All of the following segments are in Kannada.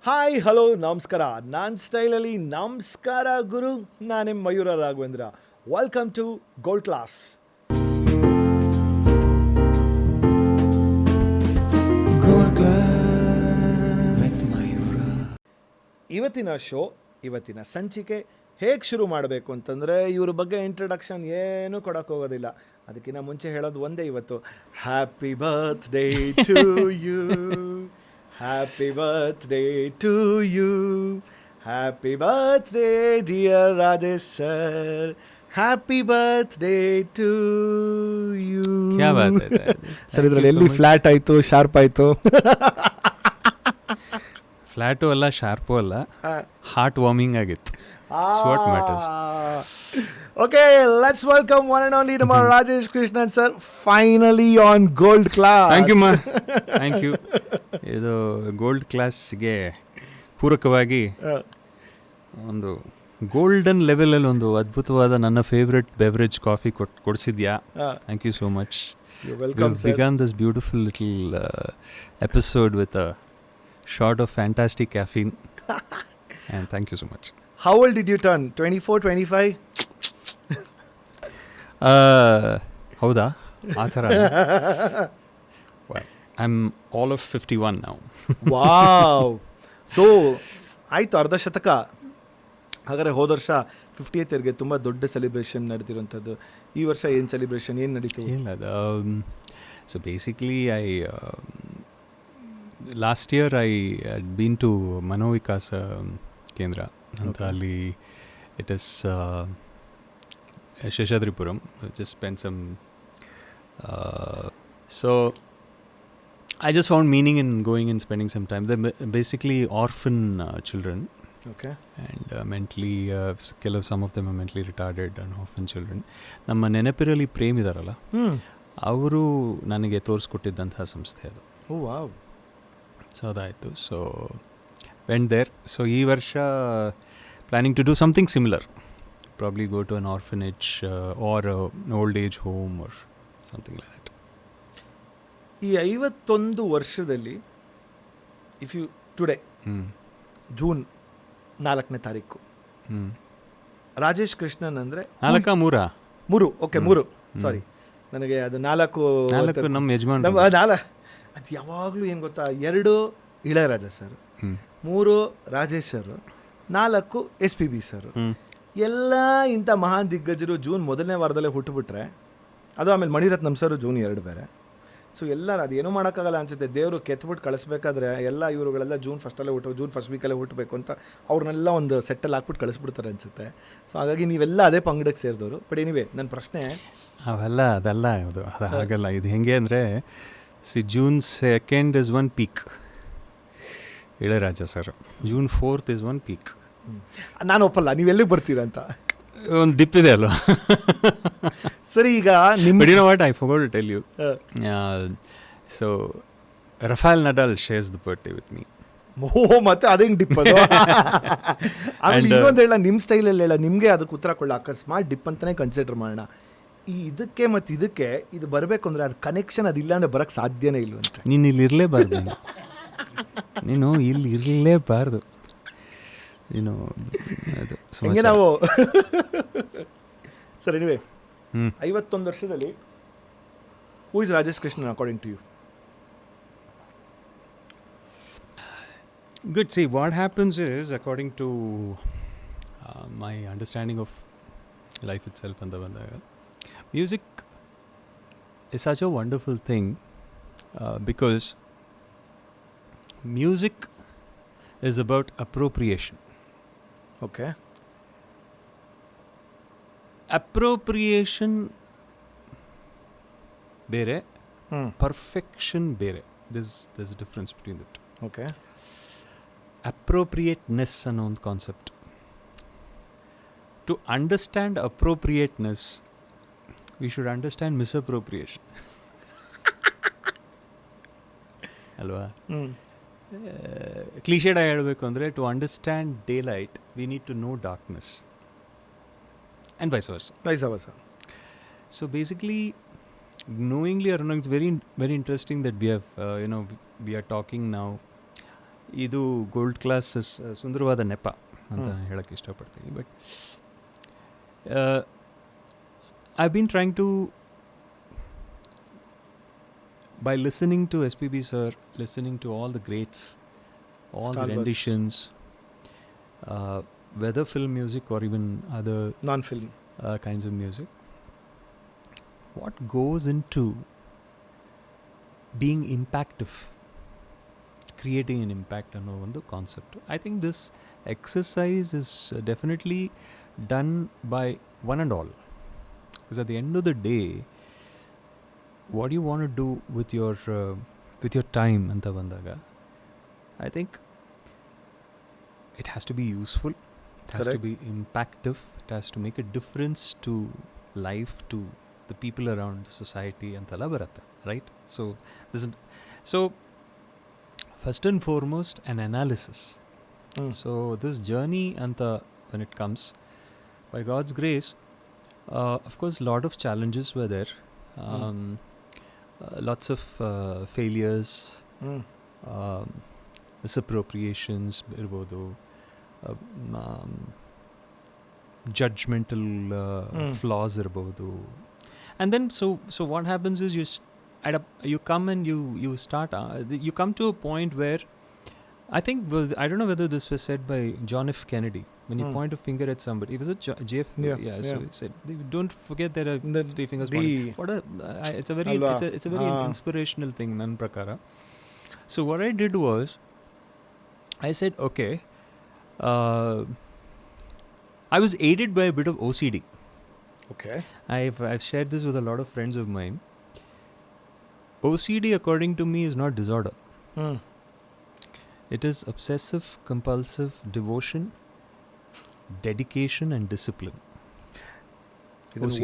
ಹಾಯ್ ಹಲೋ ನಮಸ್ಕಾರ. ನಾನು ಸ್ಟೈಲಲ್ಲಿ ನಮಸ್ಕಾರ ಗುರು. ನಾನು ನಿಮ್ಮ Mayura Raghavendra. Welcome to Gold Class. ಇವತ್ತಿನ ಶೋ, ಇವತ್ತಿನ ಸಂಚಿಕೆ ಹೇಗೆ ಶುರು ಮಾಡಬೇಕು ಅಂತಂದರೆ ಇವ್ರ ಬಗ್ಗೆ ಇಂಟ್ರಡಕ್ಷನ್ ಏನೂ ಕೊಡೋಕ್ಕೋಗೋದಿಲ್ಲ. ಅದಕ್ಕಿಂತ ಮುಂಚೆ ಹೇಳೋದು ಒಂದೇ, ಇವತ್ತು happy birthday to you, happy birthday to you, happy birthday dear Rajesh sir, happy birthday to you. Sir, ಇದರಲ್ಲಿ ಎಲ್ಲಿ ಫ್ಲ್ಯಾಟ್ ಆಯಿತು ಶಾರ್ಪ್ ಆಯಿತು? ಫ್ಲ್ಯಾಟು ಅಲ್ಲ, ಶಾರ್ಪು ಅಲ್ಲ, ಹಾರ್ಟ್ ವಾರ್ಮಿಂಗ್ ಆಗಿತ್ತು. What matters. Okay, let's welcome one and only ನಮ್ಮ Rajesh Krishnan sir, finally on gold class. Thank you ಮಾ, ಥ್ಯಾಂಕ್ ಯು. ಇದು ಗೋಲ್ಡ್ ಕ್ಲಾಸ್ಗೆ ಪೂರಕವಾಗಿ ಒಂದು ಗೋಲ್ಡನ್ ಲೆವೆಲಲ್ಲಿ ಒಂದು ಅದ್ಭುತವಾದ ನನ್ನ ಫೇವ್ರೆಟ್ ಬೆವರೇಜ್ ಕಾಫಿ ಕೊಡಿಸಿದ್ಯಾ. Thank you so much. Welcome sir. Begin this beautiful little episode with a shot of fantastic caffeine and thank you so much. How old did you turn? 24, 25? ಹೌದಾ, ಆ ಥರ? I'm all of 51 now. Wow. So ಆಯಿತು, ಅರ್ಧ ಶತಕ. ಹಾಗಾದರೆ ಹೋದ ವರ್ಷ 50th ಇಯರ್ಗೆ ತುಂಬ ದೊಡ್ಡ ಸೆಲೆಬ್ರೇಷನ್ ನಡೆದಿರುವಂಥದ್ದು. ಈ ವರ್ಷ ಏನು ಸೆಲೆಬ್ರೇಷನ್, ಏನು ನಡೀತು? ಇಲ್ಲ, so basically last year I had been to Manovikasa Kendra ಅಂತ. ಅಲ್ಲಿ it is Sheshadripuram. Just spend some, so I just found meaning in going and spending some time. They're basically orphan children. Okay. And mentally, some of them are mentally retarded and orphan children. ನಮ್ಮ ನೆನಪಿರಲಿ ಪ್ರೇಮ್ ಇದಾರಲ್ಲ, ಅವರು ನನಗೆ ತೋರಿಸ್ಕೊಟ್ಟಿದ್ದಂತಹ ಸಂಸ್ಥೆ ಅದು. Oh wow. ಸೊ ಅದಾಯಿತು. So went there. ಸೊ ಈ ವರ್ಷ planning to do something similar, probably go to an orphanage or old age home or something like that. ಈ 51 ವರ್ಷದಲ್ಲಿ ಇಫ್ ಯು ಟುಡೇ ಜೂನ್ 4ನೇ ತಾರೀಕು, ರಾಜೇಶ್ ಕೃಷ್ಣನ್ ಅಂದರೆ 3 ಓಕೆ 3 ಸಾರಿ, ನನಗೆ ಅದು 4 ನಮ್ಮ ಯಜಮಾನ್. ಅದು ಯಾವಾಗಲೂ ಏನು ಗೊತ್ತಾ, 2 Ilaiyaraaja sir, 3 Rajesh sir, 4 SPB sir. ಎಲ್ಲ ಇಂಥ ಮಹಾನ್ ದಿಗ್ಗಜರು ಜೂನ್ ಮೊದಲನೇ ವಾರದಲ್ಲೇ ಹುಟ್ಟುಬಿಟ್ರೆ, ಅದು ಆಮೇಲೆ ಮಣಿರತ್ನಂ ಸರ್ ಜೂನ್ 2 ಬೇರೆ. ಸೊ ಎಲ್ಲರೂ ಅದೇನೂ ಮಾಡೋಕ್ಕಾಗಲ್ಲ ಅನಿಸುತ್ತೆ. ದೇವರು ಕೆತ್ಬಿಟ್ಟು ಕಳಿಸ್ಬೇಕಾದ್ರೆ ಎಲ್ಲ ಇವರುಗಳೆಲ್ಲ ಜೂನ್ ಫಸ್ಟಲ್ಲೇ ಜೂನ್ ಫಸ್ಟ್ ವೀಕಲ್ಲೇ ಹುಟ್ಟಬೇಕು ಅಂತ ಅವ್ರನ್ನೆಲ್ಲ ಒಂದು ಸೆಟ್ಟಲ್ಲಿ ಹಾಕ್ಬಿಟ್ಟು ಕಳಿಸ್ಬಿಡ್ತಾರೆ ಅನಿಸುತ್ತೆ. ಸೊ ಹಾಗಾಗಿ ನೀವೆಲ್ಲ ಅದೇ ಪಂಗಡಕ್ಕೆ ಸೇರಿದವರು. ಬಟ್ ಎನಿವೇ, ನನ್ನ ಪ್ರಶ್ನೆ ಅದೆಲ್ಲ ಅದು ಹಾಗಲ್ಲ. ಇದು ಹೆಂಗೆ ಅಂದರೆ, June 2 is one peak, Ilaiyaraaja sir. June 4 is one peak. ನಾನು ಒಪ್ಪಲ್ಲ, ನೀವೆಲ್ಲಿಗೆ ಬರ್ತೀರಂತ ಒಂದು ಡಿಪ್ ಇದೆ ಅಲ್ವಾ. ಸರಿ, ಈಗ ನಿಮ್ಮ what I forgot to tell you. So Rafael Nadal shares the birthday with me. ಮತ್ತೆ ಅದೇನು ಡಿಪ್ ಅದು? ಆಮೇಲೆ ಇನ್ನೊಂದು ಹೇಳ, ನಿಮ್ಮ ಸ್ಟೈಲಲ್ಲಿ ಹೇಳ, ನಿಮಗೆ ಅದಕ್ಕೆ ಉತ್ತರ ಕೊಳ್ಳ. ಅಕಸ್ಮಾತ್ ಡಿಪ್ ಅಂತಲೇ ಕನ್ಸಿಡರ್ ಮಾಡೋಣ. ಈ ಇದಕ್ಕೆ ಮತ್ತು ಇದಕ್ಕೆ ಇದು ಬರಬೇಕು ಅಂದರೆ ಅದು ಕನೆಕ್ಷನ್ ಅದಿಲ್ಲ ಅಂದರೆ ಬರೋಕ್ಕೆ ಸಾಧ್ಯನೇ ಇಲ್ಲ ಅಂತ. ನೀನು ಇಲ್ಲಿ ಇರಲೇಬಾರ್ದು, ನೀನು ಇಲ್ಲಿ ಇರಲೇಬಾರ್ದು. ನೀನು ಅದು ಹಂಗೆ ನಾವು ಸರ್. ಎನಿವೇ, 51 ವರ್ಷದಲ್ಲಿ who is Rajesh Krishnan according to you? Good. See, what happens is, according to my understanding of life itself and the bandaga, music is such a wonderful thing because music is about appropriation. Okay. Appropriation ಬೇರೆ, perfection ಬೇರೆ. There's a difference between the two. Okay. Appropriateness ಅನ್ನೋ ಒಂದು concept. To understand appropriateness, we should understand misappropriation. ಅಲ್ವಾ? ಕ್ಲೀಶೇಡ್ ಆಗಿ ಹೇಳಬೇಕು ಅಂದರೆ, to understand daylight we need to know darkness and vice versa. So basically, knowingly or unknowingly, it's very very interesting that we have we are talking now. ಇದು ಗೋಲ್ಡ್ ಕ್ಲಾಸ್ ಸುಂದರವಾದ ನೆಪ ಅಂತ ಹೇಳಕ್ಕೆ ಇಷ್ಟಪಡ್ತೀನಿ. But I been trying to, by listening to SPB sir, listening to all the greats, all the renditions, whether film music or even other non-film kinds of music, what goes into being impactive, creating an impact on one concept. I think this exercise is definitely done by one and all, because at the end of the day, what do you want to do with your time anta bandaga, I think it has to be useful, it has to be impactive, it has to make a difference to life, to the people around the society antala baratta, right? So first and foremost an analysis. So this journey anta, when it comes, by God's grace, of course a lot of challenges were there. Lots of failures, misappropriations irbodu, judgmental flaws irbodu, and then so what happens is you come and you start you come to a point where I think, I don't know whether this was said by John F. Kennedy, when you point a finger at somebody. It was a JF. So he said, don't forget there are three fingers. It's a very it's a very inspirational thing, nan prakara. So what I did was, I said, okay, I was aided by a bit of OCD. Okay. I've shared this with a lot of friends of mine. OCD, according to me, is not disorder. It is obsessive compulsive devotion, dedication and discipline.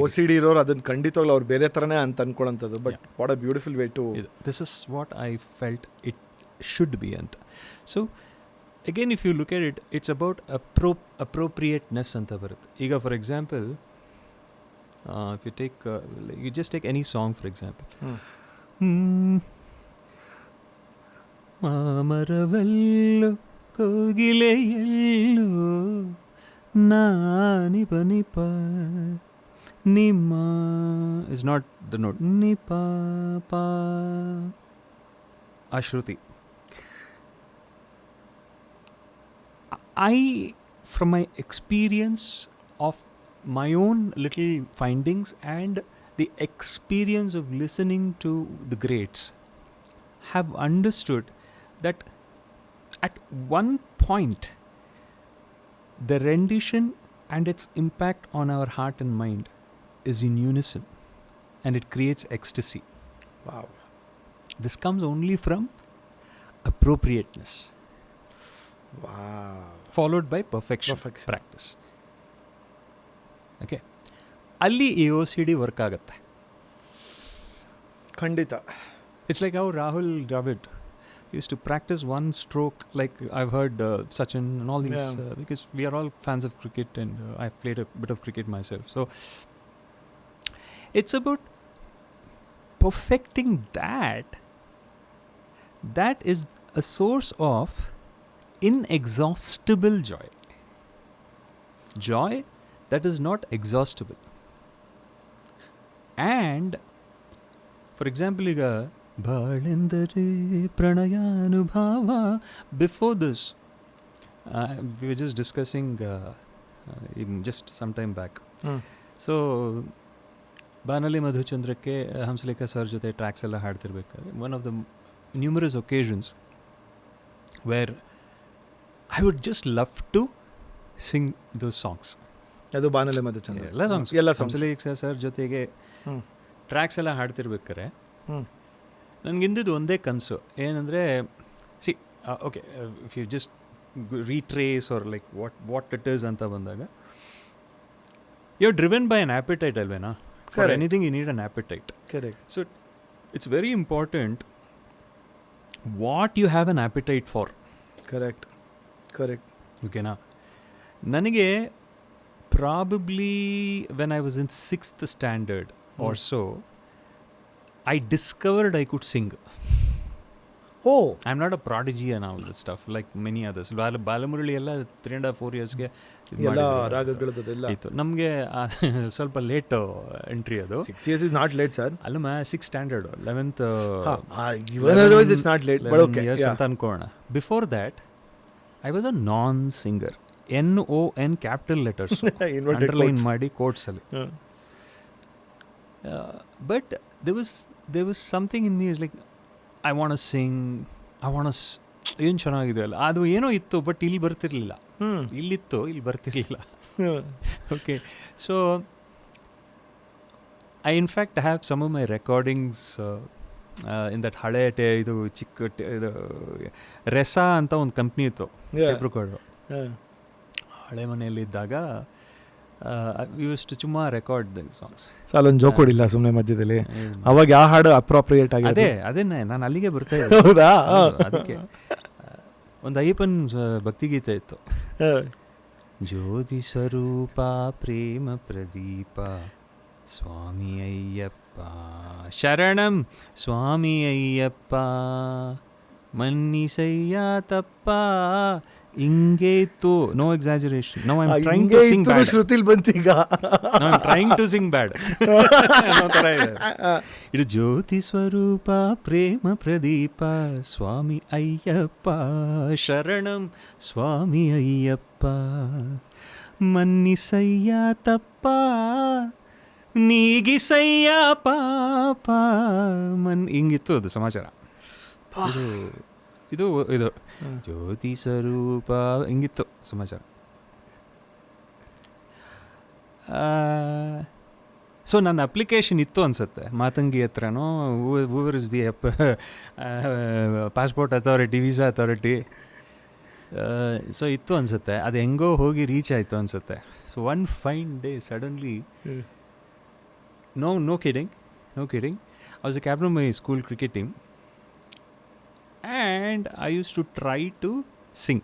OCD ಇರೋರು ಅದನ್ನ ಖಂಡಿತವಾಗ್ಲೂ ಅವ್ರು ಬೇರೆ ಥರನೇ ಅಂತ ಅನ್ಕೊಳ್ಳೋಂಥದ್ದು. But what a beautiful way to, this is what I felt it should be ಅಂತ. So again, if you look at it, it's about appropriateness ಅಂತ ಬರುತ್ತೆ. ಈಗ for example, if you take you just take any song for example. ಮಾಮರವೆಲ್ಲು ಕೋಗಿಲೆಯೆಲ್ಲು ನಾನಿಪ ನಿಪ ನಿಮ್ಮ is not the note, ನಿಪ ಪಾ Ashruti. I, from my experience of my own little findings and the experience of listening to the greats, have understood that at one point the rendition and its impact on our heart and mind is in unison, and it creates ecstasy. Wow. This comes only from appropriateness. Wow. Followed by perfection. Practice. Okay. ಅಲ್ಲಿ ಈ OCD ವರ್ಕ್ ಆಗುತ್ತೆ ಖಂಡಿತ. It's like how Rahul Dravid used to practice one stroke, like I've heard Sachin and all these, because we are all fans of cricket, and I've played a bit of cricket myself. So it's about perfecting that. That is a source of inexhaustible joy. Joy that is not exhaustible. And for example, ಬಾಳೆಂದರೆ ಪ್ರಣಯಾನುಭಾವ. Before this, we were just discussing just some time back. So Banali Madhuchandrakke Hamsalekha sir ಜೊತೆ ಟ್ರ್ಯಾಕ್ಸ್ ಎಲ್ಲ ಹಾಡ್ತಿರ್ಬೇಕಾದ್ರೆ, one of the numerous occasions where I would just love to sing those songs. ಅದು ಬಾನಲಿ ಮಧುಚಂದ್ರ ಎಲ್ಲ ಸಾಂಗ್ಸ್ ಹಂಸಲೇಖ ಸರ್ ಜೊತೆಗೆ ಟ್ರ್ಯಾಕ್ಸ್ ಎಲ್ಲ ಹಾಡ್ತಿರ್ಬೇಕಾರೆ ನನಗಿಂದಿದ್ದು ಒಂದೇ ಕನಸು ಏನಂದರೆ, see okay, if you just retrace or like what it is ಅಂತ ಬಂದಾಗ, you are driven by an appetite ಅಲ್ವೇನಾ? For anything you need an appetite. Correct. So it's very important what you have an appetite for. Correct correct. ಓಕೆನಾ? ನನಗೆ probably when I was in 6th standard or so, I discovered I could sing. O I am not a prodigy on all this stuff like many others. Balamurali ಎಲ್ಲ 3.5-4 yearsಗೆ ಎಲ್ಲ ರಾಗಗಳದೆಲ್ಲ ಇತ್ತು. ನಮಗೆ ಸ್ವಲ್ಪ ಲೇಟ್ ಎಂಟ್ರಿ ಅದು. 6 years is not late, sir. ಅಲ್ಲ 6th standard 11th even otherwise it's not late, but okay, years yeah. ಅಂತ ಅನ್ಕೋಣ. Before that I was a non singer. NON capital letters underline ಮಾಡಿ ಕೋಟ್ಸ್ ಅಲ್ಲಿ. But there was something in me is like I want to sing, ಏನು ಚೆನ್ನಾಗಿದೆ ಅಲ್ಲ ಅದು ಏನೋ ಇತ್ತು, ಬಟ್ ಇಲ್ಲಿ ಬರ್ತಿರ್ಲಿಲ್ಲ. ಇಲ್ಲಿತ್ತು, ಇಲ್ಲಿ ಬರ್ತಿರ್ಲಿಲ್ಲ. Okay, so I in fact have some of my recordings in that ಹಳೆ ಇದು ಚಿಕ್ಕ ಇದು ರೆಸಾ ಅಂತ ಒಂದು ಕಂಪ್ನಿ ಇತ್ತು, ಟೇಪ್ ರೆಕಾರ್ಡರ್. ಹಳೆ ಮನೆಯಲ್ಲಿದ್ದಾಗ ಇಷ್ಟು ಸುಮ್ಮ ರೆಕಾರ್ಡ್ ಸಾಂಗ್ಸ್. ಅಲ್ಲೊಂದು ಜೋಕ್ ಹೊಡಿಲ್ಲ ಸುಮ್ಮನೆ ಮಧ್ಯದಲ್ಲಿ. ಅವಾಗ ಯಾವ ಹಾಡು ಅಪ್ರೋಪ್ರಿಯೇಟ್ ಆಗಿದೆ? ಅದೇನೆ ನಾನು ಅಲ್ಲಿಗೆ ಬರ್ತಾ ಇದ್ದೆ. ಹೌದಾ? ಅದಕ್ಕೆ ಒಂದು ಅಯ್ಯಪ್ಪನ್ ಭಕ್ತಿಗೀತೆ ಇತ್ತು. ಜ್ಯೋತಿ ಸ್ವರೂಪ ಪ್ರೇಮ ಪ್ರದೀಪ ಸ್ವಾಮಿ ಅಯ್ಯಪ್ಪ ಶರಣಂ ಸ್ವಾಮಿ ಅಯ್ಯಪ್ಪ ಮನ್ನಿಸಯ್ಯ ತಪ್ಪ ಹಿಂಗೆ ಇತ್ತು. No exaggeration. No I am trying to sing bad. ಶ್ರುತಿಲ್ ಬಂತೀಗ. No I am trying to sing bad. ಇದು ಜ್ಯೋತಿ ಸ್ವರೂಪ ಪ್ರೇಮ ಪ್ರದೀಪ ಸ್ವಾಮಿ ಅಯ್ಯಪ್ಪ ಶರಣಂ ಸ್ವಾಮಿ ಅಯ್ಯಪ್ಪ ಮನ್ನಿಸಯ್ಯ ತಪ್ಪ ನೀಗಿಸಯ್ಯ ಪಾಪ ಹಿಂಗಿತ್ತು ಅದು ಸಮಾಚಾರ. ಇದು ಇದು ಜ್ಯೋತಿ ಸ್ವರೂಪ ಹಿಂಗಿತ್ತು ಸಮಾಚಾರ. ಸೊ ನನ್ನ ಅಪ್ಲಿಕೇಶನ್ ಇತ್ತು ಅನಿಸುತ್ತೆ ಮಾತಂಗಿ ಹತ್ರನೋ, whoever is the passport authority, visa authority. So ಇತ್ತು ಅನಿಸುತ್ತೆ. ಅದು ಹೆಂಗೋ ಹೋಗಿ ರೀಚ್ ಆಯಿತು ಅನಿಸುತ್ತೆ. So one fine day suddenly, no kidding, I was a captain of my school cricket team and I used to try to sing.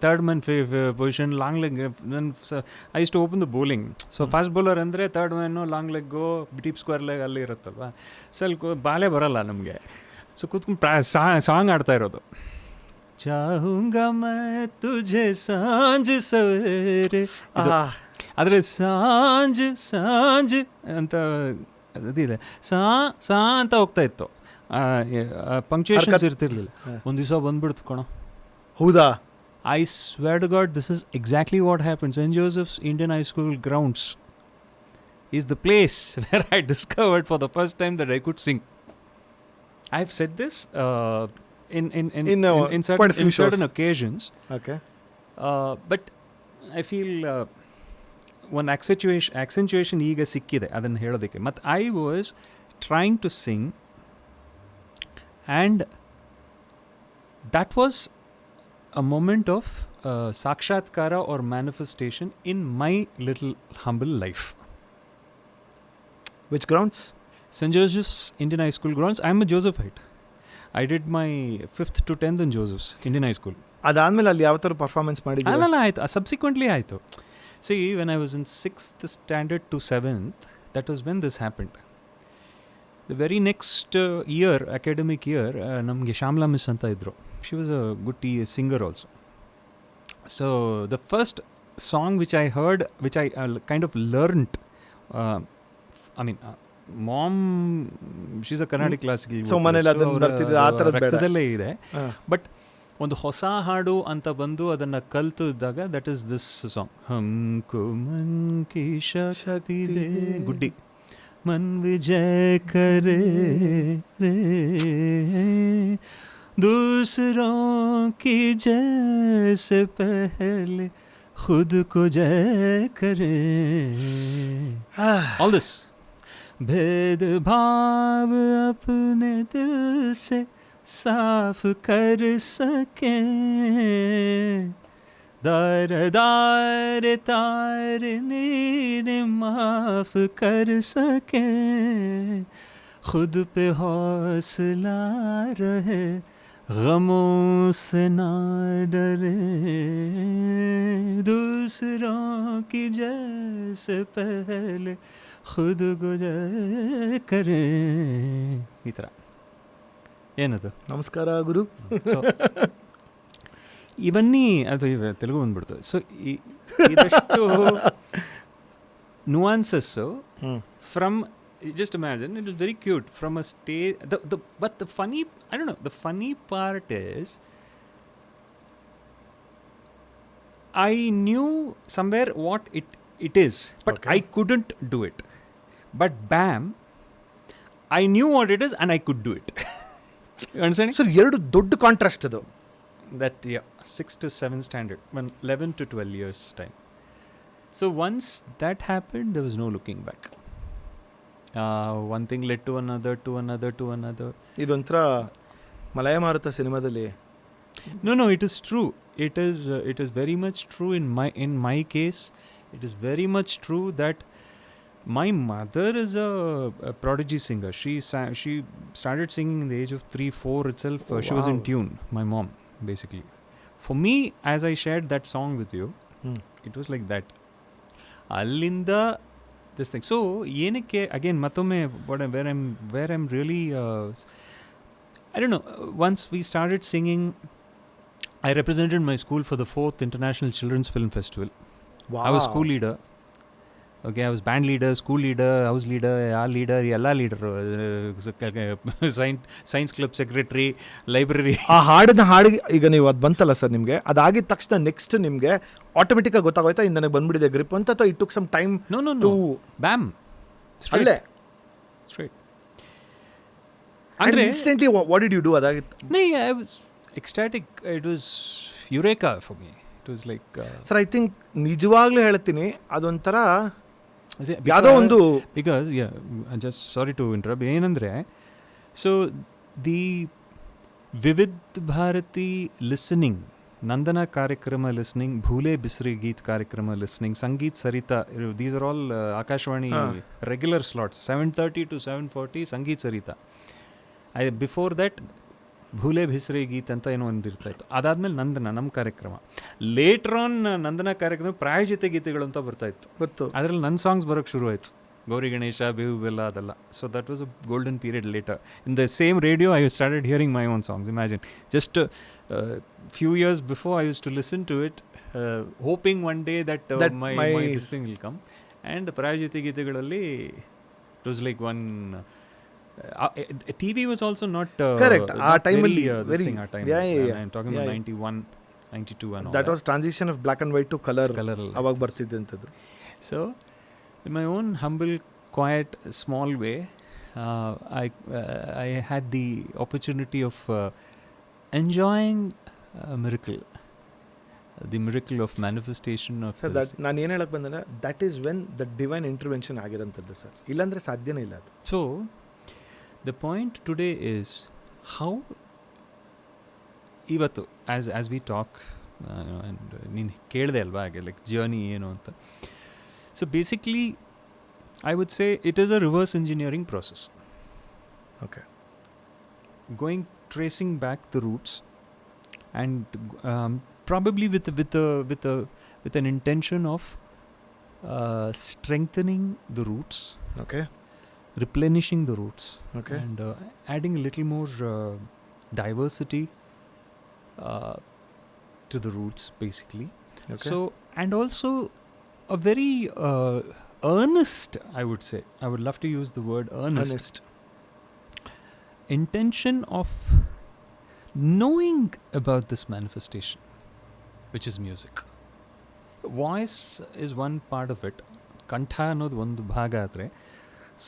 Third man position, long leg. I used to open the bowling. So fast bowler andre third man long leg go deep square leg ಅಲ್ಲಿ ಇರುತ್ತಲ್ವಾ. ಸ್ವಲ್ಪ ಬಾಲೆ ಬರಲ್ಲ ನಮಗೆ. ಸೊ ಕೂತ್ಕೊಂಡು ಸಾಂಗ್ ಆಡ್ತಾ ಇರೋದು. ಚಾಹುಂಗಾ ಮೈ ತುझे ಸಾಂಜ್ ಸವೇರೆ. ಆದರೆ ಸಾಂಜ್ ಅಂತ ಅದಿಲ್ಲ, ಸಾ ಅಂತ ಹೋಗ್ತಾ ಇತ್ತು. ಪಂಕ್ಚುಯೇಷನ್ಸ್ ಇರ್ತಿರ್ಲಿಲ್ಲ. ಒಂದು ದಿವಸ ಬಂದ್ಬಿಡ್ತು ಕಣೋ. ಹೌದಾ? I swear to God, this is exactly what happened. St. Joseph's Indian High School grounds is the place where I discovered for the first time that I could sing. I've said this in certain occasions. Okay. But I feel one accentuation ಈಗ ಸಿಕ್ಕಿದೆ ಅದನ್ನು ಹೇಳೋದಕ್ಕೆ. ಮತ್ತು I was trying to sing and that was a moment of sakshatkara or manifestation in my little humble life. Which grounds? St. Joseph's Indian High School grounds. I'm a Josephite. I did my 5th to 10th in Joseph's Indian High School. ಅದಾದ್ಮೇಲೆ ಅಲ್ಲಿ ಯಾವ ಥರ ಪರ್ಫಾರ್ಮೆನ್ಸ್ ಮಾಡಿದ್ದೆ? ಅಲ್ಲ ಆಯಿತು, ಸಬ್ಸಿಕ್ವೆಂಟ್ಲಿ ಆಯಿತು. See, when I was in 6th standard to 7th, that was when this happened. The very next year, academic year, ನಮಗೆ ಶ್ಯಾಮ್ಲಾ ಮಿಸ್ ಅಂತ ಇದ್ದರು. She was a good singer also. So the first song which I heard, which I kind of learnt, mom, she's a Carnatic classical vocalist. So ಮನೇಲಿ ಅದನ್ನ ಬರ್ತಿದೆ, ಆ ಥರದ್ದು ಬೇಡ. ರಕ್ತದಲ್ಲೇ ಇದೆ. ಬಟ್ ಒಂದು ಹೊಸ ಹಾಡು ಅಂತ ಬಂದು ಅದನ್ನು ಕಲ್ತು ಇದ್ದಾಗ ದಟ್ ಈಸ್ ದಿಸ್ ಸಾಂಗ್. ಹಮ್ಕೋ ಮನ್ ಕಿ ಶಕ್ತಿ ದೇ ಗುಡ್ಡಿ ಮನ್ ವಿಜಯ ಕರೆ ರೇ दूसरों की जैसे पहले खुद को जय करे. All this भेद भाव अपने दिल से साफ कर सके, दार दार तार नीर माफ कर सके, खुद पे हौसला रहे गमों से ना डरे, दूसरों की जैसे पहले खुद गुजर करे. ಈ ಥರ ಏನದು ನಮಸ್ಕಾರ ಗುರು. ಸೊ ಇವನ್ನಿ ಅದು ತೆಲುಗು ಬಂದ್ಬಿಡ್ತು. ಸೊ ಇದಷ್ಟು ನುವಾನ್ಸಸ್ಸು from, just imagine, it was very cute from a stage. But the funny, I don't know, the funny part is I knew somewhere what it is, but Okay. I couldn't do it. But bam, I knew what it is and I could do it. You understand? Sir ಎರಡು ದೊಡ್ಡ ಕಾಂಟ್ರಾಸ್ಟ್ ಅದು. That, yeah, 6 to 7 standard, 11 to 12 years time. So once that happened, there was no looking back. One thing led to another, to another, to another. ಇದೊಂಥರ ಮಲಯ ಮಾರುತ ಸಿನಿಮಾದಲ್ಲಿ. No, it is true. It is very much true in my case. It is very much true that my mother is a prodigy singer. She started singing in the age of 3-4 itself. She was in tune. My mom, basically. For me, as I shared that song with you, it was like that. Allinda this thing. So ಏನಕ್ಕೆ again ಮತ್ತೊಮ್ಮೆ where I'm really I don't know, once we started singing, I represented my school for the 4th International Children's Film Festival. Wow. I was school leader. Okay, I was band leader, school leader, house leader, ಎಲ್ಲ leader, science club secretary, library. ಆ ಹಾಡಿಗೆ ಈಗ ನೀವು ಅದು ಬಂತಲ್ಲ ಸರ್ ನಿಮಗೆ, ಅದಾಗಿದ ತಕ್ಷಣ ನೆಕ್ಸ್ಟ್ ನಿಮಗೆ ಆಟೋಮೆಟಿಕ್ಕಾಗಿ ಗೊತ್ತಾಗೋಯ್ತಾ ಇನ್ನು ನನಗೆ ಬಂದ್ಬಿಟ್ಟಿದೆ ಗ್ರಿಪ್ ಅಂತ, ಅಥವಾ it took some time? No. Bam. ಅಲ್ಲೇ Straight. ಅಂದ್ರೆ instantly what did you do? ಅದಾಗಿತ್ತು. No, I was ecstatic. It was eureka for me. It was like sir, I think ನಿಜವಾಗ್ಲೂ ಹೇಳ್ತೀನಿ, ಅದೊಂಥರ ಯಾವುದೋ ಒಂದು, because just sorry to interrupt, ಏನಂದರೆ, so the ವಿವಿಧ ಭಾರತಿ listening, ನಂದನ ಕಾರ್ಯಕ್ರಮ listening, ಭೂಲೆ ಬಿಸ್ರಿ ಗೀತ್ ಕಾರ್ಯಕ್ರಮ listening, Sangeet Sarita, these are all Akashvani regular slots, 7:30 to 7:40 Sangeet Sarita. Before that Bhoole Bisri Geet ಅಂತ ಏನೋ ಒಂದು ಇರ್ತಾಯಿತ್ತು. ಅದಾದಮೇಲೆ ನಮ್ಮ ಕಾರ್ಯಕ್ರಮ. ಲೇಟರ್ ಆನ್ ನಂದನ ಕಾರ್ಯಕ್ರಮ ಪ್ರಾಯೋಜಿತ ಗೀತೆಗಳು ಅಂತ ಬರ್ತಾಯಿತ್ತು. ಗೊತ್ತು. ಅದರಲ್ಲಿ ನನ್ನ ಸಾಂಗ್ಸ್ ಬರೋಕ್ಕೆ ಶುರು ಆಯಿತು. ಗೌರಿ ಗಣೇಶ, ಬೇವು ಬೆಲ್ಲ, ಅದೆಲ್ಲ. So that was a golden period later. In the same radio I started hearing my own songs. Imagine, just few years before I use to listen to it, hoping one day that my this thing will come. And ಪ್ರಾಯೋಜಿತ ಗೀತೆಗಳಲ್ಲಿ it was like one. TV was also not correct. Not time very, very thing, our time. Yeah. I'm talking about 91, 92 and all that was transition of black and white to color ಅವಾಗ ಬರ್ತಿದ್ದೆ ಅಂತದ್ದು. So in my own humble, quiet, small way, I had the opportunity of enjoying a miracle, the miracle of manifestation of ಸರ್. ದಟ್ ನಾನು ಏನು ಹೇಳಕ್ಕೆ ಬಂದರೆ, that is when the divine intervention ಆಗಿರೋಂಥದ್ದು ಸರ್. ಇಲ್ಲಾಂದರೆ ಸಾಧ್ಯನೇ ಇಲ್ಲ ಅದು. So the point today is how ಇವತ್ತು as we talk, and ನೀನು ಕೇಳಿದೆ ಅಲ್ವಾ ಹಾಗೆ, ಲೈಕ್ ಜರ್ನಿ ಏನು ಅಂತ. So basically I would say it is a reverse engineering process. Okay. Tracing back the roots, and probably with an intention of strengthening the roots. Okay. Replenishing the roots. Okay. And adding a little more diversity to the roots, basically. Okay. So, and also a very earnest, I would say, I would love to use the word earnest. Intention of knowing about this manifestation, which is music. Voice is one part of it. Kantha ಅನ್ನೋದು ಒಂದು ಭಾಗ ಆದರೆ,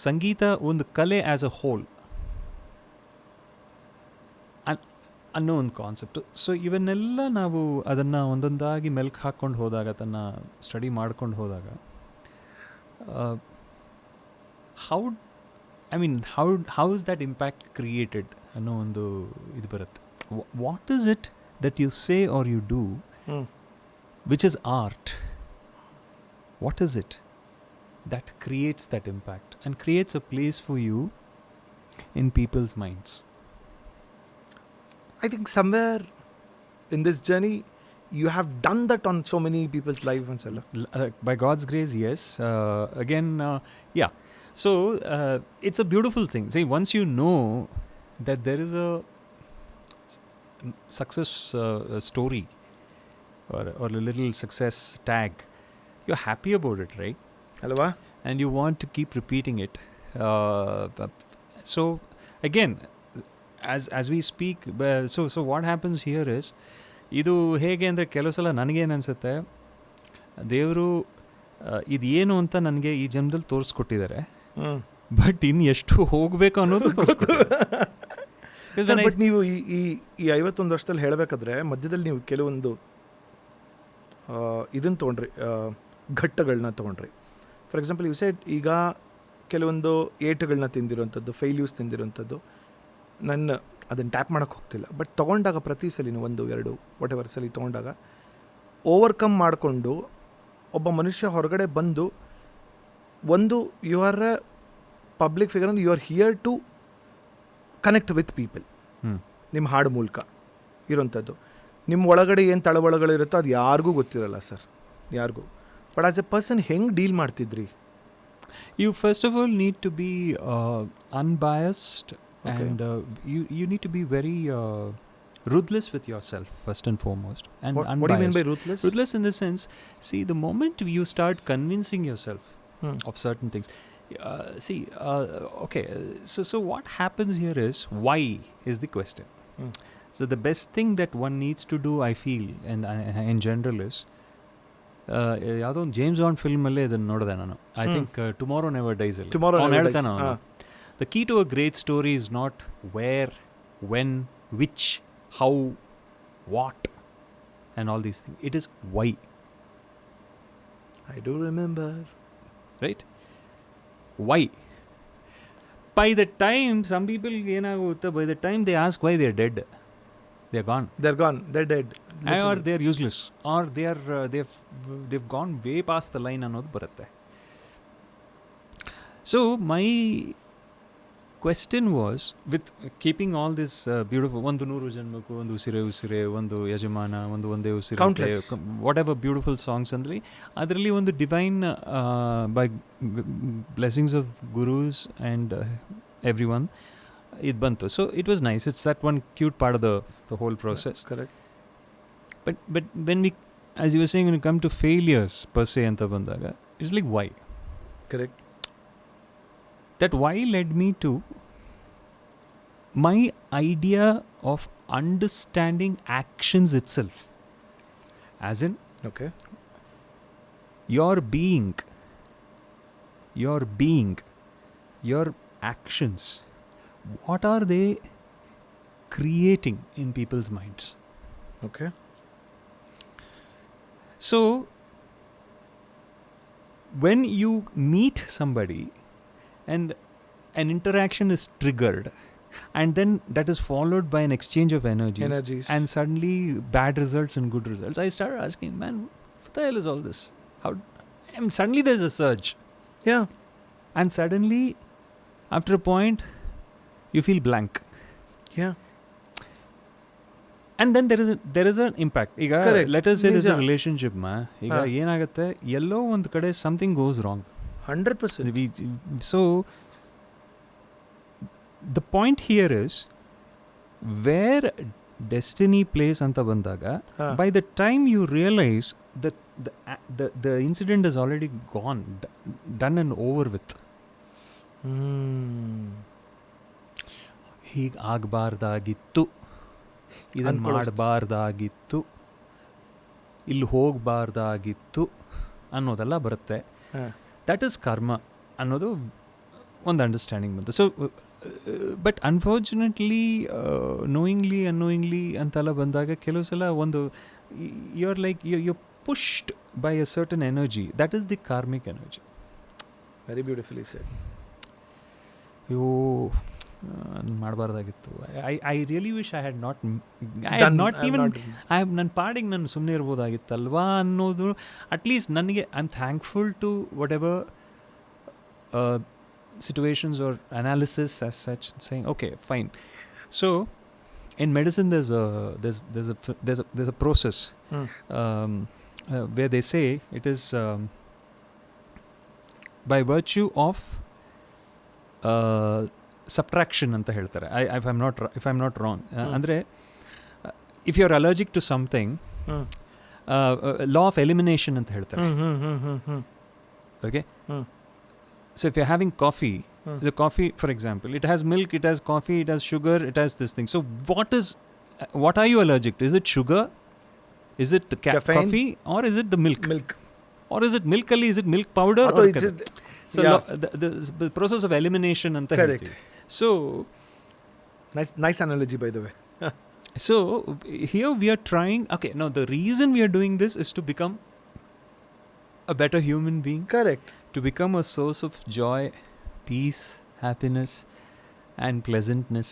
ಸಂಗೀತ ಒಂದು ಕಲೆ ಆ್ಯಸ್ ಅ ಹೋಲ್ ಅನ್ನೋ ಒಂದು ಕಾನ್ಸೆಪ್ಟು. ಸೊ ಇವನ್ನೆಲ್ಲ ನಾವು ಅದನ್ನು ಒಂದೊಂದಾಗಿ ಮೆಲ್ಕು ಹಾಕ್ಕೊಂಡು ಹೋದಾಗ, ಅದನ್ನು ಸ್ಟಡಿ ಮಾಡ್ಕೊಂಡು ಹೋದಾಗ, how is that impact created ಅನ್ನೋ ಒಂದು ಇದು ಬರುತ್ತೆ. What is it that you say or you do which is art? What is it that creates that impact and creates a place for you in people's minds? I think somewhere in this journey you have done that on so many people's lives and so. By God's grace, yes. Again, so it's a beautiful thing. See, once you know that there is a success story or a little success tag, you're happy about it, right? ಅಲ್ವಾ? And you want to keep repeating it. So again, as we speak, so what happens here is, ಇದು ಹೇಗೆ ಅಂದರೆ ಕೆಲವು ಸಲ ನನಗೇನು ಅನಿಸುತ್ತೆ, ದೇವರು ಇದೇನು ಅಂತ ನನಗೆ ಈ ಜನ್ಮದಲ್ಲಿ ತೋರಿಸ್ಕೊಟ್ಟಿದ್ದಾರೆ, ಬಟ್ ಇನ್ನು ಎಷ್ಟು ಹೋಗಬೇಕು ಅನ್ನೋದು ಬಟ್ ನೀವು ಈ 51 ವರ್ಷದಲ್ಲಿ ಹೇಳಬೇಕಾದ್ರೆ ಮಧ್ಯದಲ್ಲಿ ನೀವು ಕೆಲವೊಂದು ಇದನ್ನು ತೊಗೊಂಡ್ರಿ, ಘಟ್ಟಗಳನ್ನ ತೊಗೊಂಡ್ರಿ. ಫಾರ್ ಎಕ್ಸಾಂಪಲ್ ಯು ಸೆಡ್ ಈಗ ಕೆಲವೊಂದು ಏಟುಗಳನ್ನ ತಿಂದಿರೋಂಥದ್ದು, ಫೇಲ್ಯೂಸ್ ತಿಂದಿರೋಂಥದ್ದು, ಅದನ್ನು ಟ್ಯಾಪ್ ಮಾಡೋಕ್ಕೆ ಹೋಗ್ತಿಲ್ಲ, ಬಟ್ ತೊಗೊಂಡಾಗ ಪ್ರತಿ ಸಲಿನೂ 1-2 ವಾಟ್ ಎವರ್ ಸಲ ತೊಗೊಂಡಾಗ ಓವರ್ಕಮ್ ಮಾಡಿಕೊಂಡು ಒಬ್ಬ ಮನುಷ್ಯ ಹೊರಗಡೆ ಬಂದು, ಒಂದು you are a public figure, you are here to connect with people. ನಿಮ್ಮ ಹಾಡು ಮೂಲಕ ಇರೋಂಥದ್ದು, ನಿಮ್ಮ ಒಳಗಡೆ ಏನು ತಳವಳಗಳಿರುತ್ತೋ ಅದು ಯಾರಿಗೂ ಗೊತ್ತಿರಲ್ಲ ಸರ್, ಯಾರಿಗೂ. ಬಟ್ ಆಸ್ ಎ ಪರ್ಸನ್ ಹೆಂಗೆ ಡೀಲ್ ಮಾಡ್ತಿದ್ರಿ? You first of all need to be unbiased. Okay. And you need to be very ruthless with yourself first and foremost. And what do you mean by ruthless? Ruthless in the sense, see, the moment you start convincing yourself of certain things, okay, so what happens here is, why is the question. So the best thing that one needs to do, I feel, and in general is, ಯಾವುದೋ ಒಂದು ಜೇಮ್ಸ್ ಬಾಂಡ್ ಫಿಲ್ಮಲ್ಲೇ ಇದನ್ನು ನೋಡಿದೆ ನಾನು. I think Tomorrow Never Dies ಅಲ್ಲಿ ಅವ್ನು ಹೇಳ್ತಾನೆ, the key to a great story is not where, when, which, how, what and all these things. It is why. I do remember. Right? Why? By the time some people by the time they ask why, they're dead. They're gone. They're gone. They're dead. Literally. Or they're useless. Or they've gone way past the line ಅನ್ನೋದು ಬರುತ್ತೆ. So my question was, with keeping all this beautiful, ಒಂದು ನೂರು ಜನ್ಮಕ್ಕೂ, ಒಂದು ಉಸಿರೆ ಉಸಿರೆ, ಒಂದು ಯಜಮಾನ, ಒಂದು ಒಂದೇ ಉಸಿರೆ, whatever beautiful songs ಅಂದ್ರೆ ಅದರಲ್ಲಿ ಒಂದು divine by blessings of gurus and everyone it bantu. So it was nice. It's that one cute part of the whole process. Correct. But when we, as you were saying, when it come to failures per se anta bandaga, it's like why. Correct. That why led me to my idea of understanding actions itself. As in, okay, your being, your actions, what are they creating in people's minds? Okay. So when you meet somebody and an interaction is triggered, and then that is followed by an exchange of energies, and suddenly bad results and good results, I started asking, man, what the hell is all this? How? And suddenly there's a surge. Yeah. And suddenly, after a point, you feel blank. Yeah. And then there is an impact. ಈಗ let us say there's a relationship, ಈಗ ಏನಾಗುತ್ತೆ, ಎಲ್ಲೋ ಒಂದು ಕಡೆ something goes wrong. 100%. So the point here is, where destiny plays anta bandaga, by the time you realize that the incident is already gone, done and over with. ಹೀಗೆ ಆಗಬಾರ್ದಾಗಿತ್ತು, ಇದನ್ನು ಮಾಡಬಾರ್ದಾಗಿತ್ತು, ಇಲ್ಲಿ ಹೋಗಬಾರ್ದಾಗಿತ್ತು ಅನ್ನೋದೆಲ್ಲ ಬರುತ್ತೆ. ದಟ್ ಈಸ್ ಕರ್ಮ ಅನ್ನೋದು ಒಂದು ಅಂಡರ್ಸ್ಟ್ಯಾಂಡಿಂಗ್ ಬಂತು. So but unfortunately knowingly unknowingly ಅಂತೆಲ್ಲ ಬಂದಾಗ ಕೆಲವು ಸಲ ಒಂದು you are like you pushed by a certain energy, that is the karmic energy. Very beautifully said. ಅಯ್ಯೋ ಮಾಡಬಾರ್ದಾಗಿತ್ತು, I really wish I had not even ನನ್ನ ಪಾಡಿಗೆ ನಾನು ಸುಮ್ಮನೆ ಇರ್ಬೋದಾಗಿತ್ತಲ್ವಾ ಅನ್ನೋದು ಅಟ್ಲೀಸ್ಟ್ ನನಗೆ I am thankful to whatever situations or analysis as such, saying okay fine. So in medicine there's a process where they say it is by virtue of subtraction anta ಹೇಳ್ತಾರೆ. if I'm not wrong, andre if you are allergic to something, law of elimination ಅಂತ ಹೇಳ್ತಾರೆ. Okay, so if you having coffee, the coffee, for example, it has milk, it has coffee, it has sugar, it has this thing. So what are you allergic to? Is it sugar? Is it caffeine, coffee, or is it the milk? Or is it milk ali? Is it milk powder? Or so the process of elimination anta correct. So nice analogy, by the way. So here we are trying, okay, now the reason we are doing this is to become a better human being. Correct. To become a source of joy, peace, happiness and pleasantness.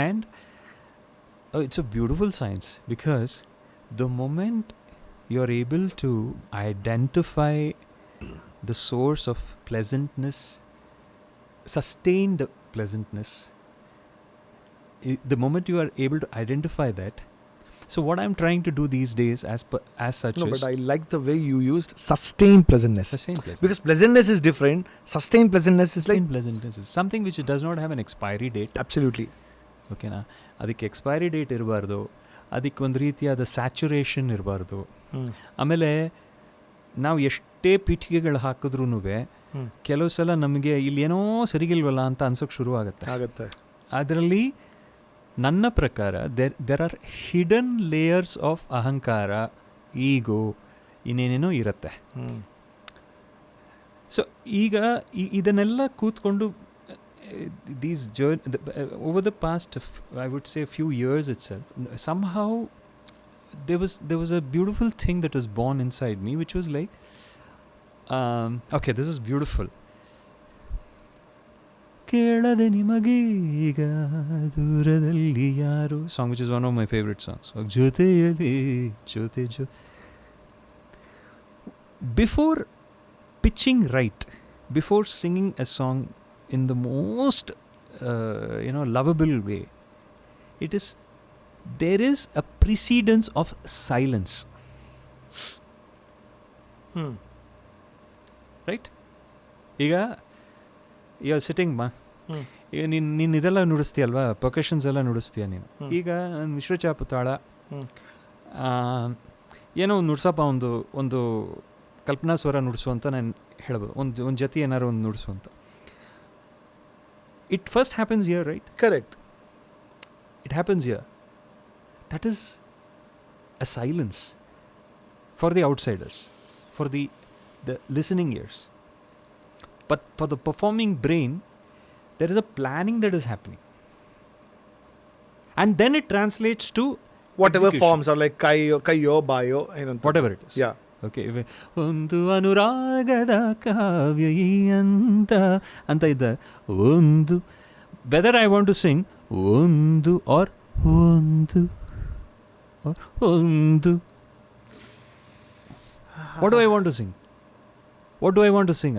And it's a beautiful science, because the moment you're able to identify the source of pleasantness, sustained pleasantness, the moment you are able to identify that. So what I'm trying to do these days as such no, is... but I like the way you used sustained pleasantness. Sustained pleasantness. Because pleasantness is different. Sustained pleasantness is sustained pleasantness is something which does not have an expiry date. Absolutely. Okay na, ಅದಕ್ಕೆ ಎಕ್ಸ್ಪೈರಿ ಡೇಟ್ ಇರಬಾರ್ದು, ಅದಕ್ಕೆ ಒಂದು ರೀತಿಯಾದ ಸ್ಯಾಚುರೇಷನ್ ಇರಬಾರ್ದು. ಆಮೇಲೆ ನಾವು ಎಷ್ಟೇ ಪೀಠಿಗೆಗಳು ಹಾಕಿದ್ರೂ ಕೆಲವು ಸಲ ನಮಗೆ ಇಲ್ಲಿ ಏನೋ ಸರಿಗಿಲ್ವಲ್ಲ ಅಂತ ಅನ್ಸೋಕ್ಕೆ ಶುರು ಆಗುತ್ತೆ. ಅದರಲ್ಲಿ ನನ್ನ ಪ್ರಕಾರ there are hidden layers of ಅಹಂಕಾರ, ಈಗೋ, ಇನ್ನೇನೇನೋ ಇರುತ್ತೆ. ಸೊ ಈಗ ಇದನ್ನೆಲ್ಲ ಕೂತ್ಕೊಂಡು these over the past, I would say, a few years itself, somehow there was a beautiful thing that was born inside me, which was like, okay, this is beautiful. ಕೇಳದೆ ನಿಮಗೀಗ ದೂರದಲ್ಲಿ ಯಾರು, song which is one of my favorite songs. ಜೊತೆಯಲ್ಲಿ ಜೊತೆ before pitching right, before singing a song in the most lovable way, there is a precedence of silence. Right? Iga you are sitting ಈಗ ನೀನು ಇದೆಲ್ಲ ನುಡಿಸ್ತೀಯಲ್ವಾ, ಪೊಕೇಶನ್ಸ್ ಎಲ್ಲ ನುಡಿಸ್ತೀಯ ನೀನು. ಈಗ ನಾನು ಮಿಶ್ರಚಾಪು ತಾಳ ಏನೋ ಒಂದು ನುಡ್ಸಪ್ಪ, ಒಂದು ಕಲ್ಪನಾ ಸ್ವರ ನುಡಿಸು ಅಂತ ನಾನು ಹೇಳ್ಬೋದು, ಒಂದು ಜೊತೆ ಏನಾರು ಒಂದು ನುಡಿಸು ಅಂತ. It first happens here, right? Correct. It happens here. That is a silence for the outsiders, for the listening ears. But for the performing brain, there is a planning that is happening. And then it translates to whatever execution. forms, or like kayo, bayo, whatever it is. Yeah. Okay, ಒಂದು ಅನುರಾಗದ ಕಾವ್ಯ ಅಂತ ಇದೆ. ಒಂದು, whether I want to sing ಒಂದು ಆರ್ ಒಂದು what do I want to sing? What do I want to sing?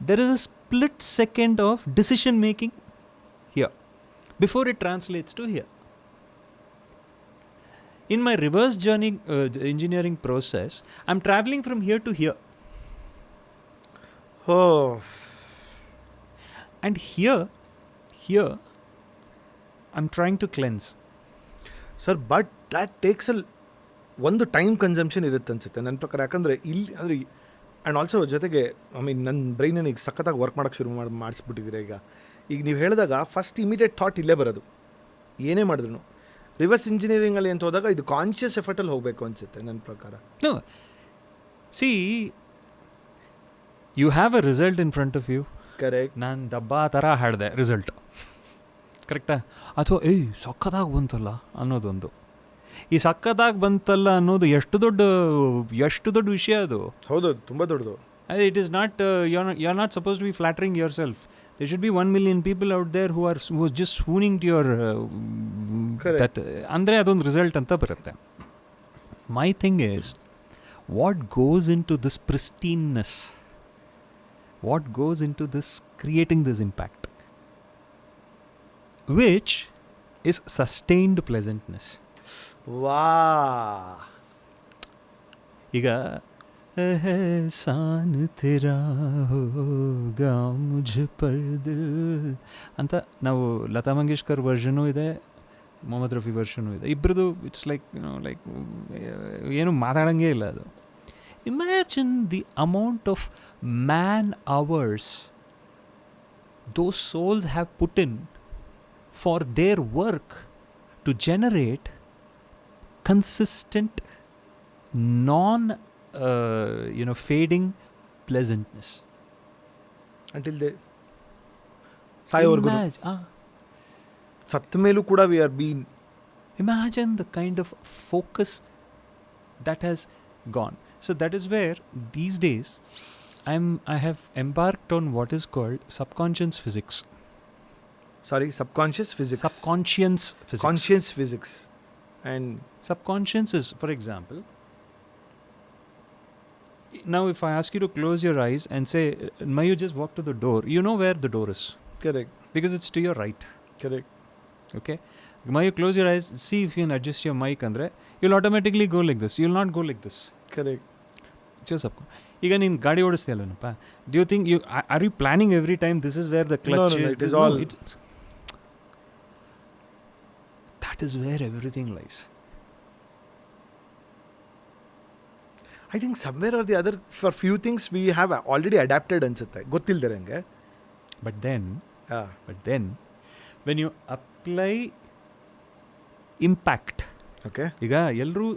There is a split second of decision making here before it translates to here. In my reverse journey engineering process, I'm traveling from here to here. Oh. And here I'm trying to cleanse. Sir, but that takes ಒಂದು ಟೈಮ್ ಕನ್ಸಂಪ್ಷನ್ ಇರುತ್ತೆ ಅನ್ಸುತ್ತೆ ನನ್ನ ಪ್ರಕಾರ. ಯಾಕಂದರೆ ಇಲ್ಲಿ ಅಂದರೆ ಆ್ಯಂಡ್ ಆಲ್ಸೋ ಜೊತೆಗೆ ನನ್ನ ಬ್ರೈನನ್ನು ಈಗ ಸಖತ್ತಾಗಿ ವರ್ಕ್ ಮಾಡೋಕ್ಕೆ ಶುರು ಮಾಡಿಸ್ಬಿಟ್ಟಿದ್ದೀರ. ಈಗ ನೀವು ಹೇಳಿದಾಗ ಫಸ್ಟ್ ಇಮಿಡಿಯೇಟ್ ಥಾಟ್ ಇಲ್ಲೇ ಬರೋದು, ಏನೇ ಮಾಡಿದ್ರು. ರಿವರ್ಸ್ ಇಂಜಿನಿಯರಿಂಗಲ್ಲಿ ಅಂತ ಹೋದಾಗ ಇದು ಕಾನ್ಷಿಯಸ್ ಎಫರ್ಟಲ್ಲಿ ಹೋಗಬೇಕು ಅನಿಸುತ್ತೆ ನನ್ನ ಪ್ರಕಾರ. See you have a result in front of you. Correct. ನಾನು ಡಬ್ಬಾ ಥರ ಹಾಡಿದೆ ರಿಸಲ್ಟ್, ಕರೆಕ್ಟಾ? ಅಥವಾ ಸಕ್ಕತ್ತಾಗಿ ಬಂತಲ್ಲ ಅನ್ನೋದೊಂದು. ಈ ಸಕ್ಕತ್ತಾಗಿ ಬಂತಲ್ಲ ಅನ್ನೋದು ಎಷ್ಟು ದೊಡ್ಡ ವಿಷಯ ಅದು. ಹೌದು, ತುಂಬ ದೊಡ್ಡದು. It is not you are not suppose to be flattering yourself. There should be 1 million people out there who are just swooning to your that andre adond result anta barutte. My thing is, what goes into this pristineness, what goes into this creating this impact, which is sustained pleasantness. Wow. Iga एहसान तेरा होगा मुझ पर दिल ಅಂತ ನಾವು ಲತಾ ಮಂಗೇಶ್ಕರ್ ವರ್ಷನೂ ಇದೆ, ಮೊಹಮ್ಮದ್ ರಫಿ ವರ್ಷನು ಇದೆ. ಇಬ್ಬರದು ಇಟ್ಸ್ ಲೈಕ್ ಏನು ಮಾತಾಡೋಂಗೇ ಇಲ್ಲ ಅದು. Imagine the amount of man hours those souls have put in for their work to generate consistent, fading pleasantness. Until they ಸಾಯೋವರೆಗೂ ಸತ್ತ ಮೇಲೂ ಕೂಡ we are being. Imagine the kind of focus that has gone. So that is where these days I have embarked on what is called subconscious physics. Sorry, subconscious physics. Subconscious physics. Conscious physics. And subconscious is, for example, now if I ask you to close your eyes and say, Mayu, just walk to the door, you know where the door is. Correct. Because it's to your right. Correct. Okay? Mayu, close your eyes, see if you can adjust your mic andre, you'll automatically go like this. You'll not go like this. Correct. ಈಗ ನೀನು ಗಾಡಿ ಓಡಿಸ್ತೀಯಲ್ಲಪ್ಪ, do you think you are you planning every time this is where the clutch is? It is all. That is where everything lies. I think somewhere or the other, for few things we have already adapted ಅನ್ಸುತ್ತೆ, ಗೊತ್ತಿಲ್ದಿರಂಗೆ. But then when you apply impact, okay, ಈಗ ಎಲ್ಲರೂ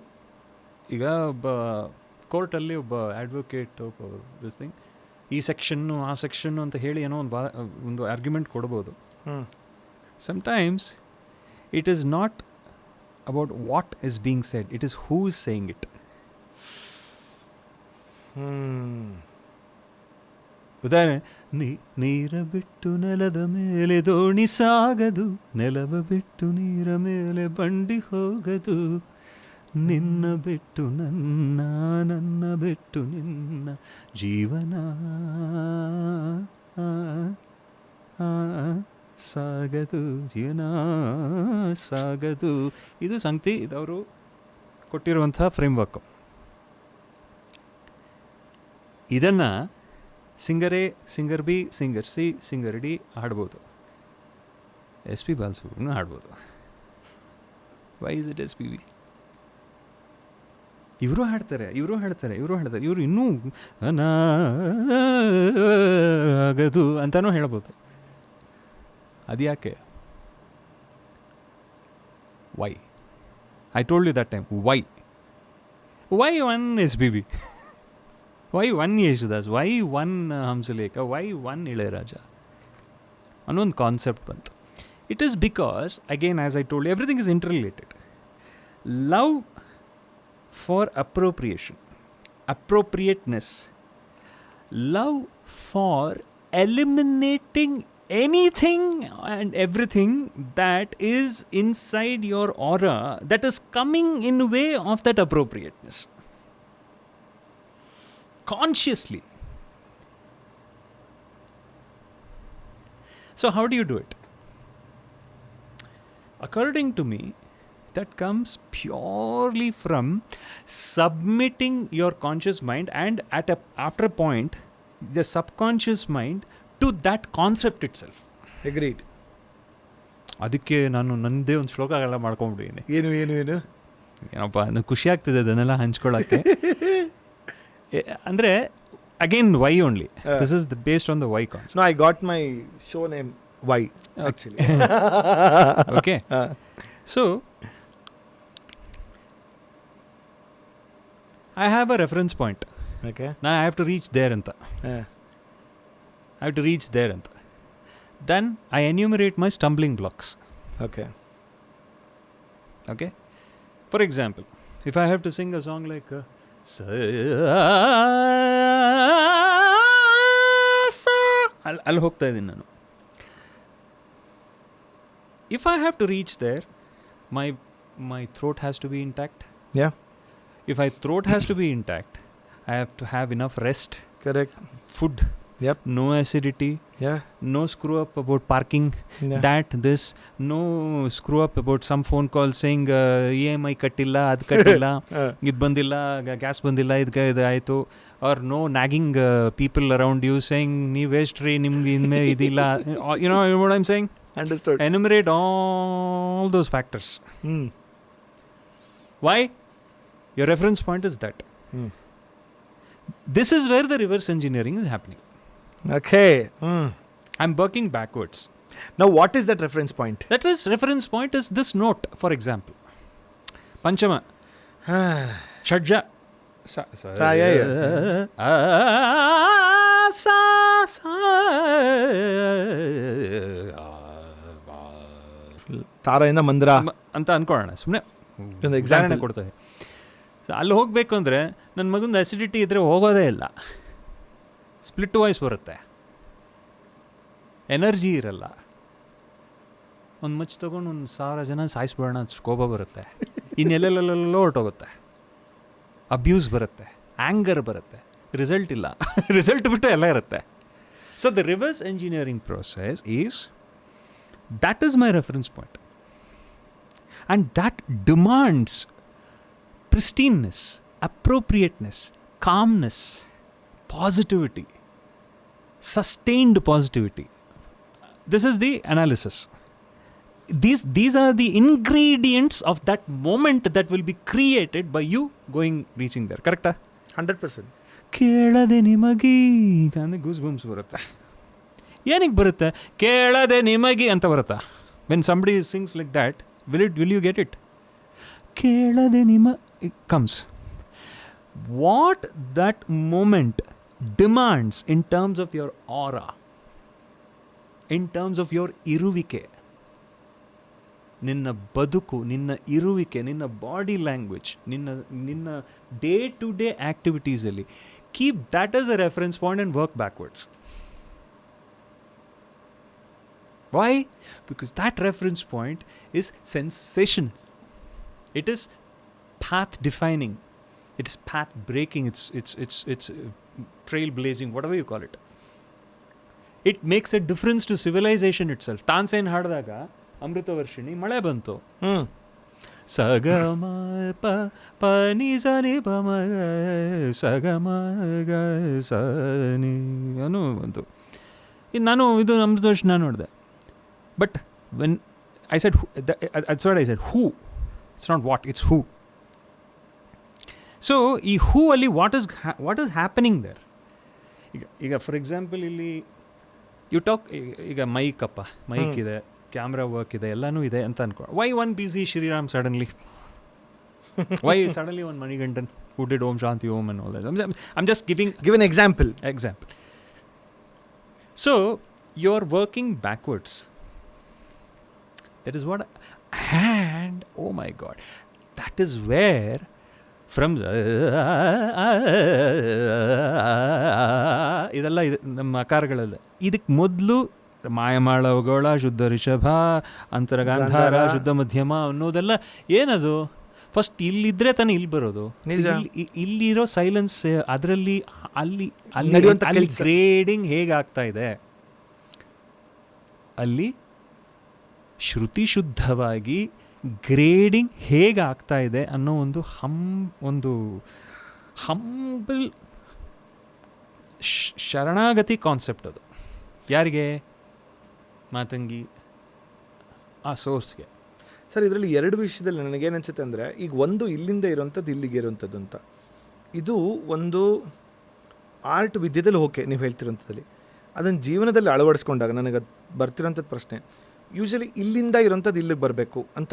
ಈಗ ಕೋರ್ಟಲ್ಲಿ ಒಬ್ಬ ಅಡ್ವೊಕೇಟ್ ದಿಸ್ ಥಿಂಗ್ ಈ ಸೆಕ್ಷನ್ನು ಆ ಸೆಕ್ಷನ್ನು ಅಂತ ಹೇಳಿ ಏನೋ ಒಂದು ಆರ್ಗ್ಯುಮೆಂಟ್ ಕೊಡ್ಬೋದು. Sometimes it is not about what is being shed, it is who is saying it. ಉದಾಹರಣೆ, ನೀರ ಬಿಟ್ಟು ನೆಲದ ಮೇಲೆ ದೋಣಿ ಸಾಗದು, ನೆಲವ ಬಿಟ್ಟು ನೀರ ಮೇಲೆ ಬಂಡಿ ಹೋಗದು, ನಿನ್ನ ಬಿಟ್ಟು ನನ್ನ, ನನ್ನ ಬಿಟ್ಟು ನಿನ್ನ ಜೀವನ ಸಾಗದು, ಜೀವನ ಸಾಗದು. ಇದು ಸಂಗತಿ, ಇದವರು ಕೊಟ್ಟಿರುವಂಥ ಫ್ರೇಮ್ವರ್ಕು. ಇದನ್ನು singer A, singer B, singer C, singer D ಹಾಡ್ಬೋದು. SP ಬಾಲಸುಬ್ರಹ್ಮಣ್ಯನೂ ಹಾಡ್ಬೋದು. Why is it SPB? ಇವರು ಹಾಡ್ತಾರೆ, ಇವರು ಇನ್ನೂ ಆಗದು ಅಂತಲೂ ಹೇಳ್ಬೋದು. ಅದು ಯಾಕೆ? Why? I told you that time, why one SPB? Why one Yesudas? Why one Hamsalekha? Why one Ilaiyaraaja ಅನ್ನೊಂದು ಕಾನ್ಸೆಪ್ಟ್ ಬಂತು. It is because, again as I told, everything is interrelated. Love for appropriation, appropriateness, love for eliminating anything and everything that is inside your aura that is coming in way of that appropriateness consciously. So how do you do it? According to me, that comes purely from submitting your conscious mind and after a point the subconscious mind to that concept itself. Agreed. ಅದಕ್ಕೆ ನಾನು ನನ್ನದೇ ಒಂದು ಶ್ಲೋಕ ಎಲ್ಲ ಮಾಡ್ಕೊಂಡ್ಬಿಟ್ಟಿದ್ದೀನಿ. ಏನು ಏನಪ್ಪ, ನನಗೆ ಖುಷಿ ಆಗ್ತಿದೆ ಅದನ್ನೆಲ್ಲ ಹಂಚ್ಕೊಳ್ಳೋಕ್ಕೆ. ಅಂದರೆ again why only, this is based on the why concept. No, I got my show name Why actually. Okay. So I have a reference point. Okay. Now I have to reach there anta. I have to reach there anta. Then I enumerate my stumbling blocks. Okay. Okay. For example, if I have to sing a song like I'll ಹೋಗ್ತಾ ಇದ್ದೀನಿ ನಾನು. If I have to reach there, my throat has to be intact. Yeah. If my throat has to be intact, I have to have enough rest. Correct. Food. Yep. No acidity. Yeah. No screw up about parking. Yeah. This. No screw up about some phone call saying EMI kattilla, ad kattilla, id bandilla, gas bandilla, id aitu. Or no nagging people around you saying nee waste tree nimge inme idilla. You know what I'm saying? Understood. enumerate all those factors. Why? Your reference point is that. This is where the reverse engineering is happening. Okay. I'm working backwards. Now what is that reference point? That is reference point is this note, for example. Panchama. Shadja. ತಾರೆಯಿಂದ Mandra ಅಂತ ಅನ್ಕೊಳ್ಳೋಣ, ಸುಮ್ಮನೆ ಎಕ್ಸಾಂಪಲ್ ಕೊಡ್ತದೆ. ಸೊ ಅಲ್ಲಿ ಹೋಗಬೇಕು ಅಂದರೆ ನನ್ನ ಮಗಂದು ಅಸಿಡಿಟಿ ಇದ್ದರೆ ಹೋಗೋದೇ ಇಲ್ಲ, ಸ್ಪ್ಲಿಟ್ ವಾಯ್ಸ್ ಬರುತ್ತೆ, ಎನರ್ಜಿ ಇರಲ್ಲ, ಒಂದು ಮಚ್ಚು ತೊಗೊಂಡು 1,000 ಜನ ಸಾಯಿಸ್ಬಿಡೋಣ ಅಂತ ಕೋಪ ಬರುತ್ತೆ, ಇನ್ನೆಲ್ಲೆಲ್ಲೆಲ್ಲೋ ಹೊರಟೋಗುತ್ತೆ, ಅಬ್ಯೂಸ್ ಬರುತ್ತೆ, ಆ್ಯಂಗರ್ ಬರುತ್ತೆ, ರಿಸಲ್ಟ್ ಇಲ್ಲ, ರಿಸಲ್ಟ್ ಬಿಟ್ಟು ಎಲ್ಲ ಇರುತ್ತೆ. So the reverse engineering process is, that is my reference point, and that demands pristineness, appropriateness, calmness, positivity, sustained positivity. This is the analysis. These are the ingredients of that moment that will be created by you reaching there. Correct? 100%. ಕೇಳದೆ ನಿಮಗೀಗ ಅಂದರೆ ಗೂಸ್ ಬಂಪ್ಸ್ ಬರುತ್ತೆ. ಏನಕ್ಕೆ ಬರುತ್ತೆ? ಕೇಳದೆ ನಿಮಗೆ ಅಂತ ಬರುತ್ತಾ? When somebody sings like that, will you get it? ಕೇಳದೆ comes. What that moment demands in terms of your aura, in terms of your ಇರುವಿಕೆ, ನಿನ್ನ ಬದುಕು, ನಿನ್ನ ಇರುವಿಕೆ, ನಿನ್ನ ಬಾಡಿ ಲ್ಯಾಂಗ್ವೇಜ್, ನಿನ್ನ ಡೇ ಟು ಡೇ ಆ್ಯಕ್ಟಿವಿಟೀಸಲ್ಲಿ keep that as a reference point and work backwards. Why? Because that reference point is sensational. It is path defining. It is path breaking. It's trailblazing, whatever you call it. It makes a difference to civilization itself. Tansen ಹಾಡಿದಾಗ ಅಮೃತ ವರ್ಷಿಣಿ ಮಳೆ ಬಂತು. ಸಗಮ ಪ ನಿ ಸ ನಿ ಪ ಮ ಸಗಮ ಗ ಸ ನಿ ಅನ್ನೋ ಬಂತು. ನಾನು ಇದು ಅಮೃತ ವರ್ಷಿಣಿ ನೋಡಿದೆ. But when I said, that's what I said, who? It's not what, it's who. So, ಈ who ಅಲ್ಲಿ what is happening there? ಈಗ ಫಾರ್ ಎಕ್ಸಾಂಪಲ್ ಇಲ್ಲಿ ಯು ಟಾಕ್, ಈಗ ಮೈಕ್ ಇದೆ, ಕ್ಯಾಮ್ರಾ ವರ್ಕ್ ಇದೆ, ಎಲ್ಲನೂ ಇದೆ ಅಂತ ಅನ್ಕೊ. Why one BC Sriram suddenly? Why suddenly one Manikantan who did Om Shanti Om and all that? I'm just give an example. So, you're working backwards. That is what, and oh my God, that is where from ಇದೆಲ್ಲ ನಮ್ಮ ಆಕಾರಗಳೆಲ್ಲ, ಇದಕ್ಕೆ ಮೊದಲು ಮಾಯಮಾಳವಗೋಳ, ಶುದ್ಧ ರಿಷಭ, ಅಂತರಗಾಂಧಾರ, ಶುದ್ಧ ಮಧ್ಯಮ ಅನ್ನೋದೆಲ್ಲ ಏನದು? ಫಸ್ಟ್ ಇಲ್ಲಿದ್ರೆ ತಾನೇ ಇಲ್ಲಿ ಬರೋದು. ಇಲ್ಲಿರೋ ಸೈಲೆನ್ಸ್, ಅದರಲ್ಲಿ ಅಲ್ಲಿ ಗ್ರೇಡಿಂಗ್ ಹೇಗಾಗ್ತಾ ಇದೆ, ಅಲ್ಲಿ ಶ್ರುತಿ ಶುದ್ಧವಾಗಿ ಗ್ರೇಡಿಂಗ್ ಹೇಗಾಗ್ತಾ ಇದೆ ಅನ್ನೋ ಒಂದು ಹಂಬಲ್ ಶರಣಾಗತಿ ಕಾನ್ಸೆಪ್ಟ್ ಅದು. ಯಾರಿಗೆ? ಮಾತಂಗಿ, ಆ ಸೋರ್ಸ್ಗೆ. ಸರ್, ಇದರಲ್ಲಿ ಎರಡು ವಿಷಯದಲ್ಲಿ ನನಗೇನು ಅನ್ಸುತ್ತೆ ಅಂದರೆ, ಈಗ ಒಂದು ಇಲ್ಲಿಂದ ಇರೋವಂಥದ್ದು ಇಲ್ಲಿಗೆ ಇರೋವಂಥದ್ದು ಅಂತ, ಇದು ಒಂದು ಆರ್ಟ್ ವಿದ್ಯೆದಲ್ಲಿ ಓಕೆ ನೀವು ಹೇಳ್ತಿರೋಂಥದ್ದಲ್ಲಿ. ಅದನ್ನು ಜೀವನದಲ್ಲಿ ಅಳವಡಿಸ್ಕೊಂಡಾಗ ನನಗೆ ಅದು ಬರ್ತಿರೋಂಥದ್ದು ಪ್ರಶ್ನೆ, ಯೂಶ್ವಲಿ ಇಲ್ಲಿಂದ ಇರೋಂಥದ್ದು ಇಲ್ಲಿಗೆ ಬರಬೇಕು ಅಂತ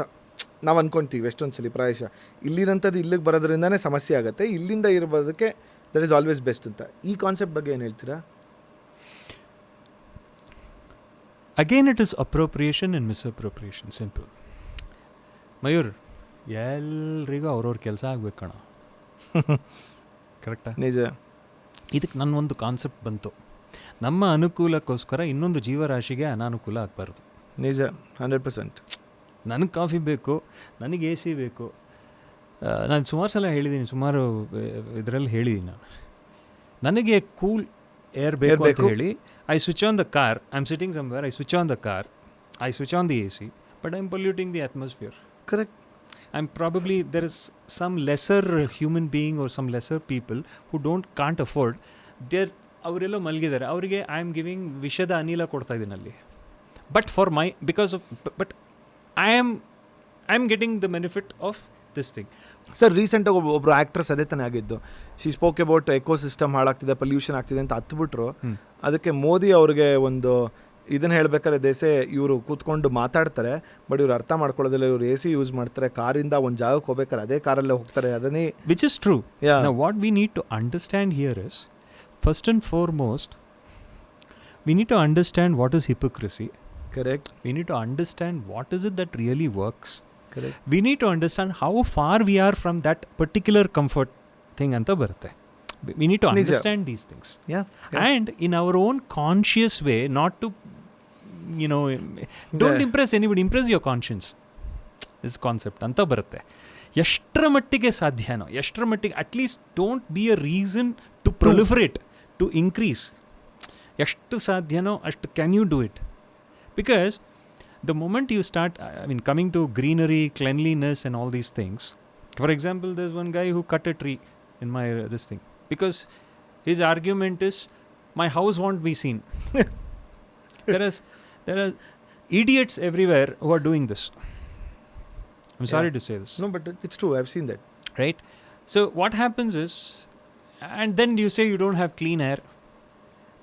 ನಾವು ಅಂದ್ಕೊಳ್ತೀವಿ ಎಷ್ಟೊಂದು ಸಲ. ಪ್ರಾಯಶಃ ಇಲ್ಲಿರೋಂಥದ್ದು ಇಲ್ಲಿಗೆ ಬರೋದ್ರಿಂದನೇ ಸಮಸ್ಯೆ ಆಗುತ್ತೆ, ಇಲ್ಲಿಂದ ಇರೋದಕ್ಕೆ ದಟ್ ಈಸ್ ಆಲ್ವೇಸ್ ಬೆಸ್ಟ್ ಅಂತ. ಈ ಕಾನ್ಸೆಪ್ಟ್ ಬಗ್ಗೆ ಏನು ಹೇಳ್ತೀರಾ? Again it is appropriation and misappropriation. Simple. Mayur, ಎಲ್ರಿಗೂ ಅವ್ರವ್ರ ಕೆಲಸ ಆಗ್ಬೇಕು ಕಣ. ಕರೆಕ್ಟಾ? ನಿಜ. ಇದಕ್ಕೆ ನನ್ನ ಒಂದು ಕಾನ್ಸೆಪ್ಟ್ ಬಂತು, ನಮ್ಮ ಅನುಕೂಲಕ್ಕೋಸ್ಕರ ಇನ್ನೊಂದು ಜೀವರಾಶಿಗೆ ಅನಾನುಕೂಲ ಆಗಬಾರ್ದು. ನಿಜ, 100%. ನನಗೆ ಕಾಫಿ ಬೇಕು, ನನಗೆ ಎ ಸಿ ಬೇಕು. ನಾನು ಸುಮಾರು ಸಲ ಹೇಳಿದ್ದೀನಿ, ಸುಮಾರು ಇದರಲ್ಲಿ ಹೇಳಿದ್ದೀನಿ ನಾನು, ನನಗೆ ಕೂಲ್ ಏರ್ ಬೇಕು ಅಂತ ಹೇಳಿ I switch on the car, I am sitting somewhere, I switch on the car, I switch on the A C, but I am polluting the atmosphere. Correct. I'm probably, there is some lesser human being or some lesser people who can't afford. ಅವರೆಲ್ಲೋ ಮಲಗಿದ್ದಾರೆ, ಅವರಿಗೆ ಐ ಆಮ್ ಗಿವಿಂಗ್ ವಿಷದ ಅನಿಲ ಕೊಡ್ತಾ ಇದ್ದೀನಿ ಅಲ್ಲಿ. But for my, because of, but I am getting the benefit of this thing. Sir ರೀಸೆಂಟಾಗಿ ಒಬ್ಬರು ಆ್ಯಕ್ಟ್ರೆಸ್ ಅದೇ ತಾನೇ ಆಗಿದ್ದು. She spoke about ecosystem ಹಾಳಾಗ್ತಿದೆ, ಪೊಲ್ಯೂಷನ್ ಆಗ್ತಿದೆ ಅಂತ ಹತ್ಬಿಟ್ರು. ಅದಕ್ಕೆ ಮೋದಿ ಅವ್ರಿಗೆ ಒಂದು ಇದನ್ನು ಹೇಳ್ಬೇಕಾದ್ರೆ ದೇಸೆ ಇವರು ಕೂತ್ಕೊಂಡು ಮಾತಾಡ್ತಾರೆ, ಬಟ್ ಇವ್ರು ಅರ್ಥ ಮಾಡ್ಕೊಳ್ಳೋದಿಲ್ಲ. ಇವ್ರು AC ಯೂಸ್ ಮಾಡ್ತಾರೆ, ಕಾರಿಂದ ಒಂದು ಜಾಗಕ್ಕೆ ಹೋಗ್ಬೇಕಾದ್ರೆ ಅದೇ ಕಾರಲ್ಲೇ ಹೋಗ್ತಾರೆ. ಅದನ್ನೇ Which is true. Yeah. Now what we need to understand here is, first and foremost, we need to understand what is hypocrisy. Correct. We need to understand what is it that really works. Correct. We need to understand how far we are from that particular comfort thing anta barutte. We need to understand these things. Yeah. And in our own conscious way, not to, don't impress anybody, impress your conscience. This concept anta barutte. Eshtra mattige sadhyano, eshtra mattige, at least don't be a reason to proliferate, to increase. Eshtu sadhyano ashtu can you do it? Because the moment you start, coming to greenery, cleanliness and all these things. For example, there's one guy who cut a tree in my this thing, because his argument is, my house won't be seen. There are idiots everywhere who are doing this. I'm sorry to say this. No, but it's true. I've seen that. Right? So what happens is, and then you say you don't have clean air.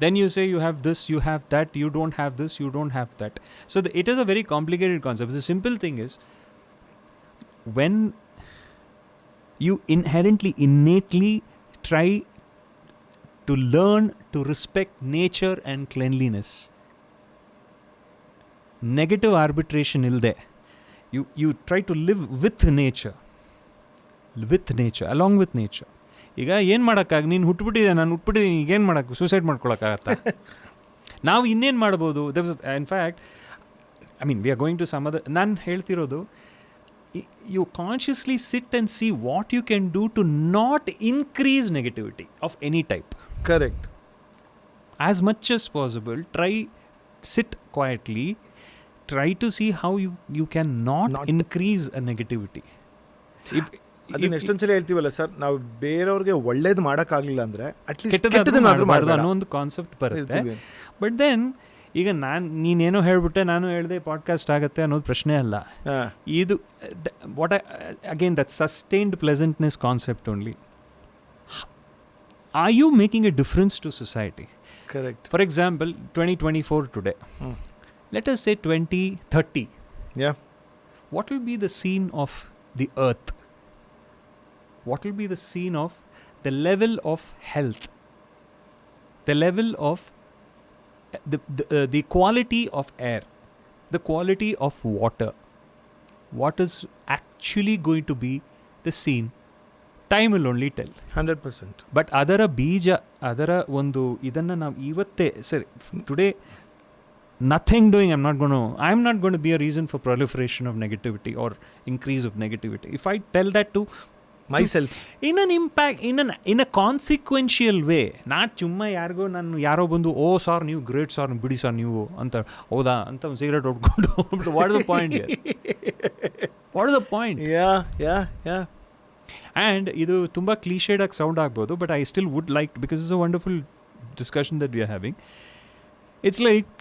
Then you say you have this, you have that, you don't have this, you don't have that. So it is a very complicated concept. The simple thing is, when you innately try to learn to respect nature and cleanliness, negative arbitration ilde, you try to live with nature, along with nature. ಈಗ ಏನು ಮಾಡೋಕ್ಕಾಗ, ನೀನು ಹುಟ್ಬಿಟ್ಟಿದೆ, ನಾನು ಹುಟ್ಬಿಟ್ಟಿದ್ದೀನಿ, ಈಗ ಏನು ಮಾಡೋಕ್ಕೆ, ಸೂಸೈಡ್ ಮಾಡ್ಕೊಳಕ್ಕಾಗತ್ತಾ? ನಾವು ಇನ್ನೇನು ಮಾಡ್ಬೋದು? In fact we are going to some other. ನಾನು ಹೇಳ್ತಿರೋದು, you consciously sit and see what you can do to not increase negativity of any type. Correct. As much as possible, try, sit quietly, try to see how you can not increase a negativity. ಅದನ್ನ ಎಷ್ಟೊಂದ್ಸಲ ಹೇಳ್ತೀವಲ್ಲ ಸರ್, ನಾವು ಬೇರೆಯವ್ರಿಗೆ ಒಳ್ಳೇದು ಮಾಡೋಕ್ಕಾಗಲಿಲ್ಲ ಅಂದರೆ ಅಟ್ಲೀಸ್ಟ್ ಅನ್ನೋ ಒಂದು ಕಾನ್ಸೆಪ್ಟ್ ಬರುತ್ತೆ. ಬಟ್ ದೆನ್ ಈಗ ನೀನೇನೋ ಹೇಳ್ಬಿಟ್ಟೆ, ನಾನು ಹೇಳಿದೆ, ಪಾಡ್ಕಾಸ್ಟ್ ಆಗುತ್ತೆ ಅನ್ನೋದು ಪ್ರಶ್ನೆ ಅಲ್ಲ. ಇದು again that sustained pleasantness concept only. Are you making a difference to society? Correct. For example 2024 today, let us say 2030. Yeah. What will be the scene of the earth? What will be the scene of the level of health, the level of the quality of air, the quality of water? What is actually going to be the scene? Time will only tell. 100%. But ಅದರ ಬೀಜ, ಅದರ ಒಂದು ಇದನ್ನು ನಾವು ಇವತ್ತೇ, ಸರಿ, today nothing doing, I'm not going to be a reason for proliferation of negativity or increase of negativity. If I tell that to myself in an impact, in a consequential way, not chumma ಯಾರೋ ಬಂದು, ಓ ಸಾರ್ ನೀವು ಗ್ರೇಟ್ ಸಾರ್, ಬಿಡಿ ಸಾರ್ ನೀವು ಅಂತ, ಹೌದಾ ಅಂತ ಒಂದು ಸಿಗರೇಟ್ ಹೊಡ್ಕೊಂಡು, what is the point here? What is the point? Yeah. And ಇದು ತುಂಬ ಕ್ಲೀಶೇಡ್ ಆಗಿ ಸೌಂಡ್ ಆಗ್ಬೋದು, but I still would like, because it's a wonderful discussion that we are having. It's like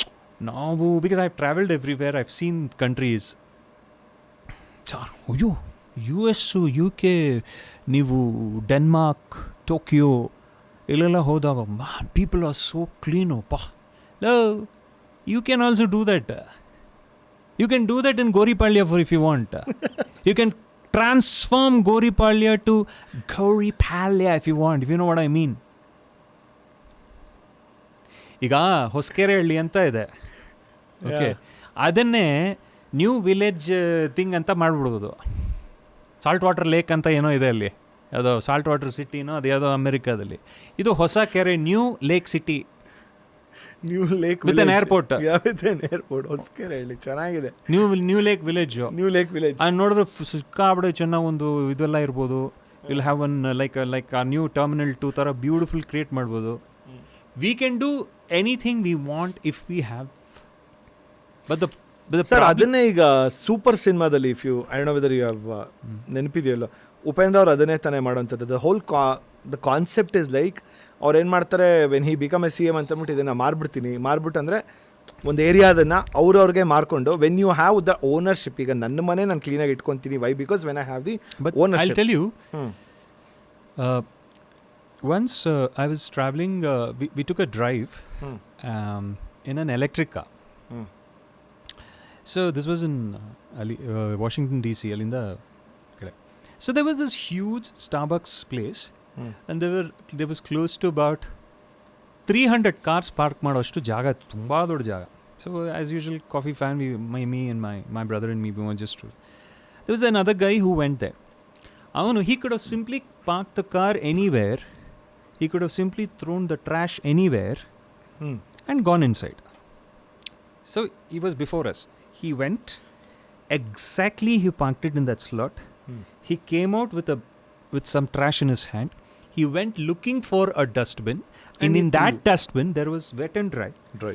ನಾವು, because I have travelled everywhere, I have seen countries. ಅಯ್ಯೋ, US, UK, ನೀವು ಡೆನ್ಮಾರ್ಕ್, ಟೋಕಿಯೋ ಇಲ್ಲೆಲ್ಲ ಹೋದಾಗ, man, people are so clean. You can also do that. You can do that in Goripalya for if you want. You can transform Goripalya to Goripalya if you want, if you know what I mean. ಈಗ ಹೊಸಕೆರೆಹಳ್ಳಿ ಅಂತ ಇದೆ, ಓಕೆ, ಅದನ್ನೇ ನ್ಯೂ ವಿಲೇಜ್ ಥಿಂಗ್ ಅಂತ ಮಾಡಿಬಿಡ್ಬೋದು. ಸಾಲ್ಟ್ ವಾಟರ್ ಲೇಕ್ ಅಂತ ಏನೋ ಇದೆ ಅಲ್ಲಿ, ಯಾವುದೋ ಸಾಲ್ಟ್ ವಾಟರ್ ಸಿಟಿನೋ ಅದು ಯಾವುದೋ ಅಮೆರಿಕಾದಲ್ಲಿ. ಇದು ಹೊಸ ಕೆರೆ, new lake city, new lake with an airport. Airport Hosakerehalli ಚೆನ್ನಾಗಿದೆ. New lake village. ಅಲ್ಲಿ ನೋಡಿದ್ರೆ ಸಿಕ್ಕಾಬಿಡೆ ಚೆನ್ನಾಗಿ ಒಂದು ಇದೆಲ್ಲ ಇರ್ಬೋದು. ವಿಲ್ ಹ್ಯಾವ್ ಒನ್ ಲೈಕ್ ಆ ನ್ಯೂ ಟರ್ಮಿನಲ್ 2 ಥರ ಬ್ಯೂಟಿಫುಲ್ ಕ್ರಿಯೇಟ್ ಮಾಡ್ಬೋದು. We can do anything we want if we have. But sir, ಅದನ್ನೇ ಈಗ ಸೂಪರ್ ಸಿನಿಮಾದಲ್ಲಿ, if you, I don't know whether you have ನೆನಪಿದೆಯಲ್ಲ, ಉಪೇಂದ್ರ ಅವ್ರು ಅದನ್ನೇ ತಾನೇ ಮಾಡೋಂಥದ್ದು. ದ ಕಾನ್ಸೆಪ್ಟ್ ಇಸ್ ಲೈಕ್, ಅವ್ರು ಏನು ಮಾಡ್ತಾರೆ, when he become a CM ಅಂತ ಅಂದ್ಬಿಟ್ಟು ಇದನ್ನು ಮಾರ್ಬಿಟ್ಟು ಅಂದರೆ ಒಂದು ಏರಿಯಾದನ್ನು ಅವ್ರವ್ರಿಗೆ ಮಾರ್ಕೊಂಡು when you have the ownership, ಈಗ ನನ್ನ ಮನೆ ನಾನು ಕ್ಲೀನಾಗಿ ಇಟ್ಕೊತೀನಿ, why because when I have the ownership. I'll tell you, once I was traveling, we took a drive in an electric car. So this was in Washington DC, Alinda. So there was this huge Starbucks place, and there was close to about 300 cars park ಮಾಡೋಷ್ಟು ಜಾಗ, ತುಂಬ ದೊಡ್ಡ ಜಾಗ. So as usual, coffee fan, me and my brother and me, we were just... There was another guy who went there. He could have simply parked the car anywhere. He could have simply thrown the trash anywhere and gone inside. So he was before us. He went exactly, he parked it in that slot. He came out with some trash in his hand. He went looking for a dustbin, and in that dustbin there was wet and dry.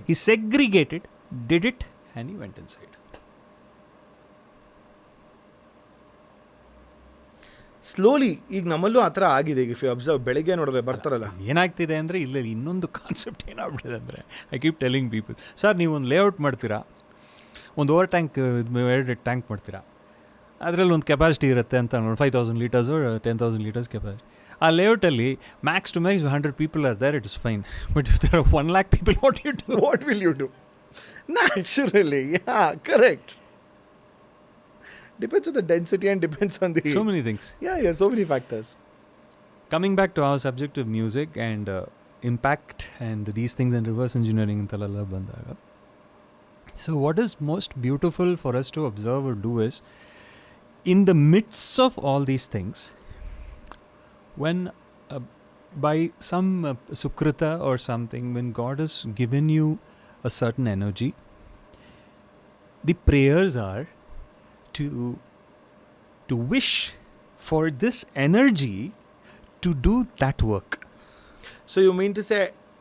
He segregated, did it, and he went inside. Slowly ಈಗ ನಮ್ಮಲ್ಲೂ ಆ ಥರ ಆಗಿದೆ. ಈಗ ಇಫ್ ಯು ಅಬ್ಸರ್ವ್, ಬೆಳಿಗ್ಗೆ ನೋಡಿದ್ರೆ ಬರ್ತಾರಲ್ಲ, ಏನಾಗ್ತಿದೆ ಅಂದರೆ ಇಲ್ಲಿ ಇನ್ನೊಂದು ಕಾನ್ಸೆಪ್ಟ್ ಏನಾಗ್ಬಿಟ್ಟಿದೆ ಅಂದರೆ, I keep telling people, sir ನೀವು ಒಂದು ಲೇಔಟ್ ಮಾಡ್ತೀರಾ, ಒಂದು ಓವರ್ ಟ್ಯಾಂಕ್ 2 ಟ್ಯಾಂಕ್ ಮಾಡ್ತೀರಾ, ಅದರಲ್ಲಿ ಒಂದು ಕೆಪಾಸಿಟಿ ಇರುತ್ತೆ ಅಂತ ನೋಡಿ, 5,000 ಲೀಟರ್ಸು 10,000 ಲೀಟರ್ಸ್ ಕೆಪಾಸಿಟಿ. ಆ ಲೇಔಟಲ್ಲಿ max to max 100 people are there, it is fine. But if there are 1 lakh people, what will you do? Naturally, yeah, correct. Depends on the density and depends on the... So many things. Yeah, so many factors. Coming back to our subject of music and impact and these things and reverse engineering antalalla bandaga. So what is most beautiful for us to observe or do is, in the midst of all these things, when by some sukrita or something, when God has given you a certain energy, the prayers are to wish for this energy to do that work. So you mean to say,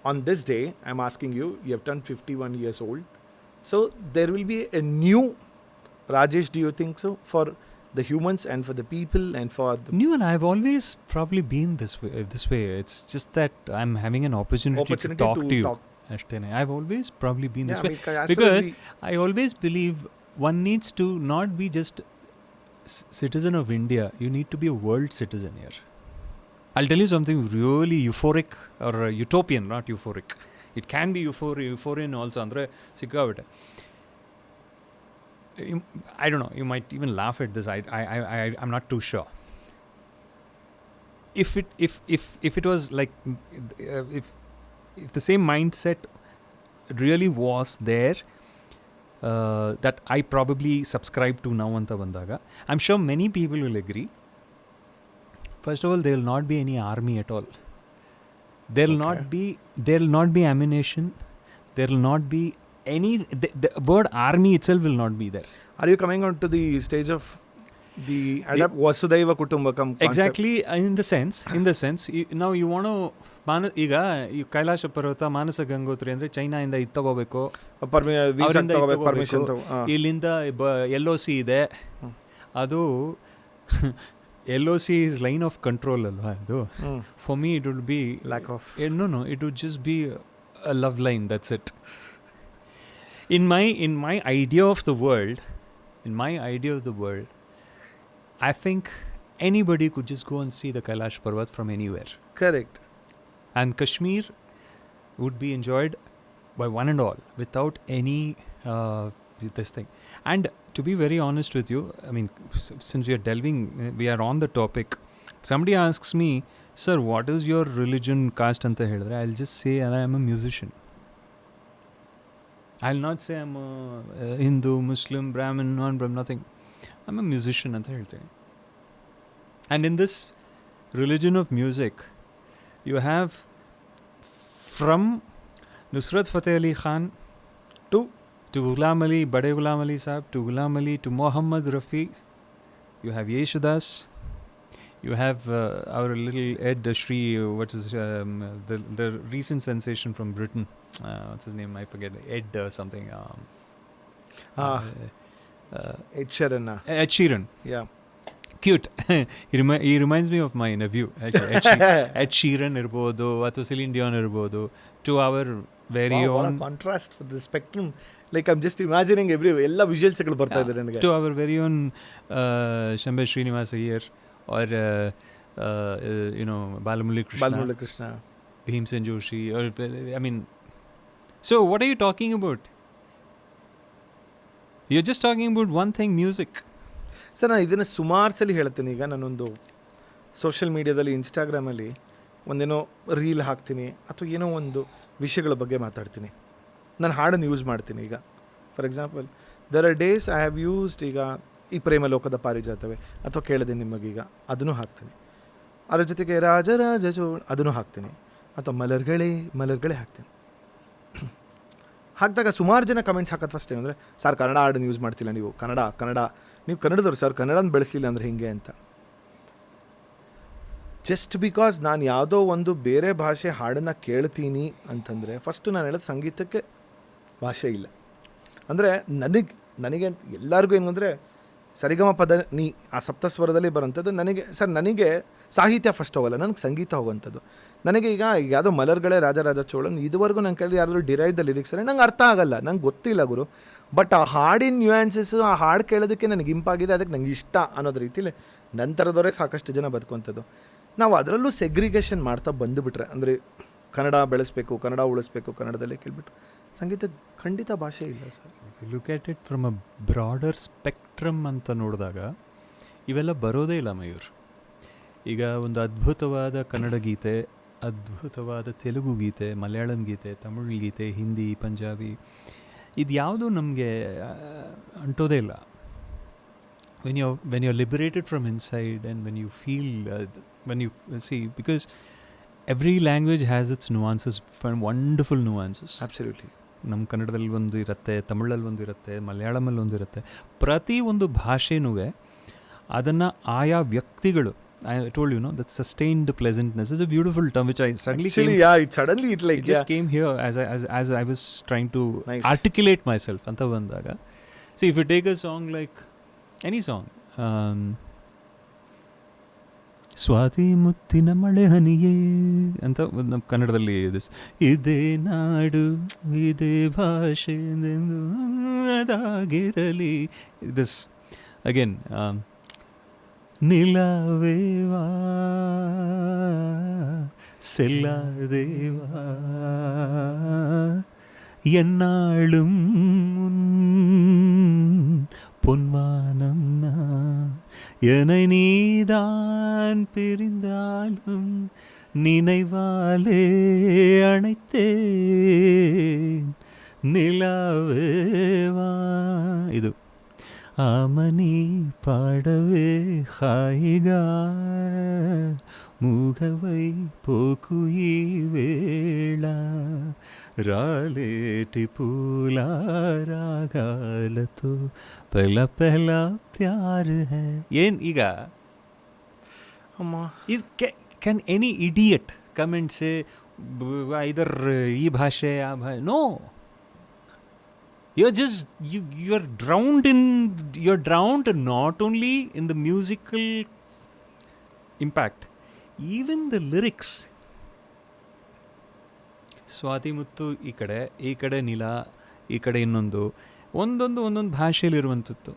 on this day, I'm asking you, you have turned 51 years old, so there will be a new Rajesh, do you think so, for the humans and for the people and for the... New, and I've always probably been this way. It's just that I'm having an opportunity to talk to you. I've always probably been this way. Because I always believe one needs to not be just citizen of India. You need to be a world citizen here. I'll tell you something really euphoric or utopian, not euphoric. It can be euphorian also. Andre sikavite. I don't know. You might even laugh at this. I'm not too sure. If it was like if the same mindset really was there, that I probably subscribe to now anta bandaga, I'm sure many people will agree. First of all, there will not be any army at all. There will not be ammunition. There will not be any... The word army itself will not be there. Are you coming on to the stage of the Vasudhaiva Kutumbakam concept? Exactly, in the sense, now you want to... ಈಗ ಈ ಕೈಲಾಸ ಪರ್ವತ, ಮಾನಸ ಗಂಗೋತ್ರಿ ಅಂದರೆ ಚೈನಾಯಿಂದ ಇದು ತಗೋಬೇಕು, ಪರ್ಮಿಷನ್, ಇಲ್ಲಿಂದ LOC ಇದೆ, ಅದು LOC is line of control ಅಲ್ವಾ ಅದು. For me it would be lack of... No, it would just be a love line, that's it. In my idea of the world, I think anybody could just go and see the Kailash Parvat from anywhere. Correct. And Kashmir would be enjoyed by one and all without any this thing. And to be very honest with you, I mean, since we are on the topic, somebody asks me, sir, what is your religion, caste anta helidre, I'll just say I am a musician. I'll not say I'm a Hindu, Muslim, Brahmin, non-Brahmin, nothing. I'm a musician anta heltene. And in this religion of music, you have from Nusrat Fateh Ali Khan to Ghulam Ali, Bade Ghulam Ali Sahab, to Ghulam Ali, to Mohammad Rafi. You have Yeshudas. You have our little Ed Shri, what is the recent sensation from Britain. What's his name? I forget. Ed something. Ed Sheeran. Ed Sheeran. Yeah. Cute. He reminds me of my nephew. Ed Sheeran irbodu, ಅಥವಾ Celine Dion irbodu, to our very own contrast with the spectrum. Like I am just imagining ಎಲ್ಲ ವಿಜುವಲ್ಸ್ಗಳು ಬರ್ತಾ ಇದೆ ನನಗೆ. ಟು ಅವರ್ ವೆರಿ ಓನ್ ಶಂಬೆ Srinivasa Iyer or Balamurali Krishna, Bhimsen Joshi, I mean, so what are you talking about? You're just talking about one thing, music. Sir ನಾನು ಇದನ್ನು ಸುಮಾರು ಸಲ ಹೇಳ್ತೀನಿ. ಈಗ ನಾನೊಂದು ಸೋಷಿಯಲ್ ಮೀಡಿಯಾದಲ್ಲಿ ಇನ್ಸ್ಟಾಗ್ರಾಮಲ್ಲಿ ಒಂದೇನೋ ರೀಲ್ ಹಾಕ್ತೀನಿ ಅಥವಾ ಏನೋ ಒಂದು ವಿಷಯಗಳ ಬಗ್ಗೆ ಮಾತಾಡ್ತೀನಿ, ನಾನು ಹಾಡನ್ನು ಯೂಸ್ ಮಾಡ್ತೀನಿ. ಈಗ for example there are days I have used ಈಗ ಈ ಪ್ರೇಮಲೋಕದ ಪಾರಿಜಾತವೇ ಅಥವಾ ಕೇಳಿದೆ ನಿಮಗೀಗ ಅದನ್ನು ಹಾಕ್ತೀನಿ. ಅದ್ರ ಜೊತೆಗೆ ರಾಜರಾಜ ಚೋಳ ಅದನ್ನು ಹಾಕ್ತೀನಿ, ಅಥವಾ ಮಲರ್ಗಳೇ ಹಾಕ್ತೀನಿ. ಹಾಕಿದಾಗ ಸುಮಾರು ಜನ ಕಮೆಂಟ್ಸ್ ಹಾಕೋದು ಫಸ್ಟ್ ಏನಂದರೆ, ಸರ್ ಕನ್ನಡ ಹಾಡನ್ನು ಯೂಸ್ ಮಾಡ್ತಿಲ್ಲ ನೀವು, ಕನ್ನಡ ನೀವು ಕನ್ನಡದವ್ರು ಸರ್, ಕನ್ನಡನ ಬೆಳೆಸಲಿಲ್ಲ ಅಂದರೆ ಹಿಂಗೆ ಅಂತ. ಜಸ್ಟ್ ಬಿಕಾಸ್ ನಾನು ಯಾವುದೋ ಒಂದು ಬೇರೆ ಭಾಷೆ ಹಾಡನ್ನು ಕೇಳ್ತೀನಿ ಅಂತಂದರೆ, ಫಸ್ಟು ನಾನು ಹೇಳೋದು ಸಂಗೀತಕ್ಕೆ ಭಾಷೆ ಇಲ್ಲ. ಅಂದರೆ ನನಗೆ ಎಲ್ಲರಿಗೂ ಏನು ಅಂದರೆ ಸರಿಗಮ ಪದ ನೀ ಆ ಸಪ್ತಸ್ವರದಲ್ಲಿ ಬರೋಂಥದ್ದು ನನಗೆ ಸಾಹಿತ್ಯ ಫಸ್ಟ್ ಹೋಗಲ್ಲ, ನನಗೆ ಸಂಗೀತ ಹೋಗುವಂಥದ್ದು. ನನಗೆ ಈಗ ಯಾವುದೋ ಮಲರ್ಗಳೇ ರಾಜರಾಜ ಚೋಳನ್ ಇದುವರೆಗೂ ನಂಗೆ ಕೇಳಿ ಯಾರಾದರೂ ಡಿರೈವ್ ದ ಲಿರಿಕ್ಸ್ ನಂಗೆ ಅರ್ಥ ಆಗಲ್ಲ, ನಂಗೆ ಗೊತ್ತಿಲ್ಲ ಗುರು. ಬಟ್ ಆ ಹಾಡಿನ ನ್ಯೂಯಾನ್ಸಸ್ಸು, ಆ ಹಾಡು ಕೇಳೋದಕ್ಕೆ ನನಗೆ ಇಂಪಾಗಿದೆ, ಅದಕ್ಕೆ ನಂಗೆ ಇಷ್ಟ ಅನ್ನೋದು ರೀತಿಲಿ ನಂತರದವರೇ ಸಾಕಷ್ಟು ಜನ ಬದುಕುವಂಥದ್ದು. ನಾವು ಅದರಲ್ಲೂ ಸೆಗ್ರಿಗೇಷನ್ ಮಾಡ್ತಾ ಬಂದುಬಿಟ್ರೆ, ಅಂದರೆ ಕನ್ನಡ ಬೆಳೆಸಬೇಕು, ಕನ್ನಡ ಉಳಿಸ್ಬೇಕು, ಕನ್ನಡದಲ್ಲೇ ಕೇಳಿಬಿಟ್ಟು ಸಂಗೀತ ಖಂಡಿತ ಭಾಷೆ ಇಲ್ಲ sir. Look at it from a broader spectrum ಅಂತ ನೋಡಿದಾಗ ಇವೆಲ್ಲ ಬರೋದೇ ಇಲ್ಲ ಮಯೂರ್. ಈಗ ಒಂದು ಅದ್ಭುತವಾದ ಕನ್ನಡ ಗೀತೆ, ಅದ್ಭುತವಾದ ತೆಲುಗು ಗೀತೆ, ಮಲಯಾಳಂ ಗೀತೆ, ತಮಿಳ್ ಗೀತೆ, ಹಿಂದಿ, ಪಂಜಾಬಿ, ಇದು ಯಾವುದೂ ನಮಗೆ ಅಂಟೋದೇ ಇಲ್ಲ. when you're liberated from inside and when you feel when you see, because every language has its nuances, wonderful nuances. Absolutely. ನಮ್ಮ ಕನ್ನಡದಲ್ಲಿ ಒಂದು ಇರುತ್ತೆ, ತಮಿಳಲ್ಲಿ ಒಂದು ಇರುತ್ತೆ, ಮಲಯಾಳಮಲ್ಲಿ ಒಂದು ಇರುತ್ತೆ. ಪ್ರತಿ ಒಂದು ಭಾಷೆನೂ ಅದನ್ನು ಆಯಾ ವ್ಯಕ್ತಿಗಳು, I told you, that sustained pleasantness is a beautiful term which I suddenly came here as I was trying to articulate myself anta bandaga. See, if you take a song like any song, Swati ಮುತ್ತಿನ ಮಳೆ ಹನಿಯೇ ಅಂತ ನಮ್ಮ ಕನ್ನಡದಲ್ಲಿ ಇದೇ ನಾಡು ಇದೇ ಭಾಷೆ ಅದಾಗಿರಲಿ, ದಿಸ್ ಅಗೇನ್ நிலவேவா செல்லாதேவா என்னாலும் பொன்வானம் என்னை நீதான் பிரிந்தாலும் நினைவாலே அணைத்தேன் நிலவேவா. இது ஆமனி பாடவே ஹாயிகா மூகவை போக்குயி வேளா రాలేటి పూల రాగాలతో పెళ్ళ పెళ్ళ ప్యార్ హై. ఏన్ ಈಗ is can any idiot come and say either ಈ ಭಾಷೆ ಆ ಭಾಷೆ? No, you're drowned not only in the musical impact, even the lyrics. Swati ಮುತ್ತು ಈ ಕಡೆ ನೀಲ, ಈ ಕಡೆ ಒಂದೊಂದು ಭಾಷೆಯಲ್ಲಿರುವಂಥದ್ದು,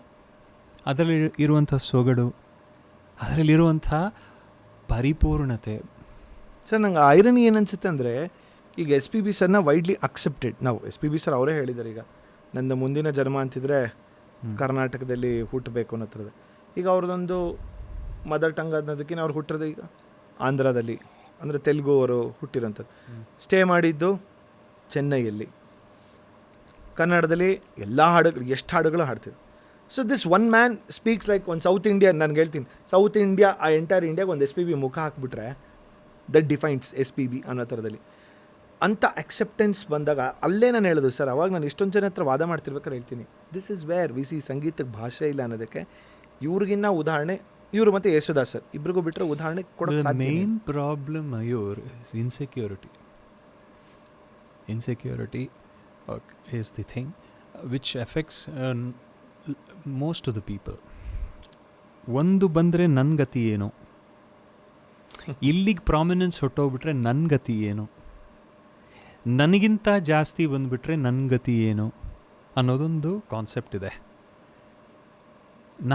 ಅದರಲ್ಲಿ ಇರುವಂಥ ಸೊಗಡು, ಅದರಲ್ಲಿರುವಂಥ ಪರಿಪೂರ್ಣತೆ. ಸರ್ ನಂಗೆ ಐರನಿ ಏನನ್ಸುತ್ತೆ ಅಂದರೆ, ಈಗ SPB'S ವೈಡ್ಲಿ ಅಕ್ಸೆಪ್ಟೆಡ್. ನಾವು SPB'S ಅವರೇ ಹೇಳಿದ್ದಾರೆ, ಈಗ ನನ್ನ ಮುಂದಿನ ಜನ್ಮ ಅಂತಿದ್ರೆ ಕರ್ನಾಟಕದಲ್ಲಿ ಹುಟ್ಟಬೇಕು ಅನ್ನೋ ಥರದ್ದು. ಈಗ ಅವ್ರದ್ದೊಂದು ಮದರ್ ಟಂಗ್ ಅನ್ನೋದಕ್ಕಿಂತ ಅವ್ರು ಹುಟ್ಟಿರೋದು ಈಗ ಆಂಧ್ರದಲ್ಲಿ, ಅಂದರೆ ತೆಲುಗು ಅವರು ಹುಟ್ಟಿರೋಂಥದ್ದು. ಸ್ಟೇ ಮಾಡಿದ್ದು ಚೆನ್ನೈಯಲ್ಲಿ. ಕನ್ನಡದಲ್ಲಿ ಎಲ್ಲ ಹಾಡುಗಳು, ಎಷ್ಟು ಹಾಡುಗಳು ಹಾಡ್ತಿದ್ರು. So this one man speaks like ಒಂದು ಸೌತ್ ಇಂಡಿಯನ್. ನಾನು ಹೇಳ್ತೀನಿ, ಸೌತ್ ಇಂಡಿಯಾ, ಆ ಎಂಟೈರ್ ಇಂಡಿಯಾಗೆ ಒಂದು SPB ಮುಖ ಹಾಕ್ಬಿಟ್ರೆ ದಟ್ ಡಿಫೈನ್ಸ್ SPB ಅನ್ನೋ ಥರದಲ್ಲಿ. ಅಂಥ ಅಕ್ಸೆಪ್ಟೆನ್ಸ್ ಬಂದಾಗ ಅಲ್ಲೇ ನಾನು ಹೇಳೋದು ಸರ್, ಅವಾಗ ನಾನು ಇಷ್ಟೊಂದು ಜನ ಹತ್ರ ವಾದ ಮಾಡ್ತಿರ್ಬೇಕಾದ್ರೆ ಹೇಳ್ತೀನಿ, this is where we C ಸಂಗೀತಕ್ಕೆ ಭಾಷೆ ಇಲ್ಲ ಅನ್ನೋದಕ್ಕೆ. ಇವ್ರಿಗಿನ್ನ ಉದಾಹರಣೆ ಇವರು ಮತ್ತು ಯೇಸುದಾಸ್ ಸರ್ ಇಬ್ರಿಗೂ ಬಿಟ್ಟರೆ ಉದಾಹರಣೆ ಕೊಡೋಕ್ಕೆ ಸಾಧ್ಯ. Main problem Mayur is insecurity. Insecurity is the thing which affects most of the people. ಒಂದು ಬಂದರೆ ನನ್ನ ಗತಿ ಏನು, ಇಲ್ಲಿಗೆ ಪ್ರಾಮಿನೆನ್ಸ್ ಹೊಟ್ಟೋಗ್ಬಿಟ್ರೆ ನನ್ನ ಗತಿ ಏನು, ನನಗಿಂತ ಜಾಸ್ತಿ ಬಂದುಬಿಟ್ರೆ ನನ್ನ ಗತಿ ಏನು ಅನ್ನೋದೊಂದು ಕಾನ್ಸೆಪ್ಟ್ ಇದೆ.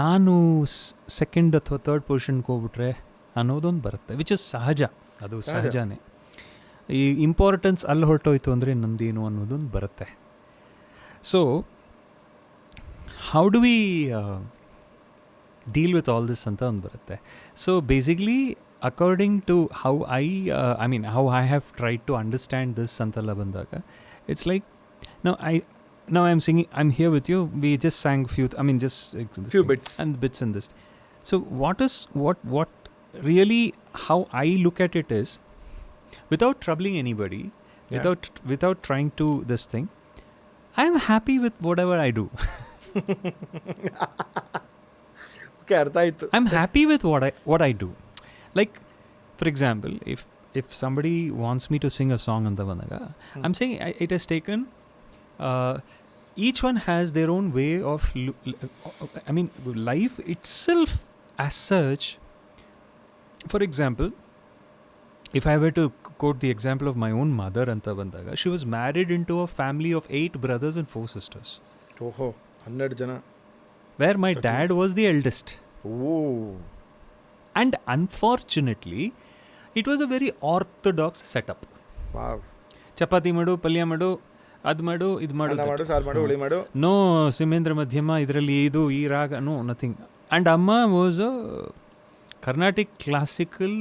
ನಾನು ಸೆಕೆಂಡ್ ಅಥವಾ ಥರ್ಡ್ ಪೊಸಿಷನ್ಗೆ ಹೋಗ್ಬಿಟ್ರೆ ಅನ್ನೋದೊಂದು ಬರುತ್ತೆ, ವಿಚ್ ಇಸ್ ಸಹಜ, ಅದು ಸಹಜನೇ. ಈ ಇಂಪಾರ್ಟೆನ್ಸ್ ಅಲ್ಲಿ ಹೊರಟೋಯ್ತು ಅಂದರೆ ನಂದೇನು ಅನ್ನೋದೊಂದು ಬರುತ್ತೆ. So how do we deal with all this ಅಂತ ಒಂದು ಬರುತ್ತೆ. So basically according to how how I have tried to understand this ಅಂತೆಲ್ಲ ಬಂದಾಗ, it's like now I'm singing, I'm here with you, we just sang few bits and this. So what really, how I look at it is, without troubling anybody, without trying to this thing, I'm happy with whatever I do. Okay, artha aitu. I'm happy with what I do. Like, for example, if somebody wants me to sing a song anta bandaga, I'm saying it has taken each one has their own way of life itself as such. For example, if I were to quote the example of my own mother anta bandaga, she was married into a family of 8 brothers and 4 sisters. Oho, 12 jana, where my dad was the eldest. Oh. And unfortunately, it was a very orthodox setup. Wow. Chapati ಮಾಡು, ಪಲ್ಯ ಮಾಡು, ಅದು ಮಾಡು, ಇದು ಮಾಡು, ಸಾರು ಮಾಡು, ಹುಳಿ ಮಾಡು. ನೋ ಸಿಮೇಂದ್ರ ಮಧ್ಯಮ, ಇದರಲ್ಲಿ ಇದು ಈ ರಾಗ, ನೋ ನಥಿಂಗ್. ಆ್ಯಂಡ್ ಅಮ್ಮ was a Carnatic classical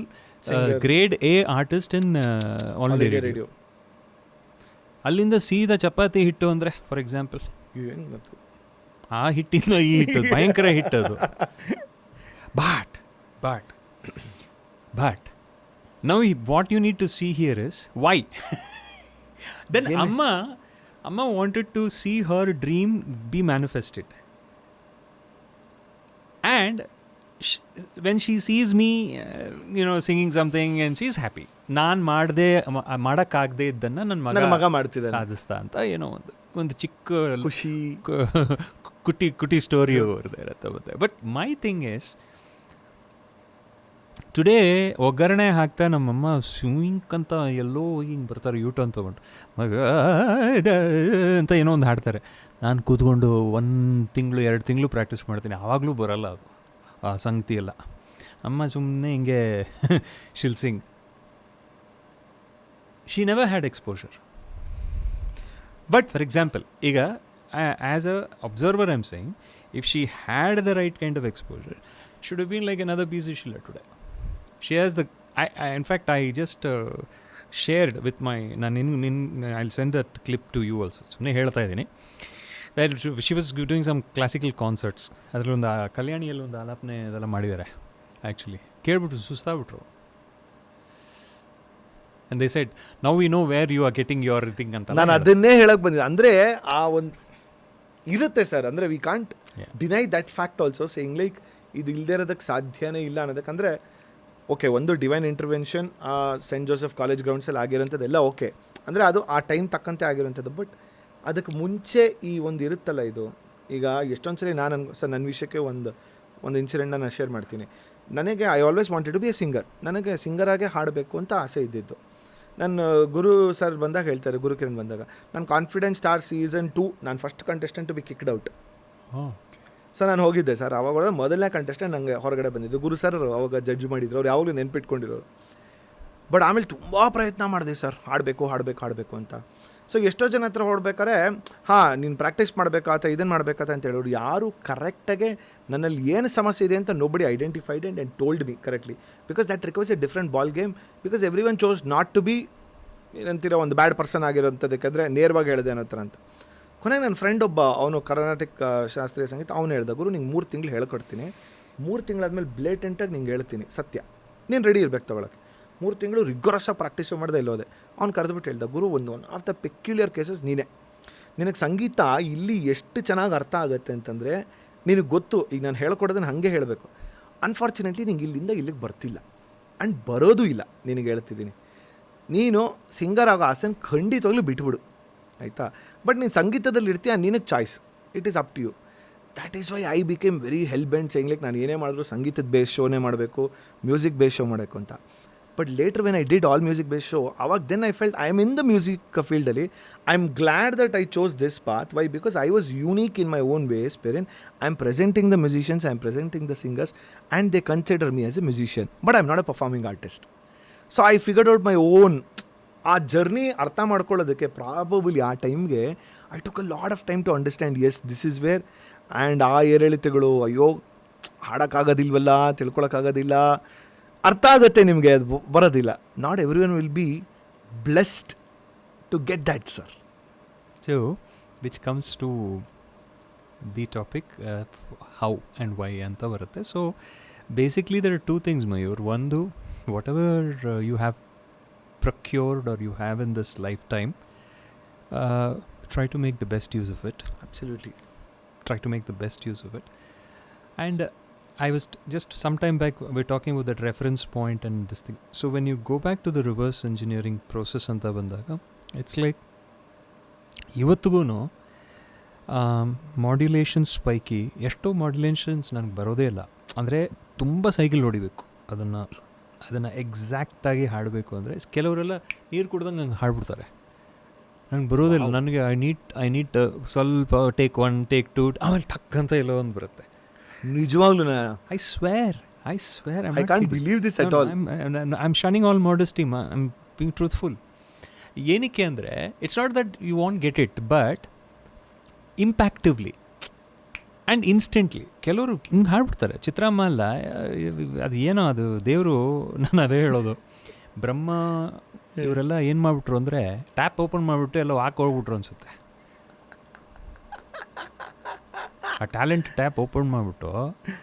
grade A artist in all India radio. ಅಲ್ಲಿಂದ ಸೀದಾ ಚಪಾತಿ ಹಿಟ್ಟು ಅಂದರೆ, ಫಾರ್ ಎಕ್ಸಾಂಪಲ್, ಆ ಹಿಟ್ಟಿಂದ ಈ ಹಿಟ್ಟು ಭಯಂಕರ ಹಿಟ್ಟದು. But now what you need to see here is why. Then Amma wanted to see her dream be manifested. And when she sees me, singing something and she's happy. ನಾನು ಮಾಡೋಕ್ಕಾಗದೇ ಇದ್ದನ್ನು ನನ್ನ ಮಗ ಮಾಡ್ತಿದ್ದ ಸಾಧಿಸ್ತಾ ಅಂತ ಏನೋ ಒಂದು ಚಿಕ್ಕ ಖುಷಿ ಕುಟಿ ಸ್ಟೋರಿ ಅವ್ರದ್ದು ಇರುತ್ತೆ ಮತ್ತೆ. But my thing is, today ಒಗ್ಗರಣೆ ಹಾಕ್ತಾ ನಮ್ಮಮ್ಮ ಸ್ವಿಂಕ್ ಅಂತ ಎಲ್ಲೋ ಹಿಂಗೆ ಬರ್ತಾರೆ, ಯೂಟರ್ನ್ ತೊಗೊಂಡು ಮಗ ಅಂತ ಏನೋ ಒಂದು ಹಾಡ್ತಾರೆ. ನಾನು ಕೂತ್ಕೊಂಡು 1 ತಿಂಗಳು 2 ತಿಂಗಳು ಪ್ರಾಕ್ಟೀಸ್ ಮಾಡ್ತೀನಿ, ಆವಾಗಲೂ ಬರೋಲ್ಲ ಅದು ಆ ಸಂಗತಿ ಎಲ್ಲ. ಅಮ್ಮ ಸುಮ್ಮನೆ ಹಿಂಗೆ she'll sing. She never had exposure. But for example, ಈಗ as a observer I am saying, if she had the right kind of exposure, should have been like another piece of shit today. She has the, in fact, I just shared with my, I'll send that clip to you also. ಸುಮ್ಮನೆ ಹೇಳ್ತಾ ಇದ್ದೀನಿ. She was doing some classical concerts. ಅದರಲ್ಲೊಂದು ಕಲ್ಯಾಣಿಯಲ್ಲಿ ಒಂದು ಆಲಾಪನೆ ಅದೆಲ್ಲ ಮಾಡಿದ್ದಾರೆ. ಆ್ಯಕ್ಚುಲಿ ಕೇಳ್ಬಿಟ್ಟು ಸುಸ್ತಾಗ್ಬಿಟ್ರು. And they said, now we know where you are getting your thing ಅಂತ. ನಾನು ಅದನ್ನೇ ಹೇಳಕ್ಕೆ ಬಂದಿದ್ದೆ. ಅಂದರೆ ಆ ಒಂದು ಇರುತ್ತೆ ಸರ್, ಅಂದರೆ we can't deny that fact also, saying like ಇದು ಇಲ್ಲದೇ ಇರೋದಕ್ಕೆ ಸಾಧ್ಯನೇ ಇಲ್ಲ ಅನ್ನೋದಕ್ಕಂದರೆ, ಓಕೆ, ಒಂದು divine intervention Saint Joseph college ಗ್ರೌಂಡ್ಸಲ್ಲಿ ಆಗಿರೋಂಥದ್ದೆಲ್ಲ ಓಕೆ, ಅಂದರೆ ಅದು ಆ ಟೈಮ್ ತಕ್ಕಂತೆ ಆಗಿರೋಂಥದ್ದು. ಬಟ್ ಅದಕ್ಕೆ ಮುಂಚೆ ಈ ಒಂದು ಇರುತ್ತಲ್ಲ ಇದು, ಈಗ ಎಷ್ಟೊಂದು ಸಲ ನನ್ನ ವಿಷಯಕ್ಕೆ ಒಂದು ಇನ್ಸಿಡೆಂಟ್ನ ನಾನು ಶೇರ್ ಮಾಡ್ತೀನಿ. ನನಗೆ I always wanted to be a singer. ನನಗೆ ಸಿಂಗರಾಗೆ ಹಾಡಬೇಕು ಅಂತ ಆಸೆ ಇದ್ದಿದ್ದು. ನನ್ನ ಗುರು ಸರ್ ಬಂದಾಗ ಹೇಳ್ತಾರೆ, ಗುರು ಕಿರಣ್ ಬಂದಾಗ, ನಾನು ಕಾನ್ಫಿಡೆನ್ಸ್ ಸ್ಟಾರ್ ಸೀಸನ್ 2 ನಾನು first contestant to be kicked out. So ನಾನು ಹೋಗಿದ್ದೆ ಸರ್, ಆವಾಗ ಮೊದಲನೇ ಕಂಟೆಸ್ಟೆಂಟ್ ನನಗೆ ಹೊರಗಡೆ ಬಂದಿದ್ದು. ಗುರು ಸರ್ ಅವಾಗ ಜಡ್ಜ್ ಮಾಡಿದ್ರು, ಅವ್ರು ಯಾವಾಗಲೂ ನೆನ್ಪಿಟ್ಕೊಂಡಿರೋರು. ಬಟ್ ಆಮೇಲೆ ತುಂಬ ಪ್ರಯತ್ನ ಮಾಡಿದೆ ಸರ್, ಹಾಡಬೇಕು ಅಂತ. ಸೊ ಎಷ್ಟೋ ಜನ ಹತ್ರ ಹೊಡ್ಬೇಕಾದ್ರೆ, ನೀನು ಪ್ರಾಕ್ಟೀಸ್ ಮಾಡಬೇಕಾತ, ಇದನ್ನು ಮಾಡಬೇಕಾತ ಅಂತ ಹೇಳೋರು. ಯಾರು ಕರೆಕ್ಟಾಗೆ ನನ್ನಲ್ಲಿ ಏನು ಸಮಸ್ಯೆ ಇದೆ ಅಂತ nobody identified and told me correctly, because that requires a different ball game. Because every one chose not to be ಏನಂತೀರೋ ಒಂದು ಬ್ಯಾಡ್ ಪರ್ಸನ್ ಆಗಿರೋಂಥದ್ದಕ್ಕೆ ನೇರವಾಗಿ ಹೇಳಿದೆ ಅನ್ನೋ ಥರ ಅಂತ. ಕೊನೆಗೆ ನನ್ನ ಫ್ರೆಂಡ್ ಒಬ್ಬ, ಅವನು ಕರ್ನಾಟಕ ಶಾಸ್ತ್ರೀಯ ಸಂಗೀತ, ಅವನು ಹೇಳ್ದ, ಗುರು ನಿಂಗೆ 3 ತಿಂಗಳು ಹೇಳ್ಕೊಡ್ತೀನಿ, 3 ತಿಂಗಳಾದ್ಮೇಲೆ ಬ್ಲೇಟೆಂಟಾಗಿ ನಿಂಗೆ ಹೇಳ್ತೀನಿ ಸತ್ಯ, ನೀನು ರೆಡಿ ಇರಬೇಕು ತಗೊಳಕ್ಕೆ. 3 ತಿಂಗಳು ರಿಗ್ಗೊರಸ್ಸಾಗಿ ಪ್ರಾಕ್ಟೀಸು ಮಾಡಿದೆ ಇಲ್ಲೋದೆ. ಅವ್ನು ಕರೆದುಬಿಟ್ಟು ಹೇಳ್ದ, ಗುರು one of the peculiar cases ನಿನಗೆ ಸಂಗೀತ ಇಲ್ಲಿ ಎಷ್ಟು ಚೆನ್ನಾಗಿ ಅರ್ಥ ಆಗುತ್ತೆ ಅಂತಂದರೆ, ನಿನಗೆ ಗೊತ್ತು, ಈಗ ನಾನು ಹೇಳ್ಕೊಡೋದನ್ನು ಹಾಗೆ ಹೇಳಬೇಕು. ಅನ್ಫಾರ್ಚುನೇಟ್ಲಿ ನಿಂಗೆ ಇಲ್ಲಿಂದ ಇಲ್ಲಿಗೆ ಬರ್ತಿಲ್ಲ ಆ್ಯಂಡ್ ಬರೋದು ಇಲ್ಲ. ನಿನಗೆ ಹೇಳ್ತಿದ್ದೀನಿ, ನೀನು ಸಿಂಗರ್ ಆಗೋ ಆಸೆನ ಖಂಡಿತವಾಗ್ಲೂ ಬಿಟ್ಬಿಡು, ಆಯಿತಾ? ಬಟ್ ನೀನು ಸಂಗೀತದಲ್ಲಿ ಇರ್ತೀಯ, ನಿನಗೆ choice, it is up to you. That is why I became very hell bent saying like ನಾನು ಏನೇ ಮಾಡಿದ್ರು ಸಂಗೀತದ ಬೇಸ್ ಶೋನೇ ಮಾಡಬೇಕು, ಮ್ಯೂಸಿಕ್ ಬೇಸ್ ಶೋ ಮಾಡಬೇಕು ಅಂತ. But later when I did all music base show, ಅವಾಗ then I felt I am in the music ಫೀಲ್ಡಲ್ಲಿ. I am glad that I chose this path. Why? Because I was unique in my own ways, wherein I am presenting the musicians, I am presenting the singers, and they consider me as a musician, but I am not a performing artist. So I figured out my own. ಆ ಜರ್ನಿ ಅರ್ಥ ಮಾಡ್ಕೊಳ್ಳೋದಕ್ಕೆ ಪ್ರಾಬಬಲಿ ಆ ಟೈಮ್ಗೆ I took a lot of time to understand, as this is where. And ಆ ಏರಿಳಿತಗಳು, ಅಯ್ಯೋ ಹಾಡೋಕ್ಕಾಗೋದಿಲ್ವಲ್ಲ, ತಿಳ್ಕೊಳಕ್ಕಾಗೋದಿಲ್ಲ, ಅರ್ಥ ಆಗುತ್ತೆ ನಿಮಗೆ, ಅದು ಬರೋದಿಲ್ಲ. Not every one will be blessed to get that, sir. So which comes to the topic how and why ಅಂತ ಬರುತ್ತೆ. So basically there are two things, Mayur. ಒಂದು, whatever you have procured or you have in this lifetime, try to make the best use of it. Absolutely. Try to make the best use of it. And I was just some time back, we're talking about that reference point and this thing. So when you go back to the reverse engineering process anta bandaga, it's like ಇವತ್ತಿಗೂನು ಮಾಡ್ಯುಲೇಷನ್ಸ್ ಪೈಕಿ ಎಷ್ಟೋ ಮಾಡ್ಯುಲೇಷನ್ಸ್ ನನಗೆ ಬರೋದೇ ಇಲ್ಲ. ಅಂದರೆ ತುಂಬ ಸೈಕಲ್ ಹೊಡಿಬೇಕು ಅದನ್ನು ಎಕ್ಸಾಕ್ಟಾಗಿ ಹಾಡಬೇಕು. ಅಂದರೆ ಕೆಲವರೆಲ್ಲ ನೀರು ಕುಡ್ದಂಗೆ ನಂಗೆ ಹಾಡ್ಬಿಡ್ತಾರೆ, ನನಗೆ ಬರೋದಿಲ್ಲ. ನನಗೆ ಐ ನೀಡ್ ಸ್ವಲ್ಪ ಟೇಕ್ 1 ಟೇಕ್ 2 ಆಮೇಲೆ ಟಕ್ ಅಂತ ಎಲ್ಲೋ ಒಂದು ಬರುತ್ತೆ. ನಿಜವಾಗ್ಲೂ I square I can't believe this at all. I'm shunning all modesty, I'm being truthful. ಏನಕ್ಕೆ ಅಂದರೆ it's not that you want get it, but impactively and instantly ಕೆಲವರು ಹಿಂಗೆ ಹಾಡ್ಬಿಡ್ತಾರೆ. ಚಿತ್ರಮ್ಮ ಅಲ್ಲ, ಅದು ಏನೋ ಅದು ದೇವರು, ನಾನು ಅದೇ ಹೇಳೋದು. ಬ್ರಹ್ಮ ಇವರೆಲ್ಲ ಏನು ಮಾಡಿಬಿಟ್ರು ಅಂದರೆ ಟ್ಯಾಪ್ ಓಪನ್ ಮಾಡಿಬಿಟ್ಟು ಎಲ್ಲ ಹೋಗ್ಬಿಟ್ರು ಅನಿಸುತ್ತೆ. ಆ ಟ್ಯಾಲೆಂಟ್ ಟ್ಯಾಪ್ ಓಪನ್ ಮಾಡಿಬಿಟ್ಟು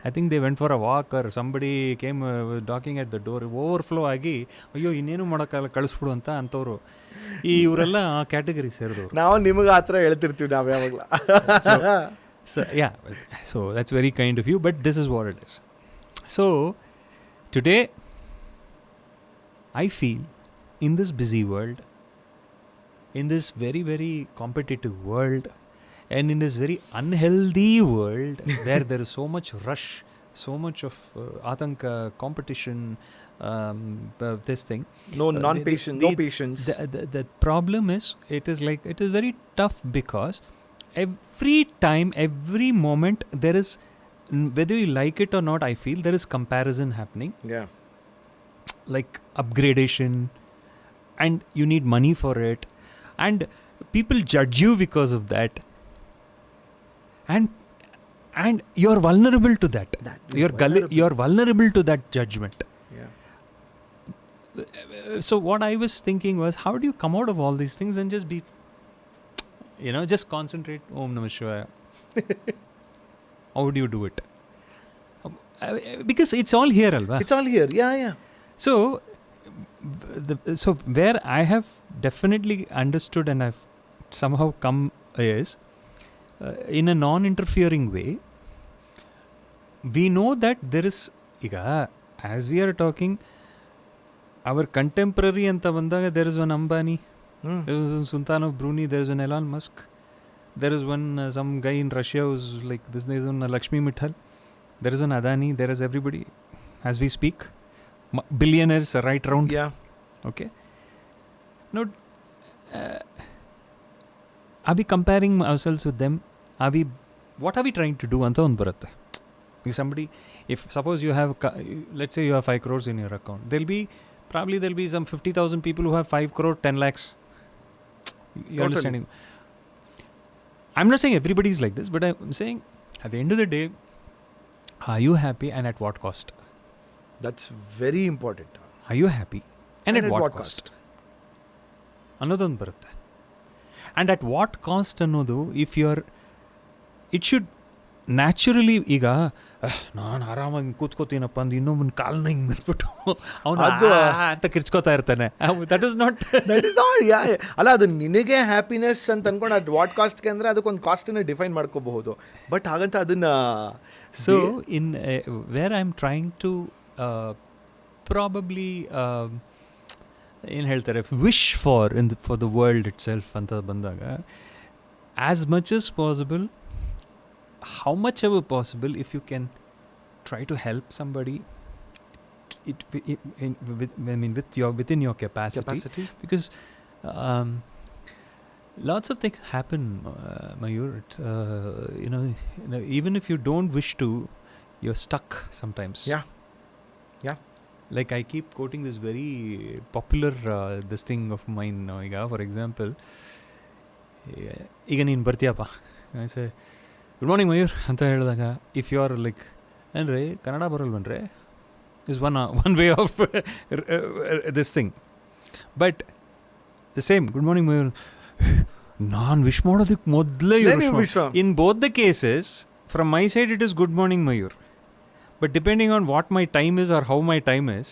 I think they went for a walk or somebody came docking at the door, overflow ಆಗಿ ಅಯ್ಯೋ ಇನ್ನೇನು ಮಾಡೋಕ್ಕಾಗಲ್ಲ ಕಳಿಸ್ಬಿಡು ಅಂಥವ್ರು ಇವರೆಲ್ಲ ಆ ಕ್ಯಾಟಗರಿ ಸೇರಿದವರು. ನಾವು ನಿಮಗೆ ಆ ಥರ ಹೇಳ್ತಿರ್ತೀವಿ ನಾವು ಯಾವಾಗಲ. So yeah, so that's very kind of you, but this is what it is. So today I feel in this busy world, in this very very competitive world, and in this very unhealthy world where there is so much rush, so much of atanka, competition, this thing, no patience. The problem is, it is very tough because every time, every moment, there is, whether you like it or not, I feel there is comparison happening. Yeah. Like upgradation, and you need money for it, and people judge you because of that, and you're vulnerable to that. You're vulnerable to that judgment. Yeah. So what I was thinking was, how do you come out of all these things and just be, just concentrate, Om Namah Shivaya. How do you do it? Because it's all here, alva. It's all here, yeah. So where I have definitely understood and I've somehow come is, in a non-interfering way, we know that there is, as we are talking, our contemporary anta bandaga, there is one Ambani, there is one Sultan of Brunei, there is one Elon Musk, there is one some guy in Russia who's like this, there is one Lakshmi Mittal, there is one Adani, there is everybody as we speak, billionaires right around. Yeah. Okay. Now, are we comparing ourselves with them? What are we trying to do anta on baratte? If somebody, suppose you have, let's say you have 5 crores in your account, there'll be some 50,000 people who have 5 crore, 10 lakhs. You're understanding? I'm not saying everybody is like this, but I'm saying at the end of the day, are you happy and at what cost? That's very important. Are you happy and at what cost? ಅನ್ನೋದೊಂದು ಬರುತ್ತೆ. And at what cost ಅನ್ನೋದು, it should ನ್ಯಾಚುರಲಿ, ಈಗ ನಾನು ಆರಾಮಾಗಿ ಕೂತ್ಕೋತೀನಪ್ಪ ಅಂದು ಇನ್ನೊಬ್ಬನ ಕಾಲನ್ನ ಹಿಂಗೆ ಬಿಟ್ಬಿಟ್ಟು ಅವನು ಅಂತ ಕಿರ್ಚ್ಕೋತಾ ಇರ್ತಾನೆ. ದಟ್ ಇಸ್ ನಾಟ್ ಅಲ್ಲ, ಅದು ನಿನಗೆ ಹ್ಯಾಪಿನೆಸ್ ಅಂತ ಅನ್ಕೊಂಡು ಅದು ವಾಟ್ ಕಾಸ್ಟ್ಗೆ ಅಂದರೆ ಅದಕ್ಕೊಂದು ಕಾಸ್ಟನ್ನು ಡಿಫೈನ್ ಮಾಡ್ಕೋಬಹುದು. ಬಟ್ ಹಾಗಂತ ಅದನ್ನು so in where I am trying to probably ಏನು ಹೇಳ್ತಾರೆ, ವಿಶ್ ಫಾರ್ ದ ವರ್ಲ್ಡ್ ಇಟ್ ಸೆಲ್ಫ್ ಅಂತ ಬಂದಾಗ, as much as possible, how much ever possible, if you can try to help somebody, within your capacity. Because lots of things happen, Mayur. Even if you don't wish to, you're stuck sometimes. Yeah. Like I keep quoting this very popular this thing of mine. ಈಗ ಫಾರ್ ಎಕ್ಸಾಂಪಲ್, ಈಗ ನೀನು ಬರ್ತೀಯಪ್ಪ, ಸೇ ಗುಡ್ ಮಾರ್ನಿಂಗ್ ಮಯೂರ್ ಅಂತ ಹೇಳಿದಾಗ, ಇಫ್ ಯು ಆರ್ ಲೈಕ್ ಅಂದರೆ ಕನ್ನಡ ಬರಲ್ವನ್ರೆ is one way of this thing. But the same good morning Mayur, ನಾನು ವಿಶ್ ಮಾಡೋದಕ್ಕೆ ಮೊದಲೇ in both the cases from my side it is good morning Mayur. But depending on what my time is or how my time is,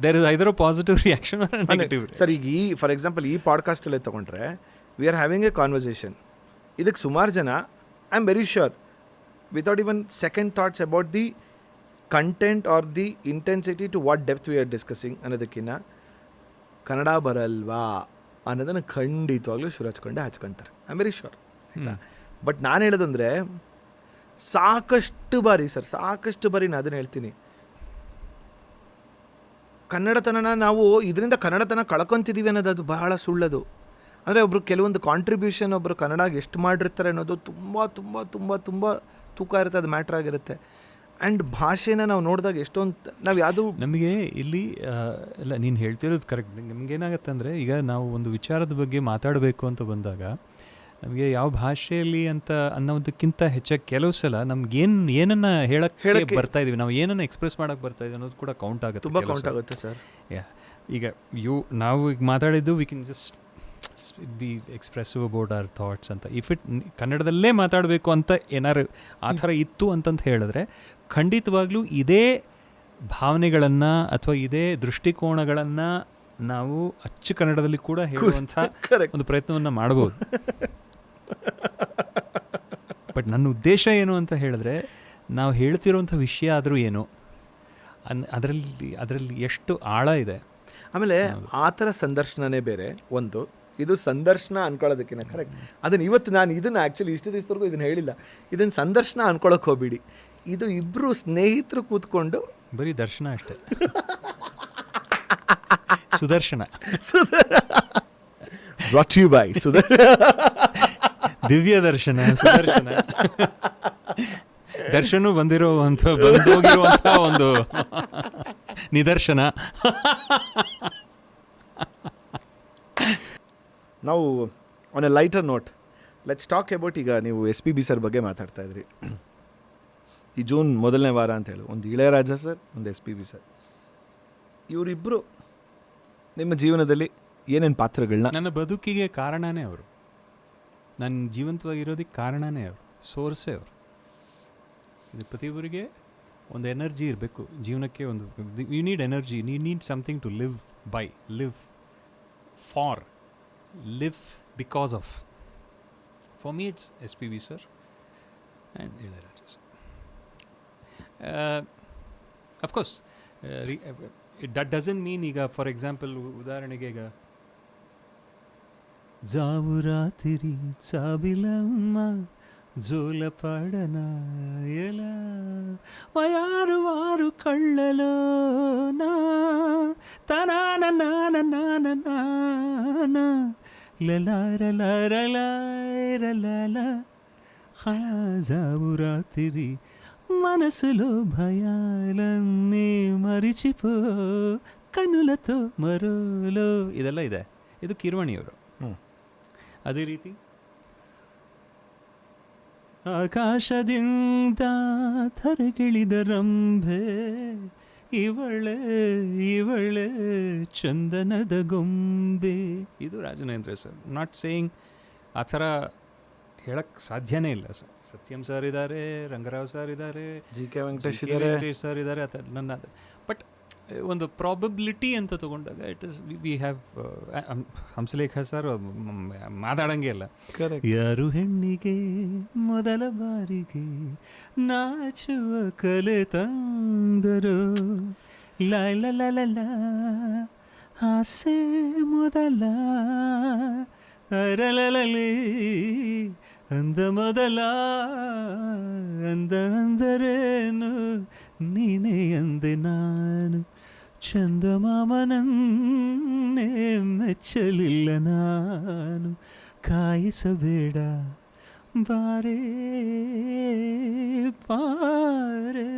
there is either a positive reaction or a negative reaction. Sir, ಈಗ ಫಾರ್ ಎಕ್ಸಾಂಪಲ್ ಈ ಪಾಡ್ಕಾಸ್ಟಲ್ಲೇ ತೊಗೊಂಡ್ರೆ, we are having a conversation. ಇದಕ್ಕೆ ಸುಮಾರು ಜನ, I am very sure, without even second thoughts about the content or the intensity to what depth we are discussing ಅನ್ನೋದಕ್ಕಿಂತ ಕನ್ನಡ ಬರಲ್ವಾ ಅನ್ನೋದನ್ನು ಖಂಡಿತವಾಗ್ಲೂ ಶುರು ಹಚ್ಕೊಂತಾರೆ. ಐ ಆಮ್ ವೆರಿ ಶ್ಯೂರ್, ಆಯಿತಾ. ಬಟ್ ನಾನು ಹೇಳೋದಂದರೆ, ಸಾಕಷ್ಟು ಬಾರಿ ನಾನು ಅದನ್ನು ಹೇಳ್ತೀನಿ, ಕನ್ನಡತನ ನಾವು ಇದರಿಂದ ಕನ್ನಡತನ ಕಳ್ಕೊತಿದ್ದೀವಿ ಅನ್ನೋದು ಅದು ಬಹಳ ಸುಳ್ಳದು. ಅಂದರೆ ಒಬ್ಬರು ಕೆಲವೊಂದು ಕಾಂಟ್ರಿಬ್ಯೂಷನ್ ಒಬ್ಬರು ಕನ್ನಡಗೆ ಎಷ್ಟು ಮಾಡಿರ್ತಾರೆ ಅನ್ನೋದು ತುಂಬ ತುಂಬ ತುಂಬ ತುಂಬ ತೂಕ ಇರುತ್ತೆ, ಅದು ಮ್ಯಾಟ್ರ್ ಆಗಿರುತ್ತೆ. ಆ್ಯಂಡ್ ಭಾಷೆನ ನಾವು ನೋಡಿದಾಗ ಎಷ್ಟೊಂದು ನಾವು ಯಾವುದು ನಮಗೆ ಇಲ್ಲಿ ಎಲ್ಲ ನೀನು ಹೇಳ್ತಿರೋದು ಕರೆಕ್ಟ್. ನಮಗೇನಾಗತ್ತೆ ಅಂದರೆ, ಈಗ ನಾವು ಒಂದು ವಿಚಾರದ ಬಗ್ಗೆ ಮಾತಾಡಬೇಕು ಅಂತ ಬಂದಾಗ ನಮಗೆ ಯಾವ ಭಾಷೆಯಲ್ಲಿ ಅಂತ ಅನ್ನೋದಕ್ಕಿಂತ ಹೆಚ್ಚಾಗಿ ಕೆಲವು ಸಲ ನಮ್ಗೆ ಏನನ್ನ ಹೇಳಕ್ಕೆ ಬರ್ತಾ ಇದೀವಿ, ನಾವು ಏನನ್ನ ಎಕ್ಸ್ಪ್ರೆಸ್ ಮಾಡಕ್ಕೆ ಬರ್ತಾ ಇದೀವಿ ಅನ್ನೋದು ಕೂಡ ಕೌಂಟ್ ಆಗುತ್ತೆ, ತುಂಬ ಕೌಂಟ್ ಆಗುತ್ತೆ ಸರ್. ಈಗ ನಾವು ಈಗ ಮಾತಾಡಿದ್ದು we can just B expressive about our thoughts ಅಂತ. ಇಫ್ ಇಟ್ ಕನ್ನಡದಲ್ಲೇ ಮಾತಾಡಬೇಕು ಅಂತ ಏನಾರು ಆ ಥರ ಇತ್ತು ಅಂತಂತ ಹೇಳಿದ್ರೆ, ಖಂಡಿತವಾಗ್ಲೂ ಇದೇ ಭಾವನೆಗಳನ್ನು ಅಥವಾ ಇದೇ ದೃಷ್ಟಿಕೋನಗಳನ್ನು ನಾವು ಅಚ್ಚು ಕನ್ನಡದಲ್ಲಿ ಕೂಡ ಹೇಳುವಂಥ ಒಂದು ಪ್ರಯತ್ನವನ್ನು ಮಾಡ್ಬೋದು. ಬಟ್ ನನ್ನ ಉದ್ದೇಶ ಏನು ಅಂತ ಹೇಳಿದ್ರೆ, ನಾವು ಹೇಳ್ತಿರೋಂಥ ವಿಷಯ ಆದರೂ ಏನು, ಅದರಲ್ಲಿ ಎಷ್ಟು ಆಳ ಇದೆ. ಆಮೇಲೆ ಆ ಥರ ಸಂದರ್ಶನನೇ ಬೇರೆ ಒಂದು, ಇದು ಸಂದರ್ಶನ ಅನ್ಕೊಳ್ಳೋದಕ್ಕಿಂತ ಕರೆಕ್ಟ್. ಅದನ್ನು ಇವತ್ತು ನಾನು ಇದನ್ನು ಆ್ಯಕ್ಚುಲಿ ಇಷ್ಟು ದಿವಸವರೆಗೂ ಇದನ್ನು ಹೇಳಿಲ್ಲ, ಇದನ್ನು ಸಂದರ್ಶನ ಅನ್ಕೊಳ್ಳೋಕೆ ಹೋಗ್ಬಿಡಿ. ಇದು ಇಬ್ಬರು ಸ್ನೇಹಿತರು ಕೂತ್ಕೊಂಡು ಬರೀ ದರ್ಶನ ಅಷ್ಟೇ. Sudarshan brought to you by ದಿವ್ಯ ದರ್ಶನ, ಸುದರ್ಶನ ದರ್ಶನ ಬಂದೋಗಿರುವಂಥ ಒಂದು ನಿದರ್ಶನ. ನಾವು on A lighter note let's talk about, ಈಗ ನೀವು SPB ಸರ್ ಬಗ್ಗೆ ಮಾತಾಡ್ತಾ ಇದ್ರಿ. ಈ ಜೂನ್ ಮೊದಲನೇ ವಾರ ಅಂತ ಹೇಳಿ, ಒಂದು ಇಳೆಯರಾಜ ಸರ್, ಒಂದು SPB ಸರ್, ಇವರಿಬ್ಬರು ನಿಮ್ಮ ಜೀವನದಲ್ಲಿ ಏನೇನು ಪಾತ್ರಗಳನ್ನ? ನನ್ನ ಬದುಕಿಗೆ ಕಾರಣನೇ ಅವರು, ನನ್ನ ಜೀವಂತವಾಗಿರೋದಕ್ಕೆ ಕಾರಣನೇ ಅವರು, ಸೋರ್ಸೇ ಅವರು. ಇದು ಪ್ರತಿಯೊಬ್ಬರಿಗೆ ಒಂದು ಎನರ್ಜಿ ಇರಬೇಕು ಜೀವನಕ್ಕೆ. ಒಂದು you need energy, you need something to live by, live for, live because of. For me it's SPB sir and Ilaiyaraaja sir. Of course that doesn't mean, ಈಗ ಫಾರ್ ಎಕ್ಸಾಂಪಲ್ ಉದಾಹರಣೆಗೆ, ಈಗ ಜಾವು ರಾತ್ರಿ ಚಾಬಿಲಮ್ಮ ಜೋಲಪಾಡನ ಎಲ ವಯಾರು ವಾರು ಕಳ್ಳಲೋ ನಾ ತನಾನ ನಾನ ನಾನ ನಾನ లలారలారలారలాల జావు రాత్రి మనసులో భయాలన్నీ మరిచిపో కనులతో మరోలో. ಇದೆಲ್ಲ ಇದೆ, ಇದು ಕಿರ್ವಾಣಿಯವರು. ಅದೇ ರೀತಿ ಆಕಾಶದಿಂದ ಥರಗಿಳಿದ ರಂಭೆ ಇವಳೆ ಇವಳೆ ಚಂದನದ ಗೊಂಬೆ, ಇದು ರಾಜನೇಂದ್ರ ಸರ್. ನಾಟ್ ಸೇಯಿಂಗ್ ಆ ಥರ ಹೇಳಕ್ಕೆ ಸಾಧ್ಯನೇ ಇಲ್ಲ ಸರ್. ಸತ್ಯಂ ಸರ್ ಇದ್ದಾರೆ, ರಂಗರಾವ್ ಸರ್ ಇದ್ದಾರೆ, GK ವೆಂಕಟೇಶ್ ಸರ್ ಇದ್ದಾರೆ. ಆ ಥರ ನನ್ನ ಬಟ್ ಒಂದು ಪ್ರಾಬಬಿಲಿಟಿ ಅಂತ ತೊಗೊಂಡಾಗ it is we have Hamsalekha sir ಮಾತಾಡಂಗೆ ಇಲ್ಲ. ಯಾರು ಹೆಣ್ಣಿಗೆ ಮೊದಲ ಬಾರಿಗೆ ನಾಚುವ ಕಲೆ ತಂದರು, ಲಲ ಆಸೆ ಮೊದಲ ಅರಳಲಲಿ ಅಂದ ಮೊದಲ ಅಂದ ಅಂದರೇನು ನೀನೇ ಅಂದೆ ನಾನು ಚಂದಮಾಮನನ್ನೇ ಮೆಚ್ಚಲಿಲ್ಲ ನಾನು, ಕಾಯಿಸಬೇಡ ಬಾರೇ ಪಾರೆ.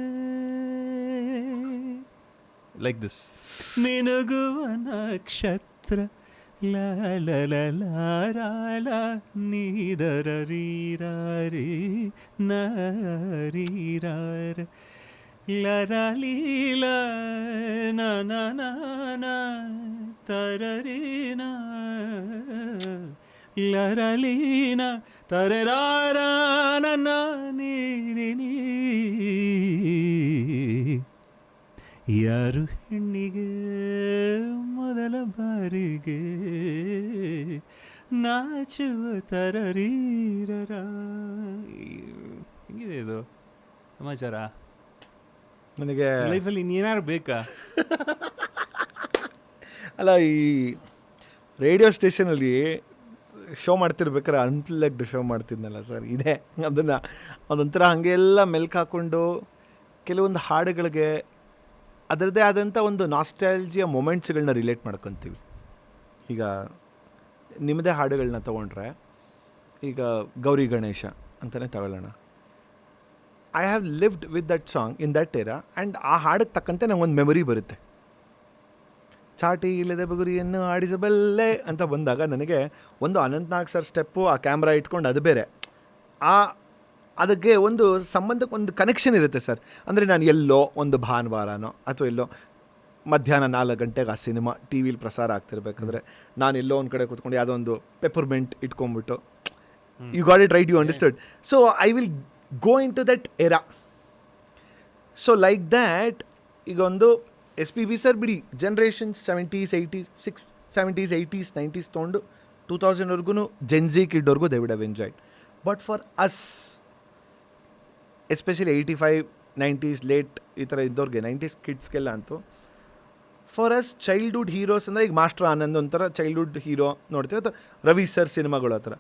Like this. ಮಿನುಗುವ ನಕ್ಷತ್ರ ಲಾಲ ನೀರರೀರಾರಿ ನರೀರಾರ ಲರಲೀಲ ನನ ತರರೀನ ಲರಲೀನ ತರರಾರ ನನ್ನ ನೀ. ಯಾರು ಹೆಣ್ಣಿಗೆ ಮೊದಲ ಬಾರಿಗೆ ನಾಚುವ ತರರೀರರ. ಹೆಂಗಿದೆ ಇದು ಸಮಾಚಾರ? ನನಗೆ ಲೈಫಲ್ಲಿ ಇನ್ನೇನಾರು ಬೇಕಾ? ಅಲ್ಲ, ಈ ರೇಡಿಯೋ ಸ್ಟೇಷನಲ್ಲಿ ಶೋ ಮಾಡ್ತಿರ್ಬೇಕಾದ್ರೆ ಅನ್ಪ್ಲಗ್ಡ್ ಶೋ ಮಾಡ್ತಿದ್ನಲ್ಲ ಸರ್, ಇದೆ ಅದನ್ನು ಅದೊಂಥರ ಹಾಗೆಲ್ಲ ಮೆಲ್ಕು ಹಾಕ್ಕೊಂಡು ಕೆಲವೊಂದು ಹಾಡುಗಳಿಗೆ ಅದರದ್ದೇ ಆದಂಥ ಒಂದು ನಾಸ್ಟಾಲ್ಜಿಯ ಮೊಮೆಂಟ್ಸ್ಗಳನ್ನ ರಿಲೇಟ್ ಮಾಡ್ಕೊತೀವಿ. ಈಗ ನಿಮ್ಮದೇ ಹಾಡುಗಳನ್ನ ತೊಗೊಂಡ್ರೆ, ಈಗ ಗೌರಿ ಗಣೇಶ ಅಂತಲೇ ತಗೊಳ್ಳೋಣ. I have lived with that song in that Era, and ಆ ಹಾಡಿಗೆ ತಕ್ಕಂತೆ ನಂಗೊಂದು ಮೆಮೊರಿ ಬರುತ್ತೆ. ಚಾಟಿ ಇಲ್ಲದೆ ಬಗುರಿಯನ್ನು ಆಡಿಸಬಲ್ಲೆ ಅಂತ ಬಂದಾಗ ನನಗೆ ಒಂದು ಅನಂತ್ನಾಗ್ ಸರ್ ಸ್ಟೆಪ್ಪು, ಆ ಕ್ಯಾಮ್ರಾ ಇಟ್ಕೊಂಡು ಅದು ಬೇರೆ, ಅದಕ್ಕೆ ಒಂದು ಸಂಬಂಧಕ್ಕೆ ಒಂದು ಕನೆಕ್ಷನ್ ಇರುತ್ತೆ ಸರ್. ಅಂದರೆ ನಾನು ಎಲ್ಲೋ ಒಂದು ಭಾನುವಾರನೋ ಅಥವಾ ಎಲ್ಲೋ ಮಧ್ಯಾಹ್ನ 4 ಗಂಟೆಗೆ ಆ ಸಿನಿಮಾ ಟಿ ವಿಲಿ ಪ್ರಸಾರ ಆಗ್ತಿರ್ಬೇಕಾದ್ರೆ ನಾನು ಎಲ್ಲೋ ಒಂದು ಕಡೆ ಕೂತ್ಕೊಂಡು ಯಾವುದೋ ಒಂದು ಪೆಪ್ಪರ್ಮೆಂಟ್ ಇಟ್ಕೊಂಡ್ಬಿಟ್ಟು, you got it right, you understood. So I will go into that era. So like that ಈಗ ಒಂದು SPB ಸರ್ ಬಿಡಿ, ಜನ್ರೇಷನ್ಸ್ 70s 80s 90s ತೊಗೊಂಡು 2000ವರ್ಗೂ ಜೆನ್ಜಿ ಕಿಡ್ವರೆಗೂ they would have enjoyed. But for us especially 85 90s late ಈ ಥರ ಇದ್ದವ್ರಿಗೆ, 90s ಕಿಡ್ಸ್ಗೆಲ್ಲ ಅಂತೂ ಫಾರ್ ಅಸ್ ಚೈಲ್ಡ್ಹುಡ್ ಹೀರೋಸ್ ಅಂದರೆ ಈಗ ಮಾಸ್ಟರ್ ಆನಂದ್ ಒಂಥರ ಚೈಲ್ಡ್ಹುಡ್ ಹೀರೋ ನೋಡ್ತೀವಿ, ಅಥವಾ ರವಿ ಸರ್ ಸಿನಿಮಾಗಳು ಆ ಥರ.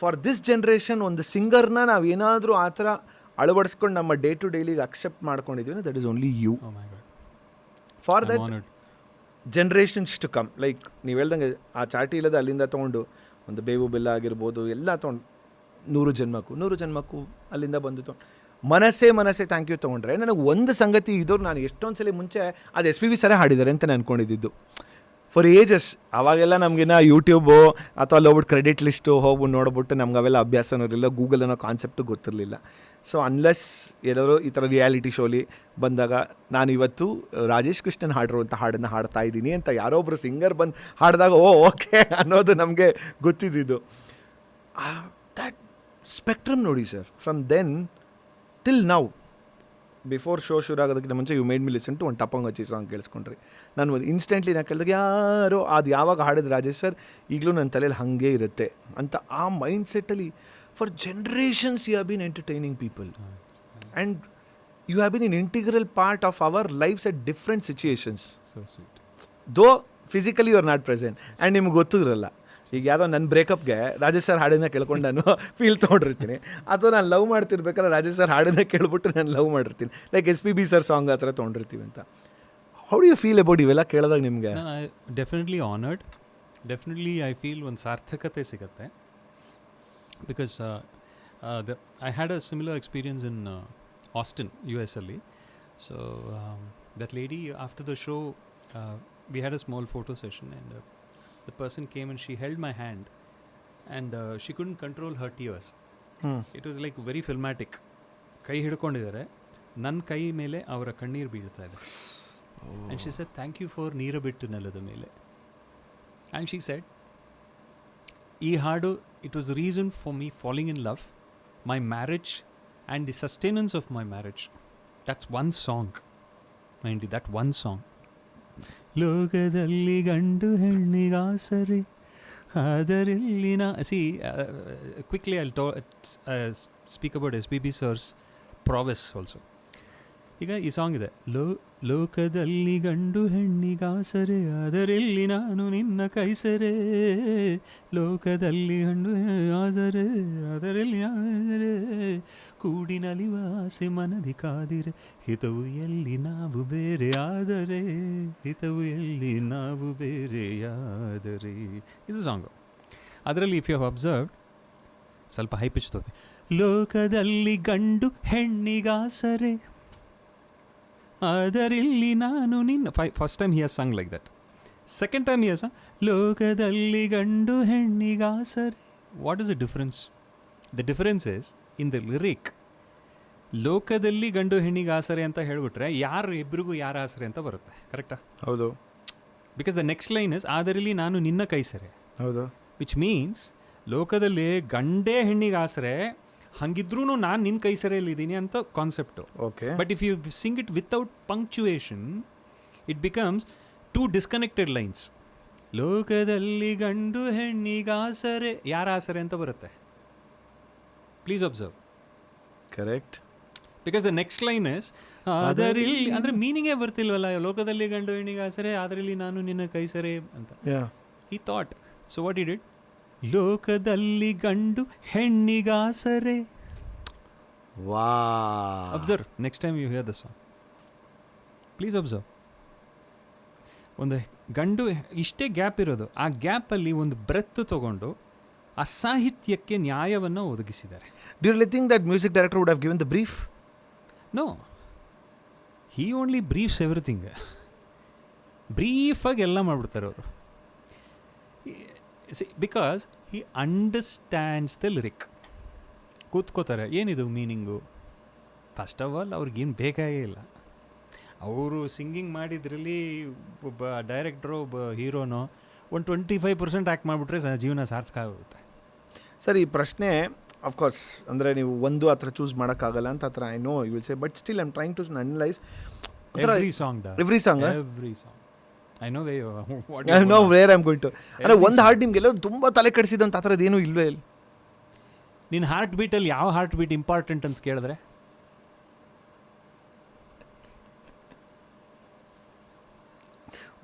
ಫಾರ್ ದಿಸ್ ಜನ್ರೇಷನ್ ಒಂದು ಸಿಂಗರ್ನ ನಾವು ಏನಾದರೂ ಆ ಥರ ಅಳವಡಿಸ್ಕೊಂಡು ನಮ್ಮ ಡೇ ಟು ಡೇಲಿಗೆ ಅಕ್ಸೆಪ್ಟ್ ಮಾಡ್ಕೊಂಡಿದ್ದೀವಿ, that is only you. For that generations to come, like ನೀವು ಹೇಳ್ದಂಗೆ ಆ ಚಾಟಿ ಇಲ್ಲದ ಅಲ್ಲಿಂದ ತೊಗೊಂಡು ಒಂದು ಬೇವು ಬೆಲ್ಲ ಆಗಿರ್ಬೋದು ಎಲ್ಲ ತೊಗೊಂಡು, ನೂರು ಜನ್ಮಕ್ಕೂ ಅಲ್ಲಿಂದ ಬಂದು ತೊಗೊಂಡು ಮನಸ್ಸೇ ಥ್ಯಾಂಕ್ ಯು ತೊಗೊಂಡ್ರೆ, ನನಗೆ ಒಂದು ಸಂಗತಿ ಇದ್ದವ್ರು ನಾನು ಎಷ್ಟೊಂದು ಸಲ ಮುಂಚೆ ಅದು SPB ಸರೇ ಹಾಡಿದ್ದಾರೆ ಅಂತ ನಾನು ಅಂದ್ಕೊಂಡಿದ್ದು ಫಾರ್ ಏಜಸ್. ಅವಾಗೆಲ್ಲ ನಮಗಿನ್ನ ಯೂಟ್ಯೂಬು ಅಥವಾ ಅಲ್ಲಿ ಹೋಗ್ಬಿಟ್ಟು ಕ್ರೆಡಿಟ್ ಲಿಸ್ಟು ಹೋಗ್ಬಿಟ್ಟು ನೋಡ್ಬಿಟ್ಟು ನಮ್ಗೆ ಅವೆಲ್ಲ ಅಭ್ಯಾಸನೂ ಇರಲಿಲ್ಲ, ಗೂಗಲ್ ಅನ್ನೋ ಕಾನ್ಸೆಪ್ಟು ಗೊತ್ತಿರಲಿಲ್ಲ. ಸೊ ಅನ್ಲೆಸ್ ಎಲ್ಲರೂ ಈ ಥರ ರಿಯಾಲಿಟಿ ಶೋಲಿ ಬಂದಾಗ ನಾನು ಇವತ್ತು ರಾಜೇಶ್ ಕೃಷ್ಣನ್ ಹಾಡಿರುವಂಥ ಹಾಡನ್ನು ಹಾಡ್ತಾ ಇದ್ದೀನಿ ಅಂತ ಯಾರೊಬ್ಬರು ಸಿಂಗರ್ ಬಂದು ಹಾಡಿದಾಗ ಓಕೆ ಅನ್ನೋದು ನಮಗೆ ಗೊತ್ತಿದ್ದಿದ್ದು. ದ್ಯಾಟ್ ಸ್ಪೆಕ್ಟ್ರಮ್ ನೋಡಿ sir, from then till now. Before show ಶುರು ಆಗೋದಕ್ಕಿಂತ ಮುಂಚೆ you made me listen to ಒಂದು ಟಪಂಗ್ ಹಚ್ಚಿ ಸಾಂಗ್ ಕೇಳಿಸ್ಕೊಂಡ್ರಿ. ನಾನು ಇನ್ಸ್ಟೆಂಟ್ಲಿ ನಾನು ಕೇಳಿದಾಗ ಯಾರೋ ಅದು ಯಾವಾಗ ಹಾಡಿದ ರಾಜೇಶ್ ಸರ್ ಈಗಲೂ ನನ್ನ ತಲೆಯಲ್ಲಿ ಹಾಗೇ ಇರುತ್ತೆ ಅಂತ ಆ ಮೈಂಡ್ ಸೆಟ್ಟಲ್ಲಿ for generations you have been entertaining people and you have been in integral part of our lives at different situations. So sweet. Though physically you are not present and ನಿಮ್ಗೆ ಗೊತ್ತಿರಲ್ಲ. ಈಗ ಯಾವುದೋ ನನ್ನ ಬ್ರೇಕಪ್ಗೆ ರಾಜೇಶ್ ಸರ್ ಹಾಡನ್ನ ಕೇಳ್ಕೊಂಡು ನಾನು ಫೀಲ್ ತೊಗೊಂಡಿರ್ತೀನಿ, ಅಥವಾ ನಾನು ಲವ್ ಮಾಡ್ತಿರ್ಬೇಕಾದ್ರೆ ರಾಜೇಶ್ ಸರ್ ಹಾಡನ್ನ ಕೇಳ್ಬಿಟ್ಟು ನಾನು ಲವ್ ಮಾಡಿರ್ತೀನಿ, ಲೈಕ್ SPB ಸರ್ ಸಾಂಗ್ ಆ ಥರ ತೊಗೊಂಡಿರ್ತೀವಿ ಅಂತ. How do you feel about ಇವೆಲ್ಲ ಕೇಳಿದಾಗ ನಿಮಗೆ? Definitely honoured. Definitely I feel ಒಂದು ಸಾರ್ಥಕತೆ ಸಿಗುತ್ತೆ. Because I had a similar experience in Austin US ಅಲ್ಲಿ. So that lady after the show we had a small photo session and the person came and she held my hand and she couldn't control her tears. It was like very filmatic. ಕೈ ಹಿಡ್ಕೊಂಡಿದ್ದಾರೆ, ನನ್ನ ಕೈ ಮೇಲೆ ಅವರ ಕಣ್ಣೀರು ಬೀಳ್ತಾ ಇದೆ. And she said thank you for ನೀರು ಬಿಟ್ಟು ನೆಲದ ಮೇಲೆ. And she said ಈ ಹಾಡು it was the reason for me falling in love, my marriage and the sustenance of my marriage. That's one song. Mind you, that one song. ಲೋಕದಲ್ಲಿ ಗಂಡು ಹೆಣ್ಣಿಗಾಸರೆ ಆದರೆಲ್ಲಿನ quickly I speak about SPB sir's prowess also. ಈಗ ಈ ಸಾಂಗ್ ಇದೆ, ಲೋಕದಲ್ಲಿ ಗಂಡು ಹೆಣ್ಣಿಗಾಸರೆ ಅದರಲ್ಲಿ ನಾನು ನಿನ್ನ ಕೈಸರೆ, ಲೋಕದಲ್ಲಿ ಗಂಡು ಆಸರೆ ಅದರಲ್ಲಿ ಆಸರೆ, ಕೂಡಿ ನಲಿವ ಆಸೆ ಮನದಿ ಕಾದಿರೆ, ಹಿತವು ಎಲ್ಲಿ ನಾವು ಬೇರೆ ಆದರೆ, ಹಿತವು ಎಲ್ಲಿ ನಾವು ಬೇರೆಯಾದರೆ. ಇದು ಸಾಂಗು. ಅದರಲ್ಲಿ ಇಫ್ ಯು ಹ್ಯಾವ್ ಅಬ್ಸರ್ವ್ಡ್ ಸ್ವಲ್ಪ ಹೈ ಪಿಚ್ ತೋತೆ, ಲೋಕದಲ್ಲಿ ಗಂಡು ಹೆಣ್ಣಿಗಾಸರೆ ಅದರಲ್ಲಿ ನಾನು ನಿನ್ನ. First time he has sung like that. Second time he has ಲೋಕದಲ್ಲಿ ಗಂಡು ಹೆಣ್ಣಿಗಾಸರೆ. What is the difference? The difference is in the lyric. ಲೋಕದಲ್ಲಿ ಗಂಡು ಹೆಣ್ಣಿಗೆ ಆಸರೆ ಅಂತ ಹೇಳ್ಬಿಟ್ರೆ ಯಾರು ಇಬ್ಬರಿಗೂ ಯಾರ ಆಸರೆ ಅಂತ ಬರುತ್ತೆ. ಕರೆಕ್ಟಾ? ಹೌದು. Because the next line is ಅದರಲ್ಲಿ ನಾನು ನಿನ್ನ ಕೈಸರೆ. ಹೌದು. ವಿಚ್ ಮೀನ್ಸ್ ಲೋಕದಲ್ಲಿ ಗಂಡೇ ಹೆಣ್ಣಿಗೆ ಆಸರೆ, ಹಂಗಿದ್ರೂ ನಾನು ನಿನ್ನ ಕೈ ಸೆರೆಯಲ್ಲಿದ್ದೀನಿ ಅಂತ concept. Okay. But if you sing it without punctuation it becomes too disconnected lines. ಲೋಕದಲ್ಲಿ ಗಂಡು ಹೆಣ್ಣಿಗಾಸರೆ, ಯಾರ ಆಸರೆ ಅಂತ ಬರುತ್ತೆ. Please observe. Correct. Because the next line is ಅದರಲ್ಲಿ, ಅಂದರೆ ಮೀನಿಂಗೇ ಬರ್ತಿಲ್ವಲ್ಲ, ಲೋಕದಲ್ಲಿ ಗಂಡು ಹೆಣ್ಣಿಗಾಸರೆ ಅದರಲ್ಲಿ ನಾನು ನಿನ್ನ ಕೈ ಸೆರೆ ಅಂತ. ಈ thought. So what it it? ಲೋಕದಲ್ಲಿ ಗಂಡು ಹೆಣ್ಣಿಗಾಸರೆ. ವಾ. Observe next time you hear the song, please observe. ಒಂದು ಗಂಡು ಇಷ್ಟೇ ಗ್ಯಾಪ್ ಇರೋದು, ಆ ಗ್ಯಾಪಲ್ಲಿ ಒಂದು ಬ್ರೆತ್ ತಗೊಂಡು ಆ ಸಾಹಿತ್ಯಕ್ಕೆ ನ್ಯಾಯವನ್ನು ಒದಗಿಸಿದ್ದಾರೆ. Do you really think that music director would have given the brief? No. He only briefs everything. ಬ್ರೀಫಾಗಿ ಎಲ್ಲ ಮಾಡಿಬಿಡ್ತಾರೆ ಅವರು. Because he understands the lyric. ಕೂತ್ಕೋತಾರೆ, ಏನಿದು ಮೀನಿಂಗು. ಫಸ್ಟ್ ಆಫ್ ಆಲ್ ಅವ್ರಿಗೇನು ಬೇಕಾಗೇ ಇಲ್ಲ. ಅವರು ಸಿಂಗಿಂಗ್ ಮಾಡಿದ್ರಲ್ಲಿ ಒಬ್ಬ ಡೈರೆಕ್ಟ್ರು ಒಬ್ಬ ಹೀರೋನೋ ಒಂದು 25% ಆ್ಯಕ್ಟ್ ಮಾಡಿಬಿಟ್ರೆ ಜೀವನ ಸಾರ್ಥಕ ಆಗುತ್ತೆ. ಸರ್, ಈ ಪ್ರಶ್ನೆ ಅಫ್ಕೋರ್ಸ್ ಅಂದರೆ ನೀವು ಒಂದು ಆ ಥರ ಚೂಸ್ ಮಾಡೋಕ್ಕಾಗಲ್ಲ ಅಂತ ಆ ಥರ I know you will say, but still I am trying to analyse every song. I know where I am going to. ಅಂದರೆ ಒಂದು ಹಾರ್ಟ್ ನಿಮಗೆಲ್ಲ ತುಂಬ ತಲೆ ಕೆಡಿಸಿದಂತ ಆ ಥರದ್ದು ಏನೂ ಇಲ್ವೇ ಇಲ್ಲ. ನಿನ್ನ ಹಾರ್ಟ್ ಬೀಟಲ್ಲಿ ಯಾವ ಹಾರ್ಟ್ ಬೀಟ್ ಇಂಪಾರ್ಟೆಂಟ್ ಅಂತ ಕೇಳಿದ್ರೆ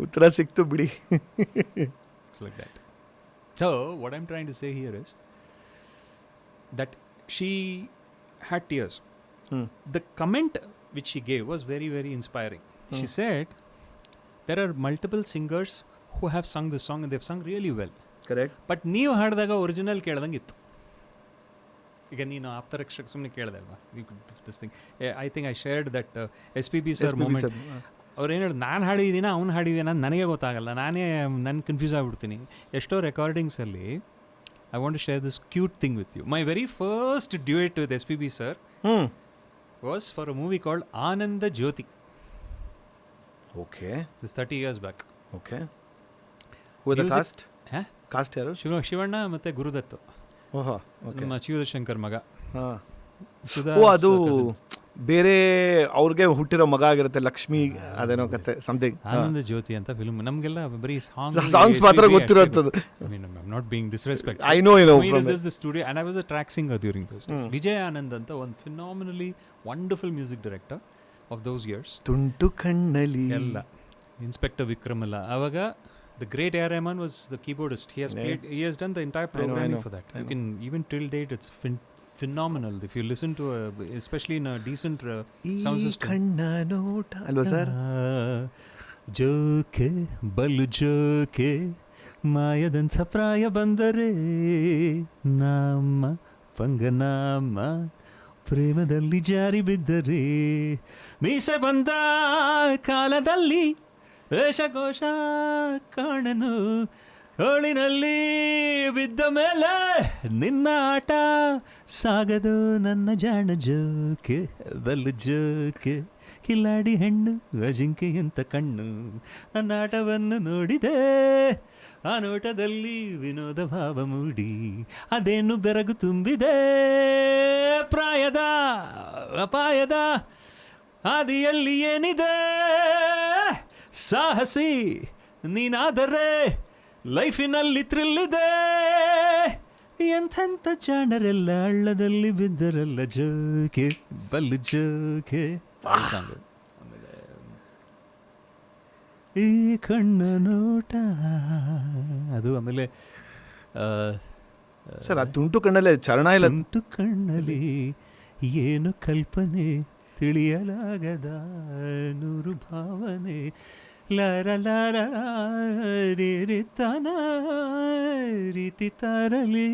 ಉತ್ತರ ಸಿಕ್ತು ಬಿಡಿ. It's like that. So what I'm trying to say here is that she had tears. The comment which she gave was very, very inspiring. She said there are multiple singers who have sung this song and they've sung really well. Correct. But ನೀವು ಹಾಡಿದಾಗ ಒರಿಜಿನಲ್ ಕೇಳ್ದಂಗೆ ಇತ್ತು. ಈಗ ನೀನು ಆಪ್ತರಕ್ಷಕ ಸುಮ್ಮನೆ ಕೇಳಿದೆ ಅಲ್ವಾ, this thing I think I shared that SPB sir moment. ಅವ್ರು ಏನು ಹೇಳಿ, ನಾನು ಹಾಡಿದ್ದೀನ ಅವ್ನು ಹಾಡಿದ್ದೀನ ನನಗೆ ಗೊತ್ತಾಗಲ್ಲ, ನಾನು ಕನ್ಫ್ಯೂಸ್ ಆಗಿಬಿಡ್ತೀನಿ. ಎಷ್ಟೋ ರೆಕಾರ್ಡಿಂಗ್ಸಲ್ಲಿ I want to share this cute thing with you. My very first duet with SPB sir was for a movie called Ananda Jyothi. Okay. This 30 years back. Okay. Who the cast? Cast ಯಾರು? ಶಿವಣ್ಣ ಮತ್ತು ಗುರುದತ್ತು. ಓಹೋ. ನಮ್ಮ ಶಿವಶಂಕರ್ ಮಗ. ಅದು ಬೇರೆ ಅವ್ರಿಗೆ ಹುಟ್ಟಿರೋ ಮಗ ಆಗಿರುತ್ತೆ, ಲಕ್ಷ್ಮಿ ಅದೇನೋ ಕತೆ ಸಮಥಿಂಗ್. ಆನಂದ ಜ್ಯೋತಿ ಅಂತ ಫಿಲ್ಮ್. ನಮಗೆಲ್ಲ ಬರೀ ಸಾಂಗ್ಸ್ ಮಾತ್ರ ಗೊತ್ತಿರೋದು. I mean, I'm not being disrespectful. I know from the studio and I was a track singer during those days. Vijay Anand ಅಂತ ಒಂದು phenomenally wonderful music director of those years. ತುಂಟು ಕಣ್ಣಲ್ಲಿ ಎಲ್ಲ ಇನ್ಸ್ಪೆಕ್ಟರ್ ವಿಕ್ರಮ್ ಎಲ್ಲ. ಅವಾಗ the great A. Rahman was the keyboardist. He has done the entire programming for that. You can even till date it's phenomenal if you listen to especially in a decent sound system. ಕಣ್ಣ ನೋಟ ಅಲ್ವಾ ಸರ್? ಜೋಕೆ ಬಲು ಜೋಕೆ ಮಾಯದಂಥ ಪ್ರಾಯ ಬಂದರೆ ನಾಮ ಪಂಗನಾಮ ಪ್ರೇಮದಲ್ಲಿ ಜಾರಿ ಬಿದ್ದರೆ ಮೀಸೆ ಬಂದ ಕಾಲದಲ್ಲಿ ವೇಷಕೋಶ ಕಾಣನು ಹೋಳಿನಲ್ಲಿ ಬಿದ್ದ ಮೇಲೆ ನಿನ್ನ ಆಟ ಸಾಗದು ನನ್ನ ಜಾಣ ಜೋಕೆ ಬಲ್ಲು ಜೋಕೆ ಕಿಲಾಡಿ ಹೆಣ್ಣು ಅಜಿಂಕೆಯಂತ ಕಣ್ಣು ನನ್ನ ಆಟವನ್ನು ನೋಡಿದೆ ಆ ನೋಟದಲ್ಲಿ ವಿನೋದ ಭಾವ ಮೂಡಿ ಅದೇನು ಬೆರಗು ತುಂಬಿದೆ ಪ್ರಾಯದ ಅಪಾಯದ ಆದಿಯಲ್ಲಿ ಏನಿದೆ ಸಾಹಸಿ ನೀನಾದರೆ ಲೈಫಿನಲ್ಲಿ ಥ್ರಿಲ್ಲಿದೆ ಎಂಥೆಂಥ ಜಾಣರೆಲ್ಲ ಹಳ್ಳದಲ್ಲಿ ಬಿದ್ದರಲ್ಲ ಜೋಕೆ ಬಲ್ಲು ಜೋಕೆ ಸಾಂಗು. ಆಮೇಲೆ ಈ ಕಣ್ಣ ನೋಟ ಅದು. ಆಮೇಲೆ ಸರ್ ಅದು ತುಂಟು ಕಣ್ಣಲ್ಲೇ ಚರಣ ಇಲ್ಲ. ತುಂಟು ಕಣ್ಣಲ್ಲಿ ಏನು ಕಲ್ಪನೆ ತಿಳಿಯಲಾಗದ ನೂರು ಭಾವನೆ ಲರ ಲರ ರೀರಿತನ ರೀತಿ ತರಲಿ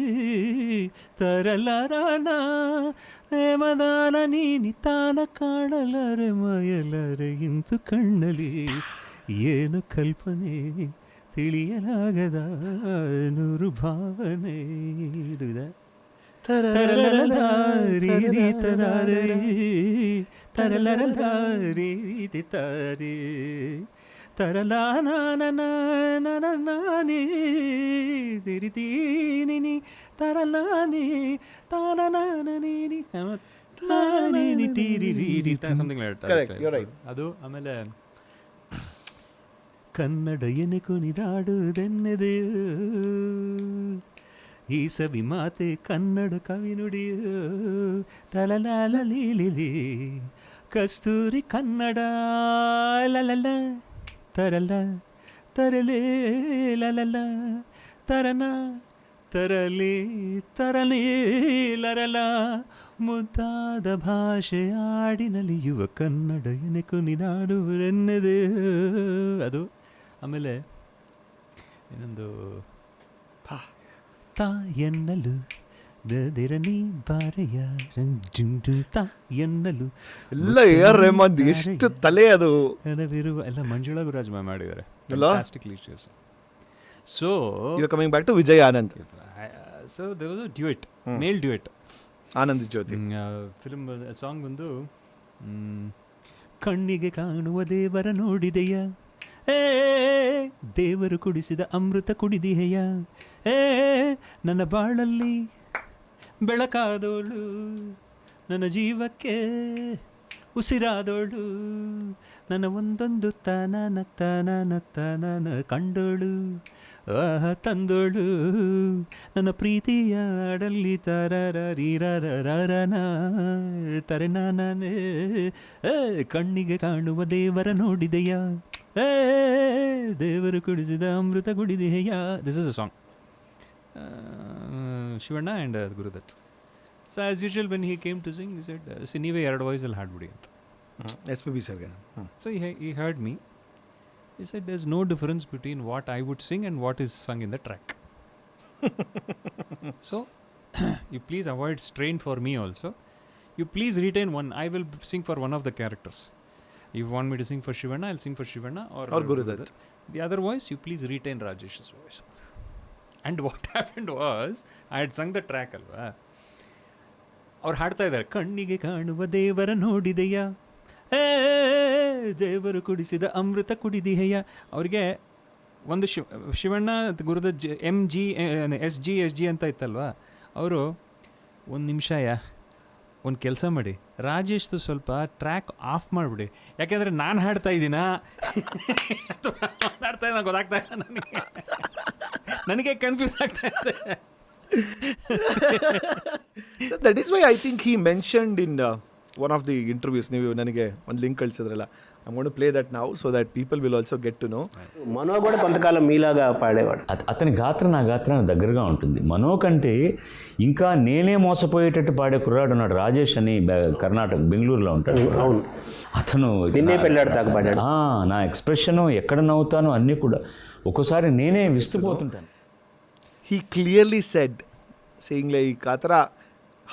ತರಲರನ ಮದಾನ ನೀನಿ ತಾನ ಕಾಣಲರೆ ಮಯಲರೆ ಇಂತು ಕಣ್ಣಲಿ ಏನು ಕಲ್ಪನೆ ತಿಳಿಯಲಾಗದ ನೂರು ಭಾವನೆ. ಇದು ಇದೆ. ಅದು. ಆಮೇಲೆ ಕನ್ನಡ ಎನೆ ಕುಣಿದಾಡುವುದೆನ್ನೆದೆಯೋ ಈ ಸವಿ ಮಾತೆ ಕನ್ನಡ ಕವಿ ನುಡಿಯೋ ತಲಲಾಲ ಲೀಲಿಲಿ ಕಸ್ತೂರಿ ಕನ್ನಡ ಲಲಲ ತರಲ ತರಲೇ ಲಲಲ ತರನ ತರಲಿ ತರಲೇ ಲರಲ ಮುದ್ದಾದ ಭಾಷೆ ಆಡಿನಲಿಯುವ ಕನ್ನಡ ಎನೆ ಕುಣಿದಾಡುವುದೆನ್ನೆದೆ ಅದು. ಆಮೇಲೆ ಇನ್ನೊಂದು ತಾ ಎನ್ನಲು ದದಿರನಿ ಬಾರೆಯ ರಂಜುಂಡು ತಾ ಎನ್ನಲು ಎಲ್ಲ AR ರೆಹಮಾನ್ ಎಷ್ಟು ತಲೆ ಅದು ನೆನವಿರುವ ಎಲ್ಲ ಮಂಜುಳಾ ಗುರಾಜ್ ಮಾಡಿದ್ದಾರೆ. So you are coming back to Vijay Anand. So there was a duet, male duet, Anand Jyothi. Film song ಬಂದು ಕಣ್ಣಿಗೆ ಕಾಣುವ ದೇವರ ನೋಡಿದೆಯ ದೇವರು ಕುಡಿಸಿದ ಅಮೃತ ಕುಡಿದಿಹೆಯ ನನ್ನ ಬಾಳಲ್ಲಿ ಬೆಳಕಾದೋಳು ನನ್ನ ಜೀವಕ್ಕೆ ಉಸಿರಾದೋಳು ನನ್ನ ಒಂದೊಂದು ತಾನ ಕಂಡೋಳು ತಂದೋಳು ನನ್ನ ಪ್ರೀತಿಯ ಅಡಲ್ಲಿ ತರರನ ತರೆನಾನೇ ಕಣ್ಣಿಗೆ ಕಾಣುವ ದೇವರ ನೋಡಿದೆಯ ದೇವರು ಕುಡಿಸಿದ ಅಮೃತ ಕುಡಿದೆಯ. This is a song. Shivanna and Gurudatt. So as usual when he came to sing, he said, ನೀವೇ 2 ವಾಯ್ಸಲ್ಲಿ ಹಾಡ್ಬಿಡಿ ಅಂತ. SPB ಸರ್ಗೆ. So he heard me. He said there's no difference between what I would sing and what is sung in the track. So you please avoid strain for me also. You please retain one. I will sing for one of the characters. If you want me to sing for Shivanna, I'll sing for Shivanna or Gurudat. The other voice, you please retain Rajesh's voice. And what happened was, I had sung the track alva. ಅವ್ರು ಹಾಡ್ತಾ ಇದ್ದಾರೆ, ಕಣ್ಣಿಗೆ ಕಾಣುವ ದೇವರ ನೋಡಿದೆಯ ದೇವರು ಕುಡಿಸಿದ ಅಮೃತ ಕುಡಿದಿಹೆಯ. ಅವ್ರಿಗೆ ಒಂದು ಶಿವಣ್ಣ ಗುರುದ ಎಸ್ ಜಿ ಅಂತ ಇತ್ತಲ್ವ, ಅವರು ಒಂದು ನಿಮಿಷ ಒಂದು ಕೆಲಸ ಮಾಡಿ, ರಾಜೇಶ್ದು ಸ್ವಲ್ಪ ಟ್ರ್ಯಾಕ್ ಆಫ್ ಮಾಡಿಬಿಡಿ, ಯಾಕೆಂದರೆ ನಾನು ಹಾಡ್ತಾ ಇದ್ದೀನಾ ಹಾಡ್ತಾ ಇದ್ದ ಗೊತ್ತಾಗ್ತಾ ಇಲ್ಲ ನನಗೆ ಕನ್ಫ್ಯೂಸ್ ಆಗ್ತಾ ಇದೆ. So that is why I think he mentioned in one of the interviews, ನೀವು ನನಗೆ ಒಂದು link కల్సిద్రలా, I'm going to play that now so that people will also get to know. మనో కూడా కొంతకాలం మీలాగా పాడేవాడు. అతని గాత్ర నా గాత్రానికి దగ్గరగా ఉంటుంది. మనో కంటే ఇంకా నేనే మోసపోయేటట్టు పాడే కుర్రాడు ఉన్నాడు, రాజేష్ అని, కర్ణాటక బెంగళూరులో ఉంటాడు. అవును, అతను నిన్నే పెళ్ళాడు దాకా పాడాడు. నా ఎక్స్ప్రెషను ఎక్కడ నవ్వుతాను అన్నీ కూడా ఒక్కోసారి నేనే విస్తుపోతుంటాను. He clearly said, saying like ಆ ಥರ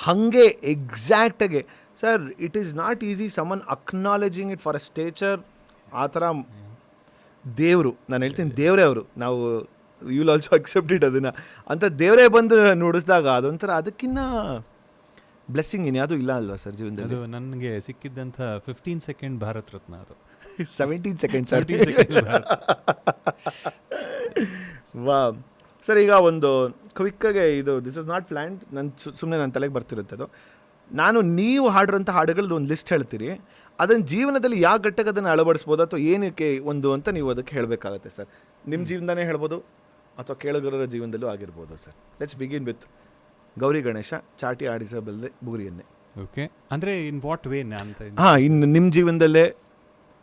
ಹಾಗೆ ಎಕ್ಸಾಕ್ಟಾಗೆ, sir it is not easy someone acknowledging it for a stature. ಆ ಥರ ದೇವರು, ನಾನು ಹೇಳ್ತೀನಿ ದೇವರೇ ಅವರು, ನಾವು you will also accept it, ಅದನ್ನು ಅಂತ ದೇವರೇ ಬಂದು ನುಡಿಸಿದಾಗ ಅದೊಂಥರ ಅದಕ್ಕಿನ್ನ ಬ್ಲೆಸ್ಸಿಂಗ್ ಇನ್ಯಾವುದು ಇಲ್ಲ ಅಲ್ವಾ ಸರ್ ಜೀವನದಲ್ಲಿ. ಅದು ನನಗೆ ಸಿಕ್ಕಿದ್ದಂಥ 15 ಸೆಕೆಂಡ್ ಭಾರತ್ ರತ್ನ, ಅದು 17 ಸೆಕೆಂಡ್ ಸರ್. ವಾ ಸರ್, ಈಗ ಒಂದು ಕ್ವಿಕ್ಕಾಗೆ ಇದು ದಿಸ್ ಇಸ್ ನಾಟ್ ಪ್ಲ್ಯಾಂಡ್, ಸುಮ್ಮನೆ ನನ್ನ ತಲೆಗೆ ಬರ್ತಿರುತ್ತೆ ಅದು. ನಾನು ನೀವು ಹಾಡಿರೋಂಥ ಹಾಡುಗಳದ್ದು ಒಂದು ಲಿಸ್ಟ್ ಹೇಳ್ತೀರಿ, ಅದನ್ನು ಜೀವನದಲ್ಲಿ ಯಾವ ಘಟ್ಟಕ್ಕೆ ಅದನ್ನು ಅಳವಡಿಸ್ಬೋದು ಅಥವಾ ಏನಕ್ಕೆ ಒಂದು ಅಂತ ನೀವು ಅದಕ್ಕೆ ಹೇಳಬೇಕಾಗತ್ತೆ ಸರ್. ನಿಮ್ಮ ಜೀವನದಲ್ಲೇ ಹೇಳ್ಬೋದು ಅಥವಾ ಕೇಳುಗರ ಜೀವನದಲ್ಲೂ ಆಗಿರ್ಬೋದು sir. Let's begin with Gauri Ganesha ಚಾಟಿ ಆಡಿಸಬಲ್ಲದೆ ಬುಗುರಿಯನ್ನೇ. ಓಕೆ, ಅಂದರೆ ಇನ್ ವಾಟ್ ವೇ ಅಂತ? ಹಾಂ, ಇನ್ನು ನಿಮ್ಮ ಜೀವನದಲ್ಲೇ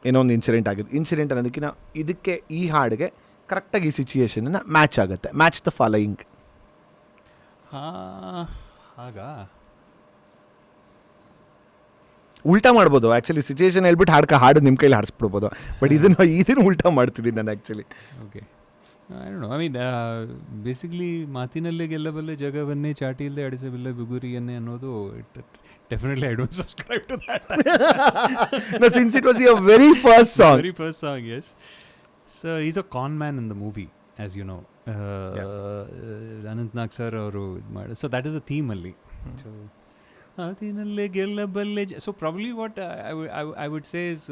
ಏನೋ ಒಂದು ಇನ್ಸಿಡೆಂಟ್ ಅನ್ನೋದಕ್ಕಿಂತ ಇದಕ್ಕೆ ಈ ಹಾಡಿಗೆ ಕರೆಕ್ಟಾಗಿ ಈ ಸಿಚುಯೇಷನ್ನ ಮ್ಯಾಚ್ ಆಗುತ್ತೆ. Match the following. ಆಗ ಉಲ್ಟಾ ಮಾಡ್ಬೋದು ಆ್ಯಕ್ಚುಲಿ. ಸಿಚುಯೇಷನ್ ಹೇಳ್ಬಿಟ್ಟು ಹಾಡು ನಿಮ್ಮ ಕೈಲಿ ಹಾಡಿಸ್ಬಿಡ್ಬೋದು. ಬಟ್ ಇದನ್ನು ಉಲ್ಟಾ ಮಾಡ್ತಿದ್ದೀನಿ ನಾನು actually. Okay, I mean basically ಮಾತಿನಲ್ಲೇ ಗೆಲ್ಲಬಲ್ಲೆ ಜಗವನ್ನೇ, ಚಾಟಿ ಇಲ್ಲದೆ ಅಡಿಸಬಲ್ಲೆ ಬುಗುರಿಯನ್ನೇ ಅನ್ನೋದು definitely I don't subscribe to that. No, since it was your very first song. Very first song, yes. So he's a con man in the movie, as you know. Anand Nag sir ಅವರು ಇದು ಮಾಡಿ, so that is a theme ಅಲ್ಲಿ. So ಮಾತಿನಲ್ಲೇ ಗೆಲ್ಲಬಲ್ಲೆ. So probably what I would say is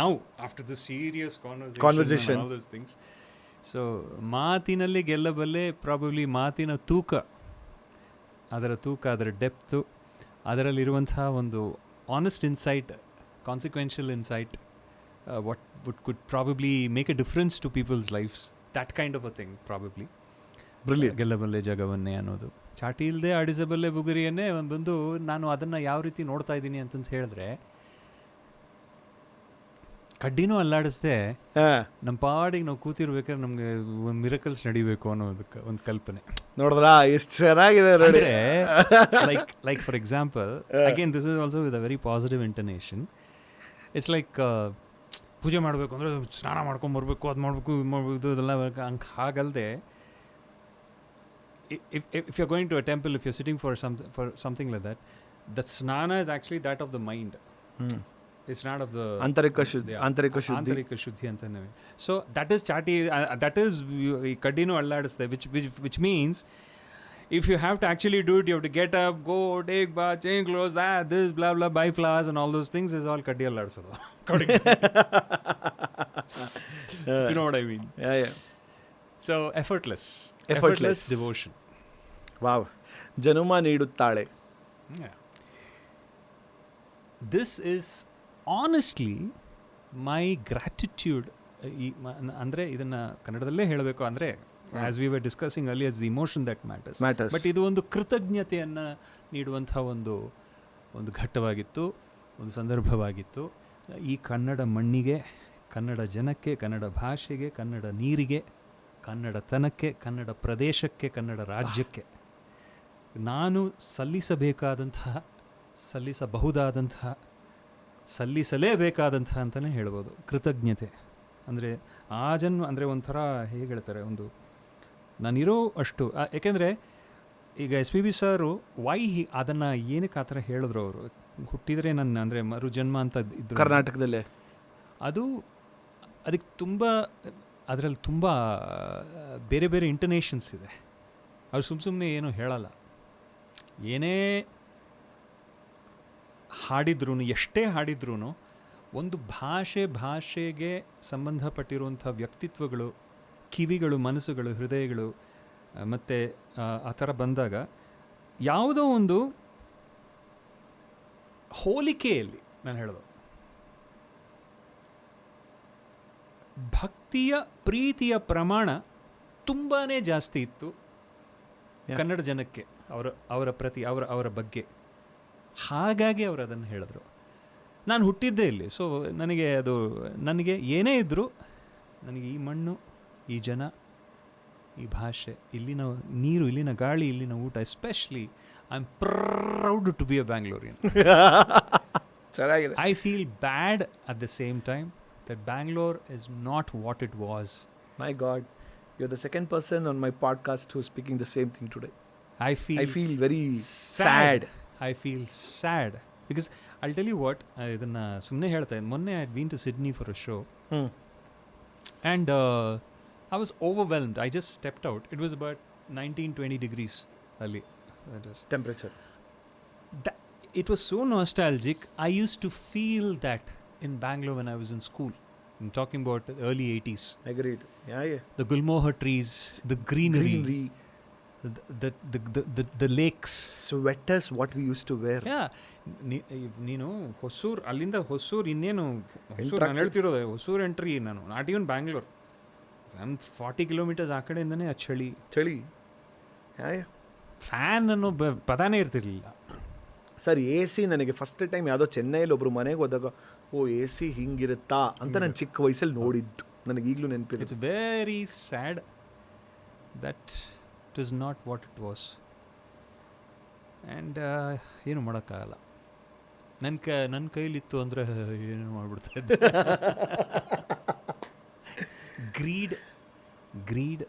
now after the serious conversation and all those things, so ಮಾತಿನಲ್ಲಿ ಗೆಲ್ಲಬಲ್ಲೆ ಪ್ರಾಬಬ್ಲಿ ಮಾತಿನ ತೂಕ, ಅದರ ಡೆಪ್ತು, ಅದರಲ್ಲಿರುವಂತಹ ಒಂದು honest insight, consequential insight, what could probably make a difference to people's lives, that kind of a thing probably. Brilliant. ಗೆಲ್ಲಬಲ್ಲೆ ಜಗವನ್ನೇ ಅನ್ನೋದು, ಚಾಟಿ ಇಲ್ಲದೆ ಆಡಿಸಬಲ್ಲೆ ಬುಗುರಿಯನ್ನೇ ಬಂದು ನಾನು ಅದನ್ನು ಯಾವ ರೀತಿ ನೋಡ್ತಾ ಇದ್ದೀನಿ ಅಂತಂತ ಹೇಳಿದ್ರೆ, ಕಡ್ಡಿನೂ ಅಲ್ಲಾಡಿಸ್ದೆ ನಮ್ಮ ಪಾಡಿಗೆ ನಾವು ಕೂತಿರ್ಬೇಕಾದ್ರೆ ನಮಗೆ ಒಂದು ಮಿರಕಲ್ಸ್ ನಡಿಬೇಕು ಅನ್ನೋದಕ್ಕೆ ಒಂದು ಕಲ್ಪನೆ. ನೋಡಿದ್ರಾ ಎಷ್ಟು ಚೆನ್ನಾಗಿದೆ ನೋಡಿ. Like for example, again this is also with a very positive intonation. It's like ಪೂಜೆ ಮಾಡಬೇಕು ಅಂದರೆ ಸ್ನಾನ ಮಾಡ್ಕೊಂಬರ್ಬೇಕು, ಅದು ಮಾಡಬೇಕು, ಇದು ಮಾಡಬೇಕು, ಇದೆಲ್ಲ ಹಂಗೆ ಹಾಗಲ್ಲದೆ, if you're going to a temple, if you're sitting for something like that, the snana is actually that of the mind. It's not of the ಆಂತರಿಕ ಶುದ್ಧಿ ಅಂತಾನೆ. So that is chati, that is kaddinu alladiste, which means if you have to actually do it, you have to get up, go, take bath, change clothes, that, this, blah blah, buy flowers and all those things is all kaddi alladisadu. You know what I mean? Yeah. So effortless devotion. Wow. Januma ನೀಡುತ್ತಾಳೆ. Yeah. This is honestly my gratitude. ಅಂದರೆ ಇದನ್ನು ಕನ್ನಡದಲ್ಲೇ ಹೇಳಬೇಕು ಅಂದರೆ, ಆಸ್ ವಿ ವರ್ ಡಿಸ್ಕಸಿಂಗ್ ಅಲ್ಲಿ, it's the emotion that matters. But ಇದು ಒಂದು ಕೃತಜ್ಞತೆಯನ್ನು ನೀಡುವಂಥ ಒಂದು ಘಟ್ಟವಾಗಿತ್ತು, ಒಂದು ಸಂದರ್ಭವಾಗಿತ್ತು. ಈ ಕನ್ನಡ ಮಣ್ಣಿಗೆ, ಕನ್ನಡ ಜನಕ್ಕೆ, ಕನ್ನಡ ಭಾಷೆಗೆ, ಕನ್ನಡ ನೀರಿಗೆ, ಕನ್ನಡತನಕ್ಕೆ, ಕನ್ನಡ ಪ್ರದೇಶಕ್ಕೆ, ಕನ್ನಡ ರಾಜ್ಯಕ್ಕೆ ನಾನು ಸಲ್ಲಿಸಬಹುದಾದಂತಹ, ಸಲ್ಲಿಸಲೇಬೇಕಾದಂತಹ ಅಂತಲೇ ಹೇಳ್ಬೋದು ಕೃತಜ್ಞತೆ. ಅಂದರೆ ಆ ಜನ್ಮ ಅಂದರೆ ಒಂಥರ ಹೇಗೆ ಹೇಳ್ತಾರೆ, ಒಂದು ನಾನಿರೋ ಅಷ್ಟು. ಯಾಕೆಂದರೆ ಈಗ SPB ಸರು ಅದನ್ನು ಏನಕ್ಕೆ ಆ ಥರ ಹೇಳಿದ್ರು, ಅವರು ಹುಟ್ಟಿದರೆ ನನ್ನ ಅಂದರೆ ಮರು ಜನ್ಮ ಅಂತ ಇದ್ದು ಕರ್ನಾಟಕದಲ್ಲೇ, ಅದಕ್ಕೆ ಅದರಲ್ಲಿ ತುಂಬ ಬೇರೆ ಬೇರೆ ಇಂಟನೇಷನ್ಸ್ ಇದೆ. ಅವ್ರು ಸುಮ್ಮನೆ ಏನೂ ಹೇಳಲ್ಲ. ಏನೇ ಹಾಡಿದ್ರೂ, ಎಷ್ಟೇ ಹಾಡಿದ್ರೂ, ಒಂದು ಭಾಷೆಗೆ ಸಂಬಂಧಪಟ್ಟಿರುವಂಥ ವ್ಯಕ್ತಿತ್ವಗಳು, ಕಿವಿಗಳು, ಮನಸ್ಸುಗಳು, ಹೃದಯಗಳು ಮತ್ತು ಆ ಥರ ಬಂದಾಗ ಯಾವುದೋ ಒಂದು ಹೋಲಿಕೆಯಲ್ಲಿ ನಾನು ಹೇಳೋದು ಭಕ್ತಿಯ, ಪ್ರೀತಿಯ ಪ್ರಮಾಣ ತುಂಬಾ ಜಾಸ್ತಿ ಇತ್ತು ಕನ್ನಡ ಜನಕ್ಕೆ, ಅವರ ಪ್ರತಿ, ಅವರ ಬಗ್ಗೆ. ಹಾಗಾಗಿ ಅವರು ಅದನ್ನು ಹೇಳಿದ್ರು. ನಾನು ಹುಟ್ಟಿದ್ದೇ ಇಲ್ಲಿ. ಸೊ ನನಗೆ ಏನೇ ಇದ್ದರೂ, ನನಗೆ ಈ ಮಣ್ಣು, ಈ ಜನ, ಈ ಭಾಷೆ, ಇಲ್ಲಿನ ನೀರು, ಇಲ್ಲಿನ ಗಾಳಿ, ಇಲ್ಲಿನ ಊಟ, especially I am proud to be a Bangalorean. ಚೆನ್ನಾಗಿದೆ. I feel bad at the same time that Bangalore is not what it was. My God, you're the second person on my podcast who's speaking the same thing today. I feel very sad. I feel sad because I'll tell you what, idanna sumne ಹೇಳ್ತಾ ಇದ್ದೆ. ಮೊನ್ನೆ I had been to Sydney for a show and I was overwhelmed. I just stepped out. It was about 19-20 degrees ಅಲ್ಲಿ temperature. It was so nostalgic. I used to feel that in Bangalore when I was in school. I'm talking about the early 80s. Agreed. Yeah. The Gulmohar trees, the greenery. The lakes. Sweaters, what we used to wear. Yeah. ನೀನು ಹೊಸೂರು, ಅಲ್ಲಿಂದ ಹೊಸೂರು, ಇನ್ನೇನು ಹೊಸೂರು ನಾನು ಹೇಳ್ತಿರೋದು, ಹೊಸೂರು ಎಂಟ್ರಿ ನಾನು, ನಾಟ್ ಇವನ್ ಬ್ಯಾಂಗ್ಳೂರ್, ನಾನು 40 ಕಿಲೋಮೀಟರ್ಸ್ ಆ ಕಡೆಯಿಂದನೇ ಆ ಚಳಿ. Yeah. ಫ್ಯಾನ್ ಅನ್ನೋ ಪದಾನೇ ಇರ್ತಿರ್ಲಿಲ್ಲ. ಸರ್ ಎ ಸಿ ನನಗೆ ಫಸ್ಟ್ ಟೈಮ್ ಯಾವುದೋ ಚೆನ್ನೈಯಲ್ಲಿ ಒಬ್ಬರು ಮನೆಗೆ ಹೋದಾಗ ಓ ಎ ಸಿ ಹಿಂಗಿರುತ್ತಾ ಅಂತ ನಾನು ಚಿಕ್ಕ ವಯಸ್ಸಲ್ಲಿ ನೋಡಿದ್ದು, ನನಗೆ ಈಗಲೂ ನೆನಪಿದೆ. It's very sad that it is not what it was. And ಏನು ಮಾಡೋಕ್ಕಾಗಲ್ಲ. ನನ್ನ ಕೈಲಿತ್ತು ಅಂದರೆ ಏನು ಮಾಡ್ಬಿಡ್ತಾ ಇದ್ದೆ. Greed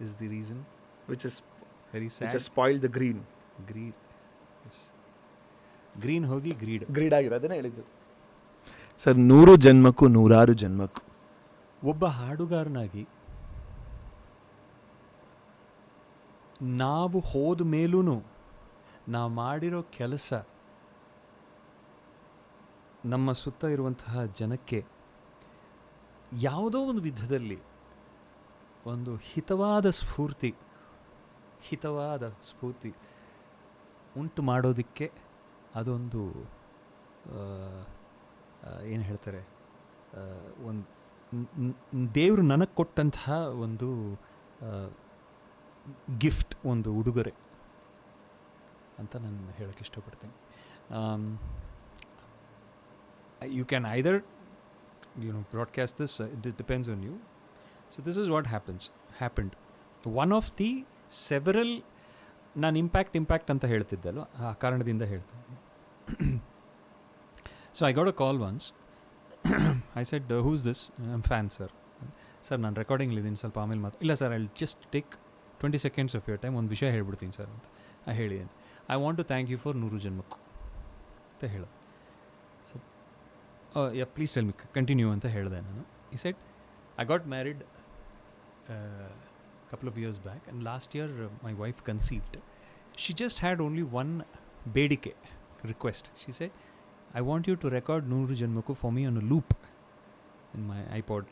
is the reason, which is very sad, which has spoiled the green. Yes, green ಹೋಗಿ greed ಆಗಿದೆ. ಅದನ್ನೇ ಹೇಳಿದ್ದು ಸರ್. 100 ಜನ್ಮಕ್ಕೂ 100 ಜನ್ಮಕ್ಕೂ ಒಬ್ಬ ಹಾಡುಗಾರನಾಗಿ ನಾವು ಹೋದ ಮೇಲೂ ನಾವು ಮಾಡಿರೋ ಕೆಲಸ ನಮ್ಮ ಸುತ್ತ ಇರುವಂತಹ ಜನಕ್ಕೆ ಯಾವುದೋ ಒಂದು ವಿಧದಲ್ಲಿ ಒಂದು ಹಿತವಾದ ಸ್ಫೂರ್ತಿ ಉಂಟು ಮಾಡೋದಕ್ಕೆ ಅದೊಂದು ಏನು ಹೇಳ್ತಾರೆ, ಒಂದು ದೇವರು ನನಗೆ ಕೊಟ್ಟಂತಹ ಒಂದು ಗಿಫ್ಟ್, ಒಂದು ಉಡುಗೊರೆ ಅಂತ ನಾನು ಹೇಳೋಕ್ಕೆ ಇಷ್ಟಪಡ್ತೀನಿ. You can either broadcast this, it depends on you. So this is what happened. One of the several, ನಾನು ಇಂಪ್ಯಾಕ್ಟ್ ಅಂತ ಹೇಳ್ತಿದ್ದಲ್ಲ, ಆ ಕಾರಣದಿಂದ ಹೇಳ್ತೀನಿ. So I got a call once. I said, who's this? I'm fan, sir. Sir ನಾನು ರೆಕಾರ್ಡಿಂಗ್ಲಿದ್ದೀನಿ, ಸ್ವಲ್ಪ ಆಮೇಲೆ ಇಲ್ಲ sir, I just take 20 seconds of your time, ಒಂದು ವಿಷಯ ಹೇಳ್ಬಿಡ್ತೀನಿ ಸರ್ ಅಂತ. ಹೇಳಿ ಅಂತ. I want to thank you for 100 ಜನ್ಮಕ್ಕೂ ಅಂತ ಹೇಳೋದು. So ya please tell me, continue ಅಂತ ಹೇಳಿದೆ ನಾನು. He said I got married a couple of years back, and last year my wife conceived. She just had only one bedike request. She said, I want you to record Nooru Janmakku for me on a loop in my iPod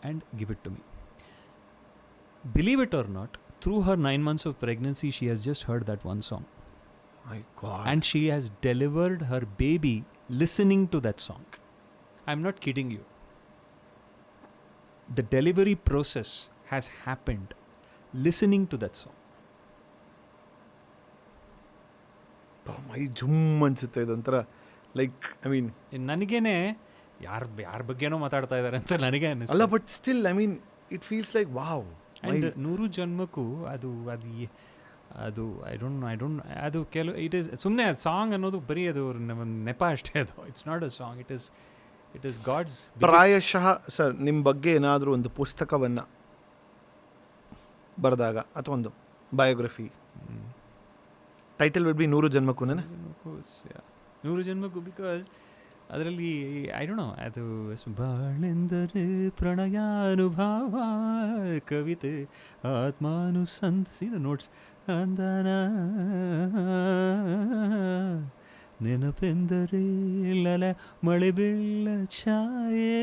and give it to me. Believe it or not, through her 9 months of pregnancy, she has just heard that one song. My God. And she has delivered her baby listening to that song. I'm not kidding you. The delivery process has happened listening to that song. ಮೈ ಜುಮ್ ಅನ್ಸುತ್ತೆ ಇದೊಂಥರ. ಲೈಕ್ ಐ ಮೀನ್ ನನಗೇನೆ ಯಾರ ಬಗ್ಗೆನೋ ಮಾತಾಡ್ತಾ ಇದ್ದಾರೆ ಅಂತ ನನಗೆ ಅನ್ನಿಸ್ತು. ಅಲ್ಲ, but still I mean it feels like wow. And 100 ಜನ್ಮಕ್ಕೂ ಅದು ಐ ಡೋಂಟ್ ಅದು ಕೆಲವು ಇಟ್ ಈಸ್ ಸುಮ್ಮನೆ ಸಾಂಗ್ ಅನ್ನೋದು ಬರೀ ಅದು ಒಂದು ನೆಪ ಅಷ್ಟೇ. ಅದು it's not a song, it is God's. ಪ್ರಾಯಶಃ ಸರ್ ನಿಮ್ಮ ಬಗ್ಗೆ ಏನಾದರೂ ಒಂದು ಪುಸ್ತಕವನ್ನು ಬರೆದಾಗ ಅಥವಾ ಒಂದು ಬಯೋಗ್ರಫಿ, ಟೈಟಲ್ ವಿಡ್ ಬಿ 100 ಜನ್ಮಕ್ಕೂ. 100 ಜನ್ಮಕ್ಕೂ ಬಿಕಾಸ್ ಅದರಲ್ಲಿ ಐ ಡೋಂಟ್ ನೋ, ಅದು ಬಾಳೆಂದರೆ ಪ್ರಣಯಾನುಭವ, ಕವಿತೆ ಆತ್ಮಾನುಸಂಧಿಸಿದ ನೋಟ್ಸ್ ಅಂದನ, ನೆನಪೆಂದರೆ ಲಲ ಮಳೆ ಬೆಳ್ಳ ಛಾಯೆ,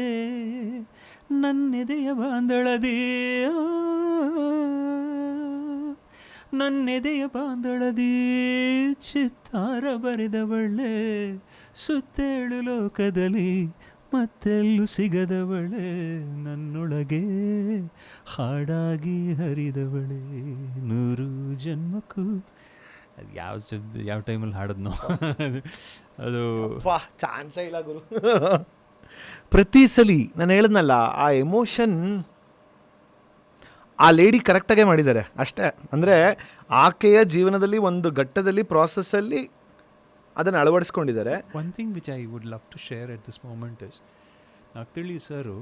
ನನ್ನೆದೆಯ ಬಾಂದಳದಿ ನನ್ನೆದೆಯ ಬಾಂದಳದಿ ಚಿತ್ತಾರ ಬರೆದವಳೆ, ಸುತ್ತೇಳು ಲೋಕದಲ್ಲಿ ಮತ್ತೆಲ್ಲೂ ಸಿಗದವಳೆ, ನನ್ನೊಳಗೆ ಹಾಡಾಗಿ ಹರಿದವಳೆ 100 ಜನ್ಮಕ್ಕೂ. ಅದು ಯಾವ ಟೈಮಲ್ಲಿ ಹಾಡೋದು ಅದು ಚಾನ್ಸೇ ಇಲ್ಲ ಗುರು. ಪ್ರತಿ ಸಲಿ ನಾನು ಹೇಳಿದ್ನಲ್ಲ, ಆ ಎಮೋಷನ್ ಆ ಲೇಡಿ ಕರೆಕ್ಟಾಗೇ ಮಾಡಿದ್ದಾರೆ ಅಷ್ಟೇ. ಅಂದರೆ ಆಕೆಯ ಜೀವನದಲ್ಲಿ ಒಂದು ಘಟ್ಟದಲ್ಲಿ ಪ್ರಾಸೆಸ್ಸಲ್ಲಿ ಅದನ್ನು ಅಳವಡಿಸ್ಕೊಂಡಿದ್ದಾರೆ. One thing which I would love to share at this moment is, Nagathihalli sir,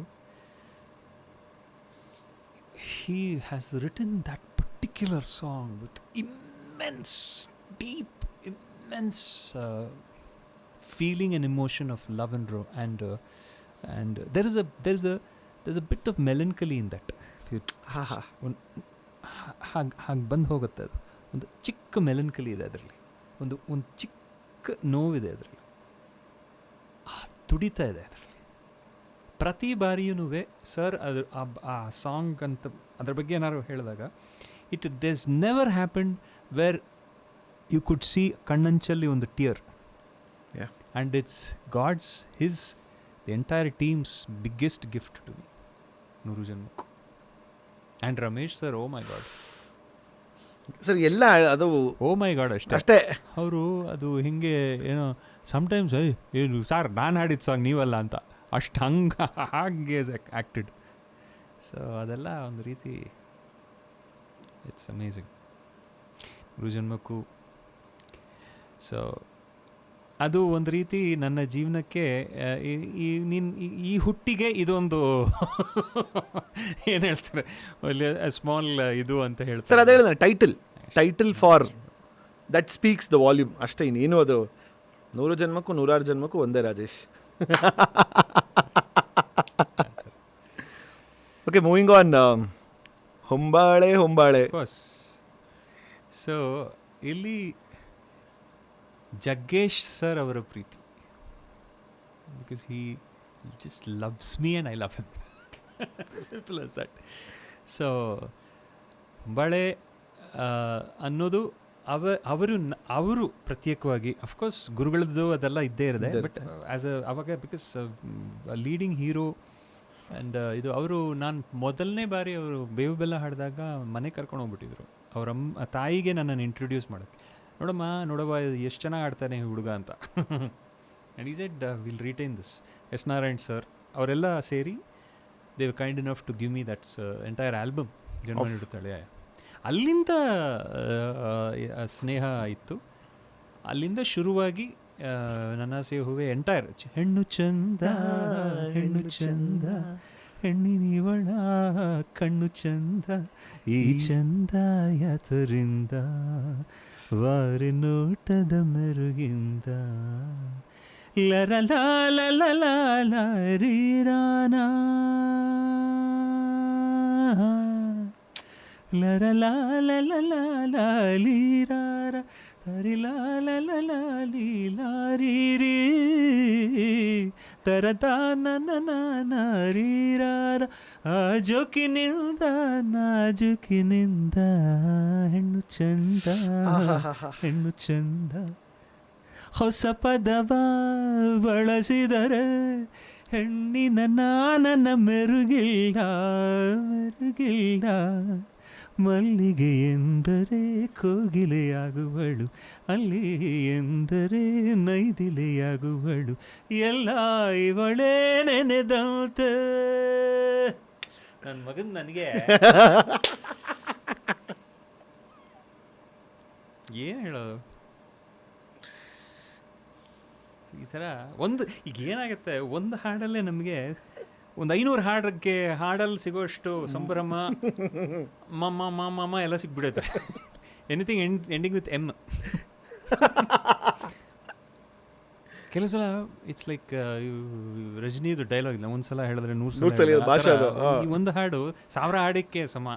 he has written that particular song with immense, deep, immense feeling and emotion of love and there's a bit of melancholy in that. ಹಾಗೆ ಬಂದು ಹೋಗುತ್ತೆ. ಅದು ಒಂದು ಚಿಕ್ಕ ಮೆಲನ್ಕಲಿ ಇದೆ ಅದರಲ್ಲಿ, ಒಂದು ಚಿಕ್ಕ ನೋವಿದೆ ಅದರಲ್ಲಿ, ತುಡಿತಾ ಇದೆ ಅದರಲ್ಲಿ. ಪ್ರತಿ ಬಾರಿಯೂ ಸರ್ ಅದು ಆ ಸಾಂಗ್ ಅಂತ ಅದ್ರ ಬಗ್ಗೆ ಏನಾದ್ರು ಹೇಳಿದಾಗ, it does never happened where you could see ಕಣ್ಣಂಚಲ್ಲಿ ಒಂದು tear. And it's God's the entire team's biggest gift to me, 100 ಜನ್ಮಕ್ಕೂ. And Ramesh sir, oh my God. ಸರ್ ಎಲ್ಲ ಅದು ಓ ಮೈ ಗಾಡ್ ಅಷ್ಟೇ. ಅವರು ಅದು ಹಿಂಗೆ ಏನೋ ಸಮ್ಟೈಮ್ಸ್ ಏನು ಸಾರ್ ನಾನು ಹಾಡಿದ ಸಾಂಗ್ ನೀವಲ್ಲ ಅಂತ ಅಷ್ಟು ಹಾಗೆ ಆ್ಯಕ್ಟೆಡ್. ಸೊ ಅದೆಲ್ಲ ಒಂದು ರೀತಿ ಇಟ್ಸ್ ಅಮೇಝಿಂಗ್. ನೂರು ಜನ್ಮಕ್ಕೂ. ಸೊ ಅದು ಒಂದು ರೀತಿ ನನ್ನ ಜೀವನಕ್ಕೆ ಈ ಹುಟ್ಟಿಗೆ ಇದೊಂದು ಏನು ಹೇಳ್ತಾರೆ ಸ್ಮಾಲ್ ಇದು ಅಂತ ಹೇಳ್ತಾರೆ ಸರ್. ಅದೇ ಹೇಳಿದ್ರೆ title for that speaks the volume ಅಷ್ಟೇ. ಇನ್ನೇನು ಅದು 100 ಜನ್ಮಕ್ಕೂ 106 ಜನ್ಮಕ್ಕೂ ಒಂದೇ Rajesh. Okay, moving on. Hombale Hombale. So ಇಲ್ಲಿ ಜಗ್ಗೇಶ್ ಸರ್ ಅವರ ಪ್ರೀತಿ, because he just loves me and I love him, simple as that. So Hombale ಅನ್ನೋದು ಅವರು ಪ್ರತ್ಯೇಕವಾಗಿ ಅಫ್ಕೋರ್ಸ್ ಗುರುಗಳದ್ದು ಅದೆಲ್ಲ ಇದ್ದೇ ಇರುತ್ತೆ, ಬಟ್ ಆ್ಯಸ್ ಅವಾಗ ಬಿಕಾಸ್ ಲೀಡಿಂಗ್ ಹೀರೋ ಆ್ಯಂಡ್ ಇದು ಅವರು ನಾನು ಮೊದಲನೇ ಬಾರಿ ಅವರು ಬೇವು ಬೆಲ್ಲ ಹಾಡಿದಾಗ ಮನೆ ಕರ್ಕೊಂಡು ಹೋಗ್ಬಿಟ್ಟಿದ್ರು. ಅವರ ತಾಯಿಗೆ ನನ್ನನ್ನು ಇಂಟ್ರೊಡ್ಯೂಸ್ ಮಾಡೋಕ್ಕೆ, ನೋಡವ್ವ ಎಷ್ಟು ಚೆನ್ನಾಗಿ ಆಡ್ತಾನೆ ಹುಡುಗ ಅಂತ. And he said will retain this. S Narayan sir ಅವರೆಲ್ಲ ಸೇರಿ they were kind enough to give me that's entire album ಜನ್ಮ ನೀಡುತ್ತಾಳೆ. ಅಲ್ಲಿಂದ ಸ್ನೇಹ ಇತ್ತು. ಅಲ್ಲಿಂದ ಶುರುವಾಗಿ ನನ್ನ ಸೇ ಹೂವೆ ಎಂಟೈರ್ ಹೆಣ್ಣು ಚಂದ ಹೆಣ್ಣು ಚಂದ ಹೆಣ್ಣಿನಿವಳ ಕಣ್ಣು ಚಂದ ಈ ಚಂದ ಯಾತರಿಂದ ವಾರಿ ನೋಟದ ಮೆರುಗಿಂದ ಲರಲಾಲೀರಾನ ಲರಲಾಲೀರಾರ ತರಿಲಾಲೀಲಾರೀ ತರತಾನರೀರಾರ ಆಜೋಕಿನಿಂದ ನಾಜುಕಿನಿಂದ ಹೆಣ್ಣು ಚಂದ ಹೆಣ್ಣು ಚಂದ. ಹೊಸ ಪದವ ಬಳಸಿದರೆ ಹೆಣ್ಣಿನ ನಾನನ ಮೆರುಗಿಲ್ಲ ಮೆರುಗಿಲ್ಲ. ಮಲ್ಲಿಗೆ ಎಂದರೆ ಕೋಗಿಲೆಯಾಗುವಳು, ಅಲ್ಲಿ ಎಂದರೆ ನೈದಿಲೆಯಾಗುವಳು, ಎಲ್ಲ ಇವಳೇ ನೆನೆದಂತೆ. ನನ್ನ ಮಗನ್ ನನಗೆ ಏನು ಹೇಳೋದು ಈ ಥರ ಒಂದು. ಈಗ ಏನಾಗುತ್ತೆ, ಒಂದು ಹಾಡಲ್ಲೇ ನಮಗೆ ಒಂದು 500 ಹಾಡಲ್ಲಿ ಸಿಗೋಷ್ಟು ಸಂಭ್ರಮ ಮಮ್ಮ ಎಲ್ಲ ಸಿಗ್ಬಿಡುತ್ತೆ. Anything ending with M. ಕೆಲವು ಸಲ ಇಟ್ಸ್ ಲೈಕ್ ರಜನಿದು ಡೈಲಾಗ್ ಇಲ್ಲ, ಒಂದ್ಸಲ ಹೇಳಿದ್ರೆ 100 ಸಲ. ಈ ಒಂದು ಹಾಡು 1000 ಹಾಡಕ್ಕೆ ಸಮ.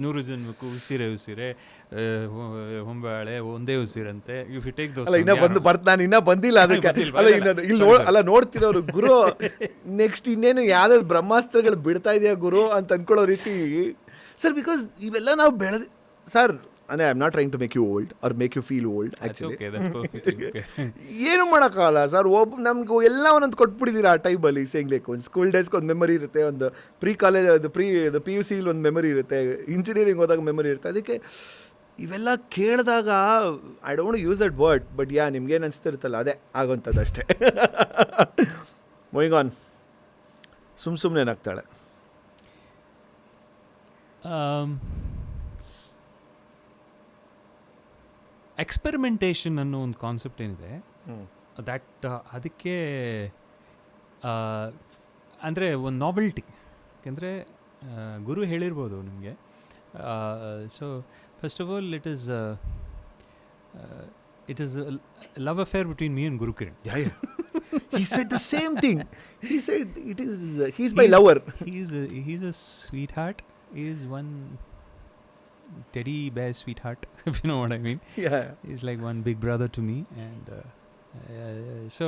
100 ಜನ್ಮಕ್ಕೂ, ಉಸಿರೆ ಉಸಿರೆ, ಹೊಂಬಾಳೆ ಒಂದೇ ಉಸಿರಂತೆ. ಇಫ್ ಯು ಟೇಕ್ ದೋಸ್ ನಾನು ಇನ್ನ ಬಂದಿಲ್ಲ ಅದಕ್ಕೆ. ಅಲ್ಲ ನೋಡ್ತಿರೋರು ಗುರು ನೆಕ್ಸ್ಟ್ ಇನ್ನೇನು ಯಾವ್ದಾದ್ರು ಬ್ರಹ್ಮಾಸ್ತ್ರಗಳು ಬಿಡ್ತಾ ಇದೆಯಾ ಗುರು ಅಂತ ಅನ್ಕೊಳ್ಳೋ ರೀತಿ ಸರ್. ಬಿಕಾಸ್ ಇವೆಲ್ಲ ನಾವು ಬೆಳೆದು ಸರ್, ಅಂದರೆ I am not trying to make you old or make you feel old. Actually ಏನು ಮಾಡೋಕ್ಕಾಗಲ್ಲ ಸರ್. ನಮ್ಗೆ ಎಲ್ಲ ಒಂದೊಂದು ಕೊಟ್ಬಿಟ್ಟಿದ್ದೀರಾ ಆ ಟೈಮಲ್ಲಿ. ಸೇಂಗ್ಲೇಕ್ ಒಂದು ಸ್ಕೂಲ್ ಡೇಸ್ಗೆ ಒಂದು ಮೆಮರಿ ಇರುತ್ತೆ, ಒಂದು ಪ್ರೀ ಕಾಲೇಜ್ ಅದು PUCಲಿ ಒಂದು ಮೆಮರಿ ಇರುತ್ತೆ, ಇಂಜಿನಿಯರಿಂಗ್ ಹೋದಾಗ ಮೆಮರಿ ಇರುತ್ತೆ. ಅದಕ್ಕೆ ಇವೆಲ್ಲ ಕೇಳಿದಾಗ I don't use that word, but ನಿಮ್ಗೇನು ಅನಿಸ್ತಿರುತ್ತಲ್ಲ ಅದೇ ಆಗೋಂಥದ್ದು ಅಷ್ಟೇ. Moving on. ಸುಮ್ಮನೆ ಏನಾಗ್ತಾಳೆ. ಎಕ್ಸ್ಪೆರಿಮೆಂಟೇಷನ್ ಅನ್ನೋ ಒಂದು ಕಾನ್ಸೆಪ್ಟ್ ಏನಿದೆ, ದ್ಯಾಟ್ ಅದಕ್ಕೆ ಅಂದರೆ ಒಂದು ನಾವೆಲ್ಟಿ. ಯಾಕೆಂದರೆ ಗುರು ಹೇಳಿರ್ಬೋದು ನಿಮಗೆ. So first of all it is love affair between me and Guru Kiran. He said the same thing. He said he's my lover. He's a sweetheart. He is one teddy bear sweetheart, if you know what I mean. Yeah. He's like one big brother to me. And so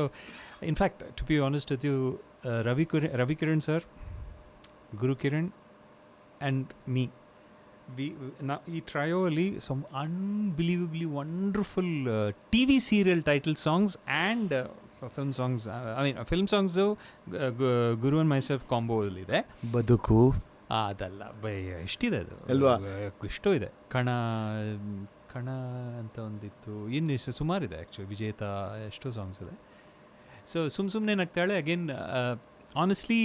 in fact, to be honest with you, Ravi Kiran sir, Guru Kiran and me, we now ಈ trio ಅಲ್ಲಿ some unbelievably wonderful TV serial title songs and film songs. I mean film songs Guru and myself combo ಇದೆ. ಬದುಕು ಅದಲ್ಲ ಎಷ್ಟಿದೆ ಅದು ಅಲ್ವಾ? ಎಷ್ಟೋ ಇದೆ. ಕಣ ಅಂತ ಒಂದಿತ್ತು, ಇನ್ನು ಸುಮಾರಿದೆ ಆ್ಯಕ್ಚುಲಿ. ವಿಜೇತ ಎಷ್ಟೋ ಸಾಂಗ್ಸ್ ಇದೆ. ಸೊ ಸುಮ್ಮನೆ ನಗ್ತಾಳೆ. Again honestly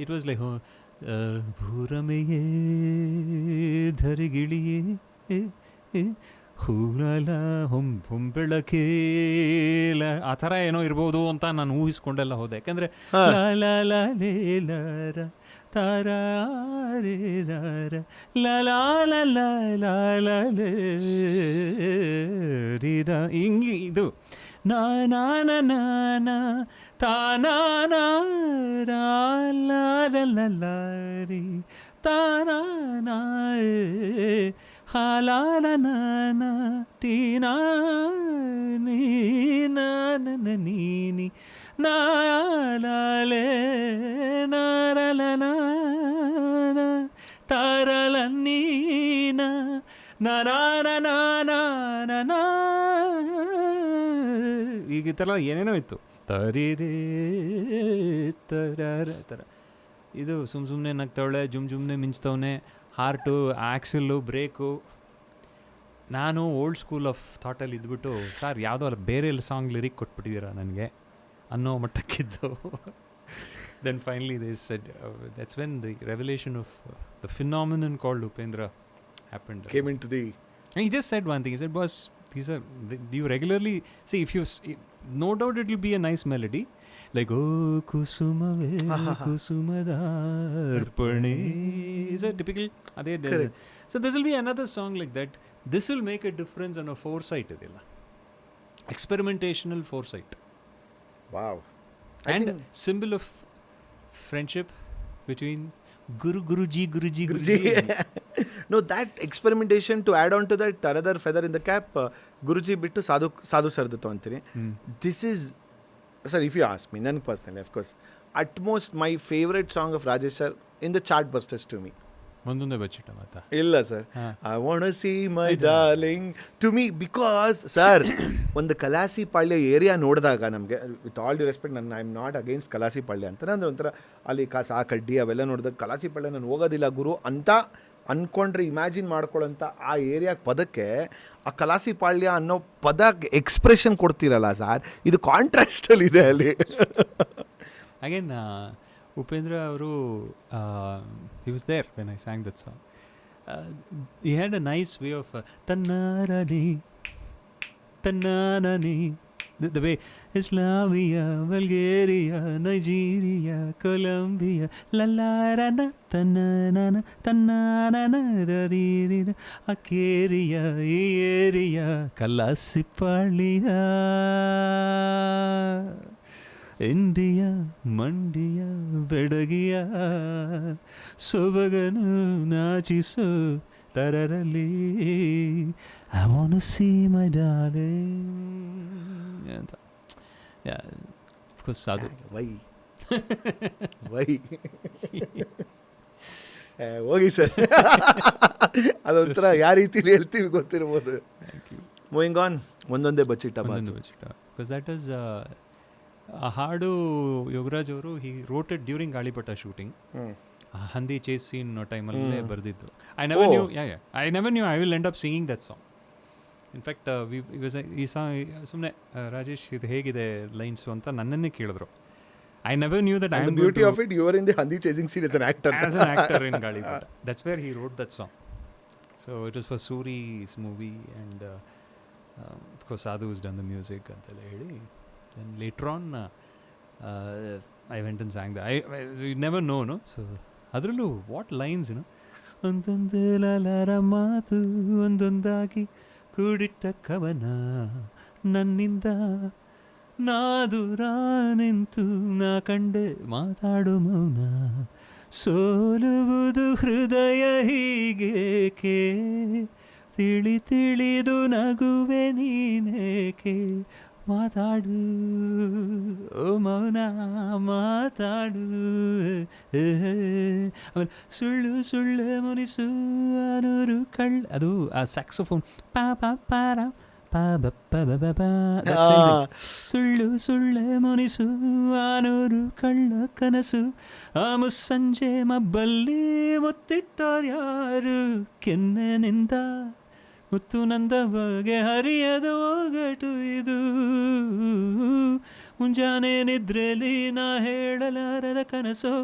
it was like ಭೂರಮೆಯೇ ಧರಿಗಿಳಿಯೇ ಹೂಲಲ ಹೊಂಬೆಳಕೇಲ ಆ ಥರ ಏನೋ ಇರ್ಬೋದು ಅಂತ ನಾನು ಊಹಿಸ್ಕೊಂಡೆಲ್ಲ ಹೋದೆ. ಯಾಕಂದರೆ ಲಾಲ ಲೇಲಾರ ತಾರ ರೇ ಲಾರ ಲಾಲ ರೀರ ಹಿಂಗೆ ಇದು ನಾನ ತಾನಾನ ಲಾರಿ ತಾನ ಹಾಲಾನ ತೀನಾ ನೀನಿ ನಾಲೇ ನಾರಲನ ತಾರಲ ನೀನ ನಾನ ಈಗ ಈ ಥರ ಏನೇನೋ ಇತ್ತು. ತರಿರೇ ತರ ಥರ ಇದು ಸುಮ್ಮನೆ ನಗ್ತವಳೆ, ಜುಮ್ನೆ ಮಿಂಚ್ತವನೆ, ಹಾರ್ಟು, ಆ್ಯಕ್ಸಲ್ಲು, ಬ್ರೇಕು. ನಾನು ಓಲ್ಡ್ ಸ್ಕೂಲ್ ಆಫ್ ಥಾಟಲ್ಲಿ ಇದ್ಬಿಟ್ಟು ಸರ್ ಯಾವುದೋ ಅಲ್ಲ ಬೇರೆ ಸಾಂಗ್ ಲಿರಿಕ್ ಕೊಟ್ಬಿಟ್ಟಿದ್ದೀರಾ ನನಗೆ ಅನ್ನೋ ಮಟ್ಟಕ್ಕಿದ್ದು. Then finally that's when the revolution of the phenomenon called Upendra happened. Came into the... And he just said one thing. He said, boss, these are, you regularly, see, if you, no doubt it will be a nice melody. Like, oh, kusumave, kusumadarpane. Is a typical, so this will be another song like that. This will make a difference on a foresight. Experimentational foresight. Wow. And symbol of friendship between Guruji. No, that experimentation, to add on to that another feather in the cap, Guruji bittu sadhu sardutu anತೀನಿ. This is, sir, if you ask me, then personally, of course, at most my favorite song of Rajesh sir in the chart busters to me. ಮುಂದೊಂದೇ ಬಚ್ಚಿಟ್ಟ ಮಾತಾ ಇಲ್ಲ sir, I want to see my darling to me, because sir ಒಂದು ಕಲಾಸಿ ಪಾಳ್ಯ ಏರಿಯಾ ನೋಡಿದಾಗ ನಮಗೆ, with all due respect, I am not against Kalasipalya ಅಂತ, ಅಂದರೆ ಒಂಥರ ಅಲ್ಲಿ ಆ ಕಡ್ಡಿ ಅವೆಲ್ಲ ನೋಡಿದಾಗ ಕಲಾಸಿ ಪಾಳ್ಯ ನಾನು ಹೋಗೋದಿಲ್ಲ ಗುರು ಅಂತ ಅಂದ್ಕೊಂಡ್ರೆ, ಇಮ್ಯಾಜಿನ್ ಮಾಡ್ಕೊಳ್ಳೋಂಥ ಆ ಏರಿಯಾಗೆ ಪದಕ್ಕೆ ಆ ಕಲಾಸಿ ಪಾಳ್ಯ ಅನ್ನೋ ಪದ ಎಕ್ಸ್ಪ್ರೆಷನ್ ಕೊಡ್ತೀರಲ್ಲ ಸರ್, ಇದು ಕಾಂಟ್ರಾಸ್ಟಲ್ಲಿದೆ ಅಲ್ಲಿ. ಅಗೇನ್ Upendra ಅವರು, he was there when I sang that song. He had a nice way of tannanani, the way Islamia, Bulgaria, Nigeria, Colombia, lalarana tannanana daririra akeria area kalasipaliya India ಮಂಡಿಯ ಬೆಡಗಿಯ ಸೊಬಗನು ನಾಚಿಸೋ ತರರಲ್ಲಿ I want to see my darling ಅಂತ. ಆಫ್ ಕೋರ್ಸ್ ಅದು ವೈ ಹೋಗಿ ಸರ್, ಅದೊಂಥರ ಯಾವ ರೀತಿಲಿ ಹೇಳ್ತೀವಿ ಗೊತ್ತಿರ್ಬೋದು. ಮೂವಿಂಗ್ ಆನ್, ಒಂದೊಂದೇ ಬಚ್ಚಿಟ್ಟ ಬಿಕಾಸ್ ದಟ್ ಈಸ್ ಆ ಹಾಡು ಯೋಗರಾಜ್ ಅವರು he wrote it during Galipata shooting, ಹಂದಿ ಚೇಸ್ ಸೀನ್ ಟೈಮಲ್ಲೇ ಬರೆದಿದ್ದು. I never knew I will end up singing that song. In fact ಈ ಸಾಂಗ್ ಸುಮ್ಮನೆ ರಾಜೇಶ್ ಇದು ಹೇಗಿದೆ ಲೈನ್ಸು ಅಂತ ನನ್ನನ್ನೇ ಕೇಳಿದ್ರು. I never knew that I am beauty of it, you are in the ಹಂದಿ chasing scene as an actor in Galipata. That's where he wrote that song. So it was for Suri's movie and of course ಸಾಧು has done the music ಅಂತೆಲ್ಲ ಹೇಳಿ. Then later on, I went and sang that. You never know, no? So, adrallu, what lines, you know? Ondonde lalara maatu, ondondagi kuditta kavana, nanninda naadura nintu na kande maataadu mauna, soluvudu hridaya higeke, ತಿಳಿದು ನಗುವೆ ನೀನೇಕೆ, ಮಾತಾಡು ಓ ಮೌನ ಮಾತಾಡು, ಆಮೇಲೆ ಸುಳ್ಳು ಮುನಿಸು ಅನೂರು ಕಳ್ಳ, ಅದು ಆ ಸ್ಯಾಕ್ಸೋಫೋನ್ ಪಾ ಪಾ ಪಾರ ಸುಳ್ಳು ಸುಳ್ಳೆ ಮುನಿಸು ಆನೂರು ಕಳ್ಳ ಕನಸು ಆ ಮುಸ್ಸಂಜೆ ಮಬ್ಬಲ್ಲಿ ಮುತ್ತಿಟ್ಟೋರ್ಯಾರು ಕೆನ್ನೆನಿಂದ ಮುತ್ತು ನಂದ ಬಗೆ ಹರಿಯದ ಒಗಟು ಇದು ಮುಂಜಾನೆ ನಿದ್ರೆಲಿ ನಾ ಹೇಳಲಾರದ ಕನಸು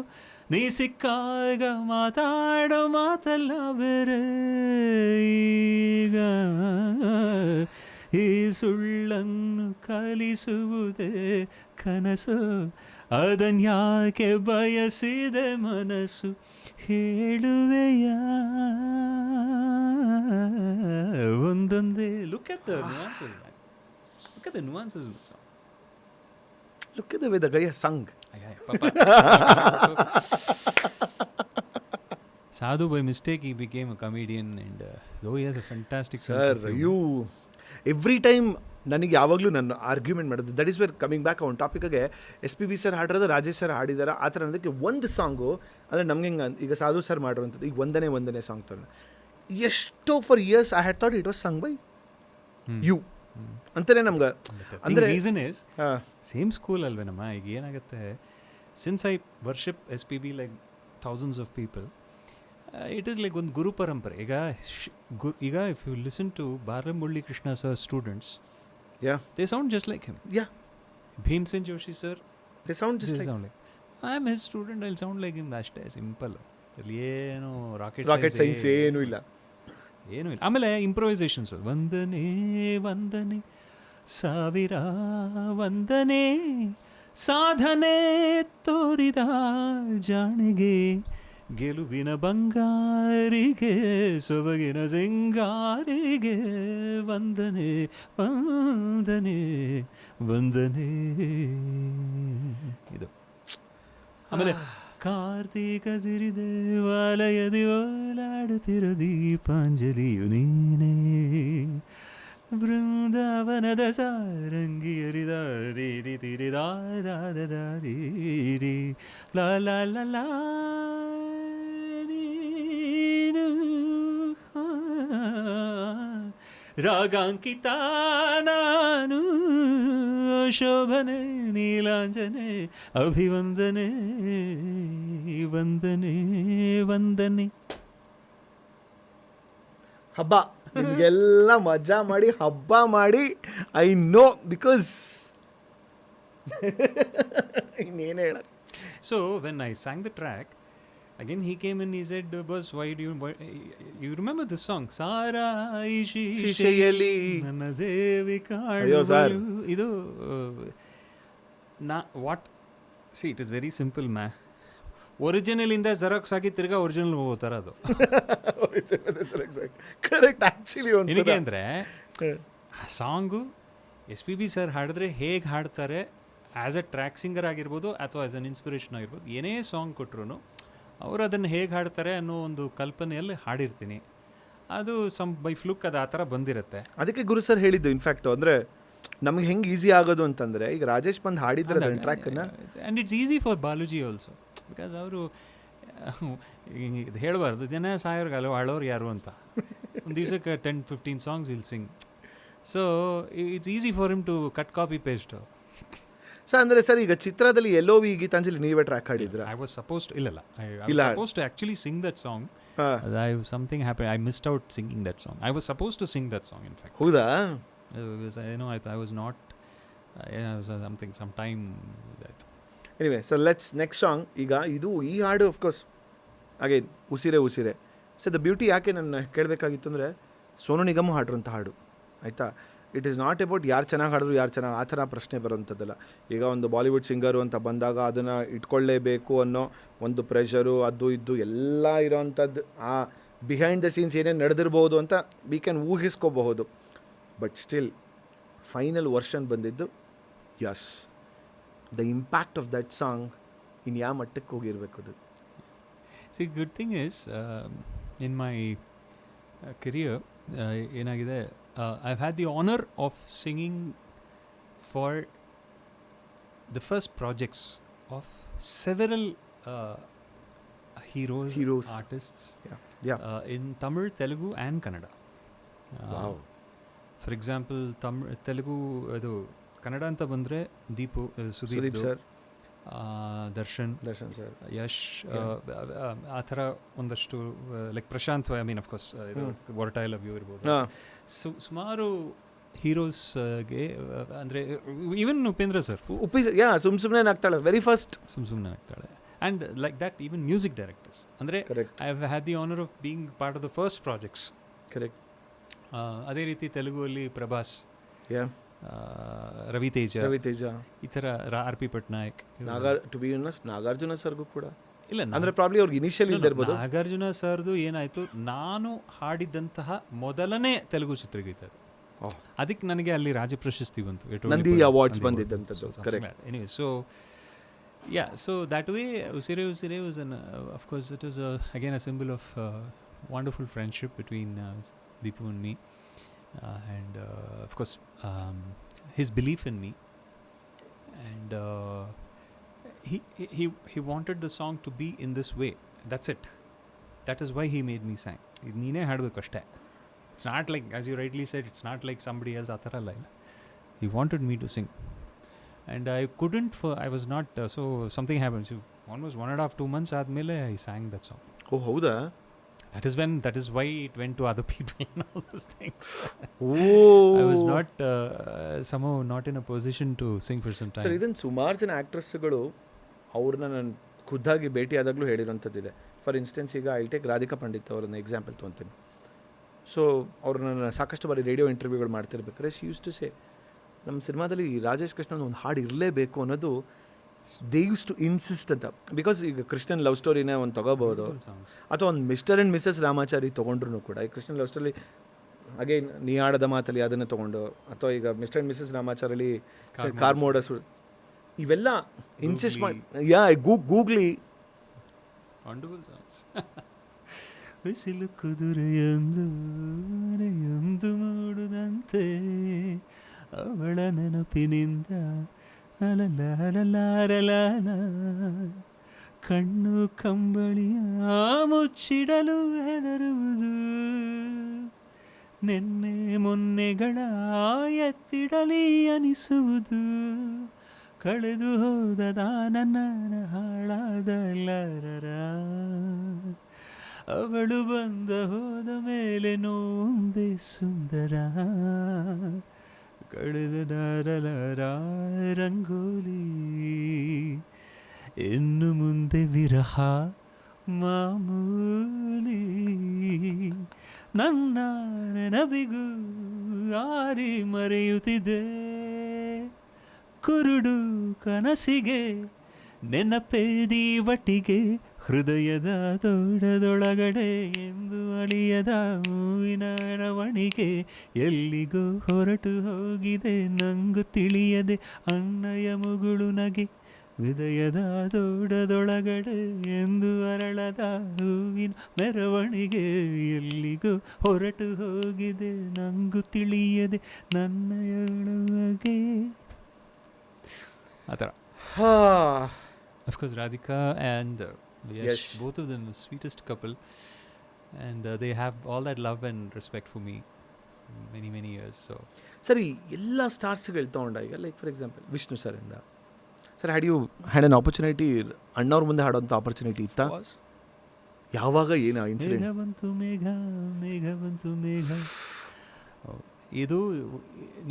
ನೀ ಸಿಕ್ಕಾಗ ಮಾತಾಡೋ ಮಾತಲ್ಲ ಬೇರೆ ಈಗ ಈ ಸುಳ್ಳನ್ನು ಕಲಿಸುವುದೇ ಕನಸು ಅದನ್ಯಾಕೆ ಬಯಸಿದೆ ಮನಸ್ಸು ಹೇಳುವೆಯ ಒಂದೊಂದೇ look at the nuances, man. Look at the nuances in the song. Look at the way the guy has sung. Sadhu, by mistake, he became a comedian, and though he has a fantastic sense Sir, of humor. you every time ನನಗೆ ಯಾವಾಗಲೂ ನಾನು ಆರ್ಗ್ಯುಮೆಂಟ್ ಮಾಡೋದು that is where coming back ಅವ್ನ ಟಾಪಿಕ್ಗೆ SPB ಸರ್ ಹಾಡಿರೋದು ರಾಜೇಶ್ ಸರ್ ಹಾಡಿದಾರೆ ಆ ಥರ ಅನ್ನೋದಕ್ಕೆ ಒಂದು ಸಾಂಗು ಅಂದರೆ ನಮ್ಗೆ ಹಿಂಗೆ ಈಗ ಸಾಧು ಸರ್ ಮಾಡಿರೋಂಥದ್ದು ಈಗ ಒಂದನೇ ಸಾಂಗ್ ತೊಗೊಂಡು ಎಷ್ಟೋ for years I had thought it was sung by you ಅಂತಾನೆ ನಮ್ಗೆ ಅಂದರೆ ರೀಸನ್ ಇಸ್ ಸೇಮ್ ಸ್ಕೂಲ್ ಅಲ್ವೇನಮ್ಮ. ಈಗ ಏನಾಗುತ್ತೆ, since I worship SPB like thousands of people, it is like ಒಂದು ಗುರು ಪರಂಪರೆ. ಈಗ ಇಫ್ ಯು ಲಿಸನ್ ಟು ಬಾರಮುಳ್ಳಿ Krishna sir students, they sound just like him. Bhimsen Joshi sir, they sound just like I am his student, I'll sound like him. ಅಷ್ಟೇ ಸಿಂಪಲ್. ಅಲ್ಲಿ ಏನು ರಾಕೆಟ್ ಸೈನ್ಸ್ ಏನೂ ಇಲ್ಲ. ಆಮೇಲೆ ಇಂಪ್ರೊವೈಸೇಷನ್ಸ್, ವಂದನೆ ವಂದನೆ ಸಾವಿರ ವಂದನೆ ಸಾಧನೆ ತೋರಿದ ಜಾಣಿಗೆ ಗೆಲುವಿನ ಬಂಗಾರಿಗೆ ಸೊಬಗಿನ ಸಿಂಗಾರಿಗೆ ವಂದನೆ ವಂದನೆ ವಂದನೆ. ಇದು ಆಮೇಲೆ ಕಾರ್ತಿಕ ಸಿರಿದೆ ವಾಲಯದಿ ಓಲಾಡುತ್ತಿರೋ ದೀಪಾಂಜಲಿಯು ನೀನೇ ಬೃಂದಾವನದ ಸಾರಂಗಿಯರಿದ ರೀರಿ ತಿರಿದಾರಿ ಲಾ ಲಾ ಲಾ ಲಾ ರಾಗಾಂಕಿತ ನಾನು ಶೋಭನೆ ನೀಲಾಂಜನೆ ಅಭಿವಂದನೆ ವಂದನೆ ವಂದನೆ. ಹಬ್ಬ ನಿಮಗೆಲ್ಲ ಮಜಾ ಮಾಡಿ ಹಬ್ಬ ಮಾಡಿ ಐ ನೋ ಬಿಕಾಸ್ ಇನ್ನೇನು ಹೇಳ. So when I sang the track, again he came in, he said, "Boss, why you remember this song? Sara Ishishayali Nana Devi Kaadu." Idu na what? See, it is very simple, ma. Original ಇಂದ ಜೆರಾಕ್ಸ್ ಆಗಿ ತಿರ್ಗಾ ಒರಿಜಿನಲ್ ಹೋಗ್ತಾರ ಅದು. ಕರೆಕ್ಟ್. ಆ್ಯಕ್ಚುಲಿ ಏನಿಗೆ ಅಂದರೆ ಆ ಸಾಂಗು SPB ಸರ್ ಹಾಡಿದ್ರೆ ಹೇಗೆ ಹಾಡ್ತಾರೆ, ಆ್ಯಸ್ ಅ ಟ್ರ್ಯಾಕ್ ಸಿಂಗರ್ ಆಗಿರ್ಬೋದು ಅಥವಾ ಆ್ಯಸ್ ಅನ್ ಇನ್ಸ್ಪಿರೇಷನ್ ಆಗಿರ್ಬೋದು, ಏನೇ ಸಾಂಗ್ ಕೊಟ್ಟರು ಅವರು ಅದನ್ನು ಹೇಗೆ ಹಾಡ್ತಾರೆ ಅನ್ನೋ ಒಂದು ಕಲ್ಪನೆಯಲ್ಲಿ ಹಾಡಿರ್ತೀನಿ. ಅದು ಬೈ ಫ್ಲುಕ್ ಅದು ಆ ಥರ ಬಂದಿರುತ್ತೆ. ಅದಕ್ಕೆ ಗುರು ಸರ್ ಹೇಳಿದ್ದು ಇನ್ಫ್ಯಾಕ್ಟ್ ಅಂದರೆ ನಮ್ಗೆ ಹೆಂಗೆ ಈಸಿ ಆಗೋದು ಅಂತಂದರೆ, ಈಗ ರಾಜೇಶ್ ಬಂದು ಹಾಡಿದ್ರೆ ಟ್ರ್ಯಾಕನ್ನು, and it's easy for Baluji also, because ಅವರು ಇದು ಹೇಳಬಾರ್ದು ಜನ ಸಾಯೋರ್ಗೆ ಅಳೋರು ಯಾರು ಅಂತ. ಒಂದು ದಿವಸಕ್ಕೆ 10-15 songs I'll sing. So it's easy for him to cut copy paste. Sir ಅಂದರೆ ಸರ್ ಈಗ ಚಿತ್ರದಲ್ಲಿ ಎಲ್ಲೋ ಈ ಗೀತಾಂಜಲಿ ನೀವೇ ಟ್ರ್ಯಾಕ್ ಹಾಡಿದ್ರ? I was supposed I was supposed to actually sing that song. Something happened. I missed out singing that song. I was supposed to sing that song, in fact. ಹೌದಾ? I was not. Some time. Anyway, so let's next song. ಈಗ ಇದು ಈ ಹಾಡು ಆಫ್ಕೋರ್ಸ್ ಅಗೇನ್ ಉಸಿರೆ ಉಸಿರೆ. ಸೊ ದ ಬ್ಯೂಟಿ ಯಾಕೆ ನಾನು ಕೇಳಬೇಕಾಗಿತ್ತು ಅಂದರೆ, ಸೋನು ನಿಗಮ್ ಹಾಡಿರೋಂಥ ಹಾಡು ಆಯಿತಾ. ಇಟ್ ಈಸ್ ನಾಟ್ ಅಬೌಟ್ ಯಾರು ಚೆನ್ನಾಗಿ ಹಾಡಿದ್ರು ಯಾರು ಚೆನ್ನಾಗಿ ಆ ಥರ ಪ್ರಶ್ನೆ ಬರೋವಂಥದ್ದಲ್ಲ. ಈಗ ಒಂದು ಬಾಲಿವುಡ್ ಸಿಂಗರು ಅಂತ ಬಂದಾಗ ಅದನ್ನು ಇಟ್ಕೊಳ್ಳೇಬೇಕು ಅನ್ನೋ ಒಂದು ಪ್ರೆಷರು ಅದು ಇದು ಎಲ್ಲ ಇರೋವಂಥದ್ದು, ಆ ಬಿಹೈಂಡ್ ದ ಸೀನ್ಸ್ ಏನೇನು ನಡೆದಿರ್ಬೋದು ಅಂತ ವಿ ಕ್ಯಾನ್ ಊಹಿಸ್ಕೋಬಹುದು. ಬಟ್ ಸ್ಟಿಲ್ ಫೈನಲ್ ವರ್ಷನ್ ಬಂದಿದ್ದು yes, the impact of that song ಇನ್ನು ಯಾವ ಮಟ್ಟಕ್ಕೆ ಹೋಗಿರ್ಬೇಕು ಅದು. See, good thing is, in my career, ಏನಾಗಿದೆ, I've had the honor of singing for the first projects of several heroes, artists, in Tamil, Telugu and Kannada. Wow. For example Telugu ಅದು ಕನ್ನಡ ಅಂತ ಬಂದರೆ ಸುದೀಪ್ ಸರ್, ದರ್ಶನ್ ಸರ್, ಯಶ್, ಆ ಥರ ಒಂದಷ್ಟು like Prashanth, I mean of course ಇದು ವರ್ಟೈಲ್ ವ್ಯೂ ಇರ್ಬೋದು. ಸುಮಾರು ಹೀರೋಸ್ಗೆ ಅಂದರೆ ಈವನ್ ಉಪೇಂದ್ರ ಸರ್ ಸುಮ್ಮನೆ ಆಗ್ತಾಳೆ ವೆರಿ ಫಸ್ಟ್, ಸುಮ್ಮನೆ ಆಗ್ತಾಳೆ. And like that even music directors, ಅಂದರೆ I have had the honour of being part of the first projects. Correct. ಅದೇ ರೀತಿ ತೆಲುಗುವಲ್ಲಿ ಪ್ರಭಾಸ್, ರವಿತೇಜ ಈ ಥರ R P Patnaik, to be honest Nagarjuna ಸರ್ಗೂ ಕೂಡ ಇಲ್ಲ ಅಂದರೆ ಪ್ರಾಬ್ಲಿ ಅವ್ರಿಗೆ ಇನಿಷಿಯಲಿ ಇದ್ದಿರ್ಬೋದು. ನಾಗಾರ್ಜುನ ಸರ್ದು ಏನಾಯಿತು, ನಾನು ಹಾಡಿದಂತಹ ಮೊದಲನೇ ತೆಲುಗು ಚಿತ್ರಗೀತೆ ಅದು. ಅದಕ್ಕೆ ನನಗೆ ಅಲ್ಲಿ ರಾಜ್ಯ ಪ್ರಶಸ್ತಿ ಬಂತು, ನಂದಿ ಅವಾರ್ಡ್ಸ್ ಬಂದಿದ್ದಂಥದ್ದು. Correct. Anyway, so that way Usire Usire was of course it is again a symbol of wonderful friendship between Deepu and me, and of course his belief in me, and he wanted the song to be in this way. That's it. That is why he made me sing. Neene haadbeku ashte. It's not like, as you rightly said, it's not like somebody else athara line. He wanted me to sing, and I couldn't, I was not, so something happened. So almost 1.5-2 months admele I sang that song. Oh, howda? That is why it went to other people and all those things. Oh, I was not somehow not in a position to sing for some time. Sir, ಇದನ್ನು ಸುಮಾರು ಜನ ಆ್ಯಕ್ಟ್ರೆಸ್ಗಳು ಅವ್ರನ್ನ ನಾನು ಖುದ್ದಾಗಿ ಭೇಟಿ ಆದಾಗಲೂ ಹೇಳಿರೋಂಥದ್ದಿದೆ. ಫಾರ್ ಇನ್ಸ್ಟೆನ್ಸ್, ಈಗ ಐ ಟೇಕ್ ರಾಧಿಕಾ ಪಂಡಿತ್ ಅವ್ರನ್ನ ಎಕ್ಸಾಂಪಲ್ ತೊಗೊತೀನಿ. ಸೊ ಅವ್ರನ್ನ ಸಾಕಷ್ಟು ಬಾರಿ ರೇಡಿಯೋ ಇಂಟರ್ವ್ಯೂಗಳು ಮಾಡ್ತಿರ್ಬೇಕಾದ್ರೆ ಶಿ ಯೂಸ್ ಟು ಸೇ, ನಮ್ಮ ಸಿನಿಮಾದಲ್ಲಿ ರಾಜೇಶ್ ಕೃಷ್ಣನ್ ಒಂದು ಹಾಡು ಇರಲೇಬೇಕು ಅನ್ನೋದು ದೇ ಯೂಸ್ ಟು ಇನ್ಸಿಸ್ಟ್ ಅಂತ. ಬಿಕಾಸ್ ಈಗ ಕೃಷ್ಣನ್ ಲವ್ ಸ್ಟೋರಿನೇ ಒಂದು ತೊಗೋಬೋದು, ಅಥವಾ ಒಂದು ಮಿಸ್ಟರ್ ಆ್ಯಂಡ್ ಮಿಸಸ್ ರಾಮಾಚಾರಿ ತೊಗೊಂಡ್ರು ಕೂಡ ಈ ಕೃಷ್ಣನ್ ಲವ್ ಸ್ಟೋರಿ ಹಾಗೆ ನೀ ಆಡದ ಮಾತಲ್ಲಿ ಅದನ್ನು ತೊಗೊಂಡು, ಅಥವಾ ಈಗ ಮಿಸ್ಟರ್ ಆ್ಯಂಡ್ ಮಿಸಸ್ ರಾಮಾಚಾರಲ್ಲಿ ಕಾರ್ಮೋಡ ಇವೆಲ್ಲ ಇನ್ಸಿಸ್ಟ್ ಮಾಡಿ ಗೂಗ್ಲಿ ವಂಡರ್ಫುಲ್ ಸಾಂಗ್ಸ್. ಬಿಸಿಲು ಕುದುರೆಯೊಂದು ಮೂಡುದಂತೆ ಅವಳ ನೆನಪಿನಿಂದ ಅಲಲಾರಲಾರಲಾಲ, ಕಣ್ಣು ಕಂಬಳಿಯ ಮುಚ್ಚಿಡಲು ಹೆದರುವುದು, ನಿನ್ನೆ ಮೊನ್ನೆಗಳ ಎತ್ತಿಡಲಿ ಅನಿಸುವುದು, ಕಳೆದು ಹೋದದ ನನ್ನ ಹಾಳಾದಲ್ಲರ, ಅವಳು ಬಂದ ಹೋದ ಮೇಲೆ ನೋಂದೆ ಸುಂದರ, ಕಳೆದ ರಂಗೋಲಿ, ಇನ್ನು ಮುಂದೆ ವಿರಹ ಮಾಮೂಲಿ, ನನ್ನ ನೆನಪಿಗೂ ಆರಿ ಮರೆಯುತ್ತಿದೆ, ಕುರುಡು ಕನಸಿಗೆ ನೆನಪೇದಿ ಒಟ್ಟಿಗೆ, ಹೃದಯದ ತೋಡದೊಳಗಡೆ ಎಂದು ಅಳಿಯದ ಹೂವಿನ ರವಣಿಗೆ, ಎಲ್ಲಿಗೂ ಹೊರಟು ಹೋಗಿದೆ ನಂಗು ತಿಳಿಯದೆ ಅಣ್ಣಯ ಮುಗುಳು ನಗೆ, ಹೃದಯದ ತೋಡದೊಳಗಡೆ ಎಂದು ಅರಳದ ಹೂವಿನ ಮೆರವಣಿಗೆ, ಎಲ್ಲಿಗೂ ಹೊರಟು ಹೋಗಿದೆ ನಂಗು ತಿಳಿಯದೆ ನನ್ನಯೊಳಗೆ. ಆ ಥರ. Of course, Radhika and Yash, both of them the sweetest couple, and they have all that love and respect for me many years. So ಸರಿ, ಎಲ್ಲ ಸ್ಟಾರ್ಸ್ಗಳು ತೊಗೊಂಡ ಈಗ like for example Vishnu sir ಇಂದ ಸರ್, ಹ್ಯಾಡ್ ಅನ್ ಆಪರ್ಚುನಿಟಿ ಅಣ್ಣವ್ರ ಮುಂದೆ ಹಾಡೋಂಥ ಆಪರ್ಚುನಿಟಿ ಇತ್ತಾ? ಯಾವಾಗ ಏನು ಇನ್ಸಿಡೆಂಟ್? ಮೇಘ ಬಂತು ಮೇಘ. ಇದು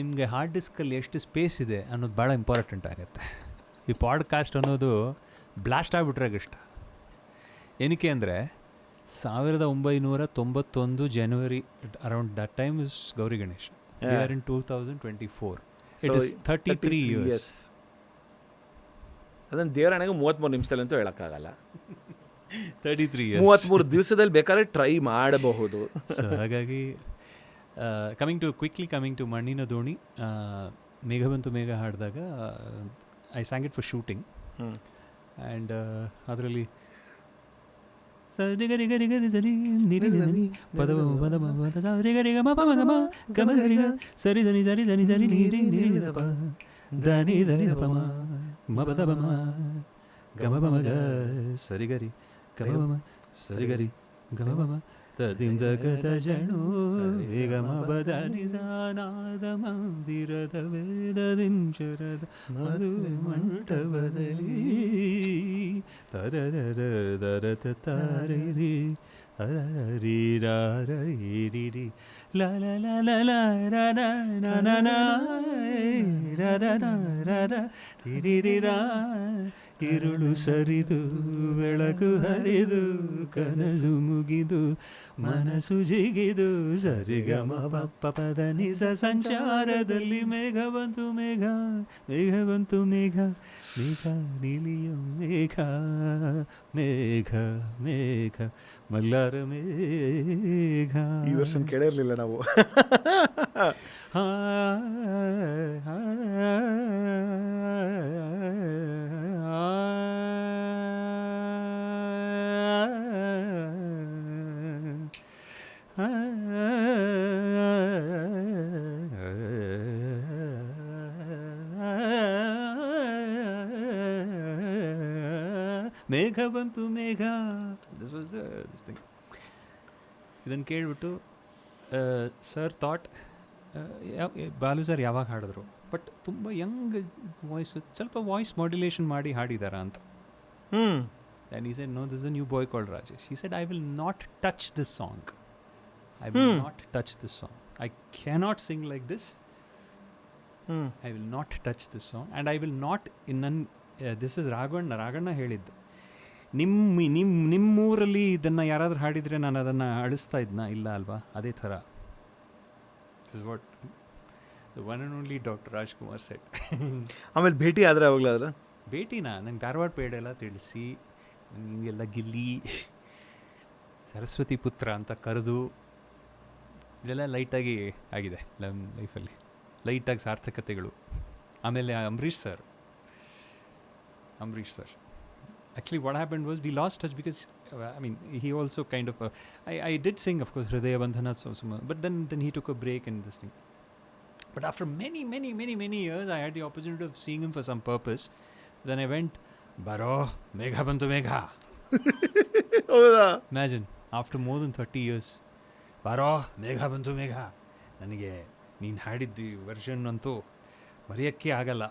ನಿಮಗೆ ಹಾರ್ಡ್ ಡಿಸ್ಕಲ್ಲಿ ಎಷ್ಟು ಸ್ಪೇಸ್ ಇದೆ ಅನ್ನೋದು ಭಾಳ ಇಂಪಾರ್ಟೆಂಟ್ ಆಗುತ್ತೆ. ಈ ಪಾಡ್ಕಾಸ್ಟ್ ಅನ್ನೋದು ಬ್ಲಾಸ್ಟ್ ಆಗಿಬಿಟ್ರೆ ಇಷ್ಟ. ಏನಕ್ಕೆ ಅಂದರೆ 1991 ಜನವರಿ around that time is Gowri Ganesh. We are in 2024. It is 33 years. ಅದನ್ನು ದೇವರಾಣೆಗೆ 33 ನಿಮಿಷದಲ್ಲಿ ಅಂತೂ ಹೇಳೋಕ್ಕಾಗಲ್ಲ. 33 years, 33 ದಿವಸದಲ್ಲಿ ಬೇಕಾದ್ರೆ ಟ್ರೈ ಮಾಡಬಹುದು. ಸೊ ಹಾಗಾಗಿ ಕಮಿಂಗ್ ಟು ಮಣ್ಣಿನ ದೋಣಿ, ಮೇಘ ಬಂತು ಮೇಘ ಹಾಡಿದಾಗ I sang it for shooting. And ಅದರಲ್ಲಿ ಸರಿ ಗರಿ ಗರಿ ಗರಿ ಸರಿ ನಿರಿ ನಿ ಪದವ ಪದಮ ಪದ ಸರಿ ಗರಿ ಗಮ ಪಮ ಗಮ ಗಮ ಗರಿ ಗ ಸರಿ ಧನಿ ಸರಿ ಧನಿ ಸರಿ ನೀರಿ ನಿರಿ ದ ಪ ಧನಿ ಧನಿ ದ ಪಮ ಮ ಪದ ಪಮ ಗಮ ಪಮ ಗ ಸರಿ ಗರಿ ಗಮ ಪಮ ಸರಿ ಗರಿ ಗಮ ಪಮ ತದಿಂದ ಗದ ಜಣು ವೇಗಮ ಬದ ನಿಜಾನಾದ ಮಂದಿರದ ವೇದದಿಂಚರದ ಮದುವೆ ಮಂಟಪದಲ್ಲಿ ತರರ ದರತ ತಾರಿರಿ ಹರಿರಿ ಲ ಲ ಲ ಲ ಲ ರ ನ ನ ನ ನ ರ ರ ರ ರ ರ ತಿರಿರಿ ರ ഇരുಳು ಸರಿದು ಬೆಳಕು ಹರಿದು ಕನಸು ಮುಗಿದು ಮನಸ್ಸು ಜಿಗಿದು ಸರಿಗಮ ಪಪ್ಪ ಪದ ನಿಜ ಸಂಚಾರದಲ್ಲಿ ಮೇಘ ಬಂತು ಮೇಘ ಮೇಘ ಬಂತು ಮೇಘ ಮೇಘ ನೀಲಿಯು ಮೇಘ ಮೇಘ ಮೇಘ ಮಲ್ಲಾರ ಮೇಘ. ಈ ವರ್ಷ ಕೇಳಿರ್ಲಿಲ್ಲ ನಾವು. ಹಾ ಮೇಘ ಬಂತು ಮೇಘ. This was this thing. ಇದನ್ನು ಕೇಳಿಬಿಟ್ಟು ಸರ್ ಥಾಟ್ ಬಾಲು ಸರ್ ಯಾವಾಗ ಹಾಡಿದ್ರು, ಬಟ್ ತುಂಬ ಯಂಗ್ ವಾಯ್ಸು, ಸ್ವಲ್ಪ ವಾಯ್ಸ್ ಮಾಡ್ಯುಲೇಷನ್ ಮಾಡಿ ಹಾಡಿದಾರ ಅಂತ. And he said, no, this is a new boy called Rajesh. He said, I will not touch this song. I will not touch this song. I cannot sing like this. I will not touch this song. And I will not, this is Raghanna ಹೇಳಿದ್ದು. ನಿಮ್ಮೂರಲ್ಲಿ ಇದನ್ನು ಯಾರಾದರೂ ಹಾಡಿದರೆ ನಾನು ಅದನ್ನು ಅಳಿಸ್ತಾ ಇದ್ನ ಇಲ್ಲ ಅಲ್ವಾ, ಅದೇ ಥರ. This is what the one and only doctor Rajkumar set. ಆಮೇಲೆ ಭೇಟಿ ಆದರೆ ಅವಾಗಲಾದ್ರೆ ಭೇಟಿನಾ ನಂಗೆ ಧಾರವಾಡ ಪೇಡ ಎಲ್ಲ ತಿಳಿಸಿ ನಿಮಗೆಲ್ಲ ಗಿಲ್ಲಿ ಸರಸ್ವತಿ ಪುತ್ರ ಅಂತ ಕರೆದು ಇದೆಲ್ಲ ಲೈಟಾಗಿ ಆಗಿದೆ ಲೈಫಲ್ಲಿ, ಲೈಟಾಗಿ ಸಾರ್ಥಕತೆಗಳು. ಆಮೇಲೆ Ambareesh sir actually what happened was we lost touch because I mean he also kind of I did sing of course Hridaya Bandhana so but then he took a break in this thing. But after many years I had the opportunity of seeing him for some purpose. Then I went baro megha bantu megha. Imagine after more than 30 years baro megha bantu megha. ನನಗೆ ನೀನು ಹಾಡಿದ್ದು ವರ್ಷನ್ ಅಂತೂ ಮರೆಯೋಕ್ಕೆ ಆಗಲ್ಲ.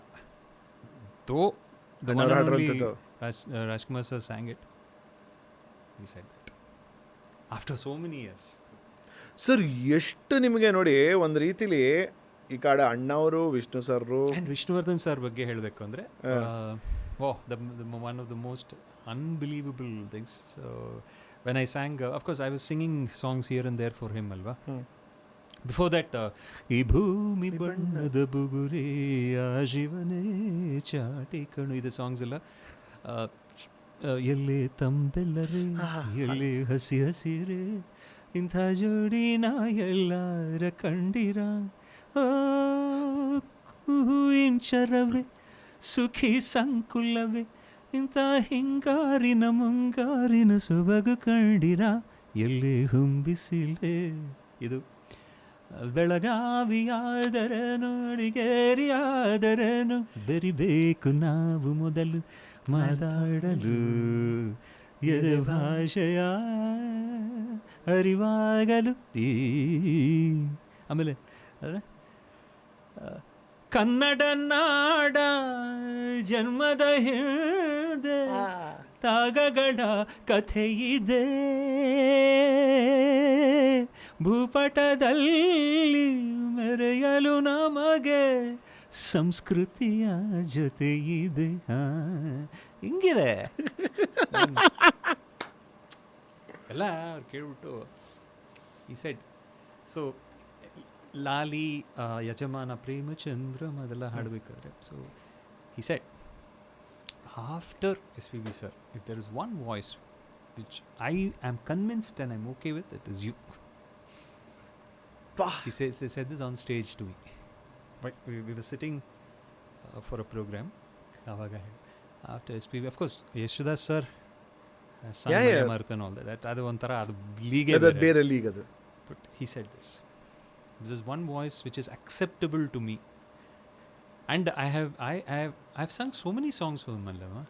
Rajkumar sir sang it. He said that after so many years. Sir ಎಷ್ಟು ನಿಮಗೆ ನೋಡಿ ಒಂದು ರೀತಿಲಿ ಈ ಕಡೆ ಅಣ್ಣವರು Vishnu sir and Vishnuvardhan sir ಬಗ್ಗೆ ಹೇಳಬೇಕು ಅಂದರೆ one of the most unbelievable things. When I sang, of course I was singing songs here and there for him alva. Before that ಈ ಭೂಮಿ ಬಣ್ಣದ ಬುಗುರೆ ಆ ಶಿವನೇ ಚಾಟಿ ಕಣು ಇದು ಸಾಂಗ್ಸ್ ಎಲ್ಲ ಎಲ್ಲಿ ತಂಬೆಲ್ಲರೇ ಎಲ್ಲಿ ಹಸಿ ಹಸಿರೇ ಇಂಥ ಜೋಡಿನ ಎಲ್ಲರ ಕಂಡಿರ ಇಂಚರವೇ ಸುಖಿ ಸಂಕುಲವೇ ಇಂಥ ಹಿಂಗಾರಿನ ಮುಂಗಾರಿನ ಸೊಬಗು ಕಂಡಿರ ಎಲ್ಲಿ ಹುಂಬಿಸಿಲೇ. ಇದು ಬೆಳಗಾವಿಯಾದರನು ಅಡಿಗೇರಿಯಾದರನು ಬೆರಿಬೇಕು ನಾವು ಮೊದಲು ಮಾತಾಡಲು ಎದೆ ಭಾಷೆಯ ಅರಿವಾಗಲು. ಆಮೇಲೆ ಕನ್ನಡ ನಾಡ ಜನ್ಮದ ಹಿಂದೆ ತಾಗಗಳ ಕಥೆಯಿದೆ, ಭೂಪಟದಲ್ಲಿ ಮೆರೆಯಲು ನಮಗೆ ಸಂಸ್ಕೃತಿಯ ಜೊತೆಯಿದೆ. ಹಿಂಗಿದೆ ಎಲ್ಲ ಅವ್ರು ಕೇಳ್ಬಿಟ್ಟು ಈ ಸೈಡ್. ಸೊ ಲಾಲಿ ಯಜಮಾನ ಪ್ರೇಮಚಂದ್ರ ಅದೆಲ್ಲ ಹಾಡಬೇಕಾದ್ರೆ so he said after SPB sir, if there is one voice which I am convinced and I'm okay with, it is you. He said this on stage to me. But we were sitting for a program after SPB. Of course Yeshudas sir Marathon all that adu ontara adu league adu ಬೇರೆ ಲೀಗ್ ಅದು. But he said this is one voice which is acceptable to me, and I have sung so many songs for him allava.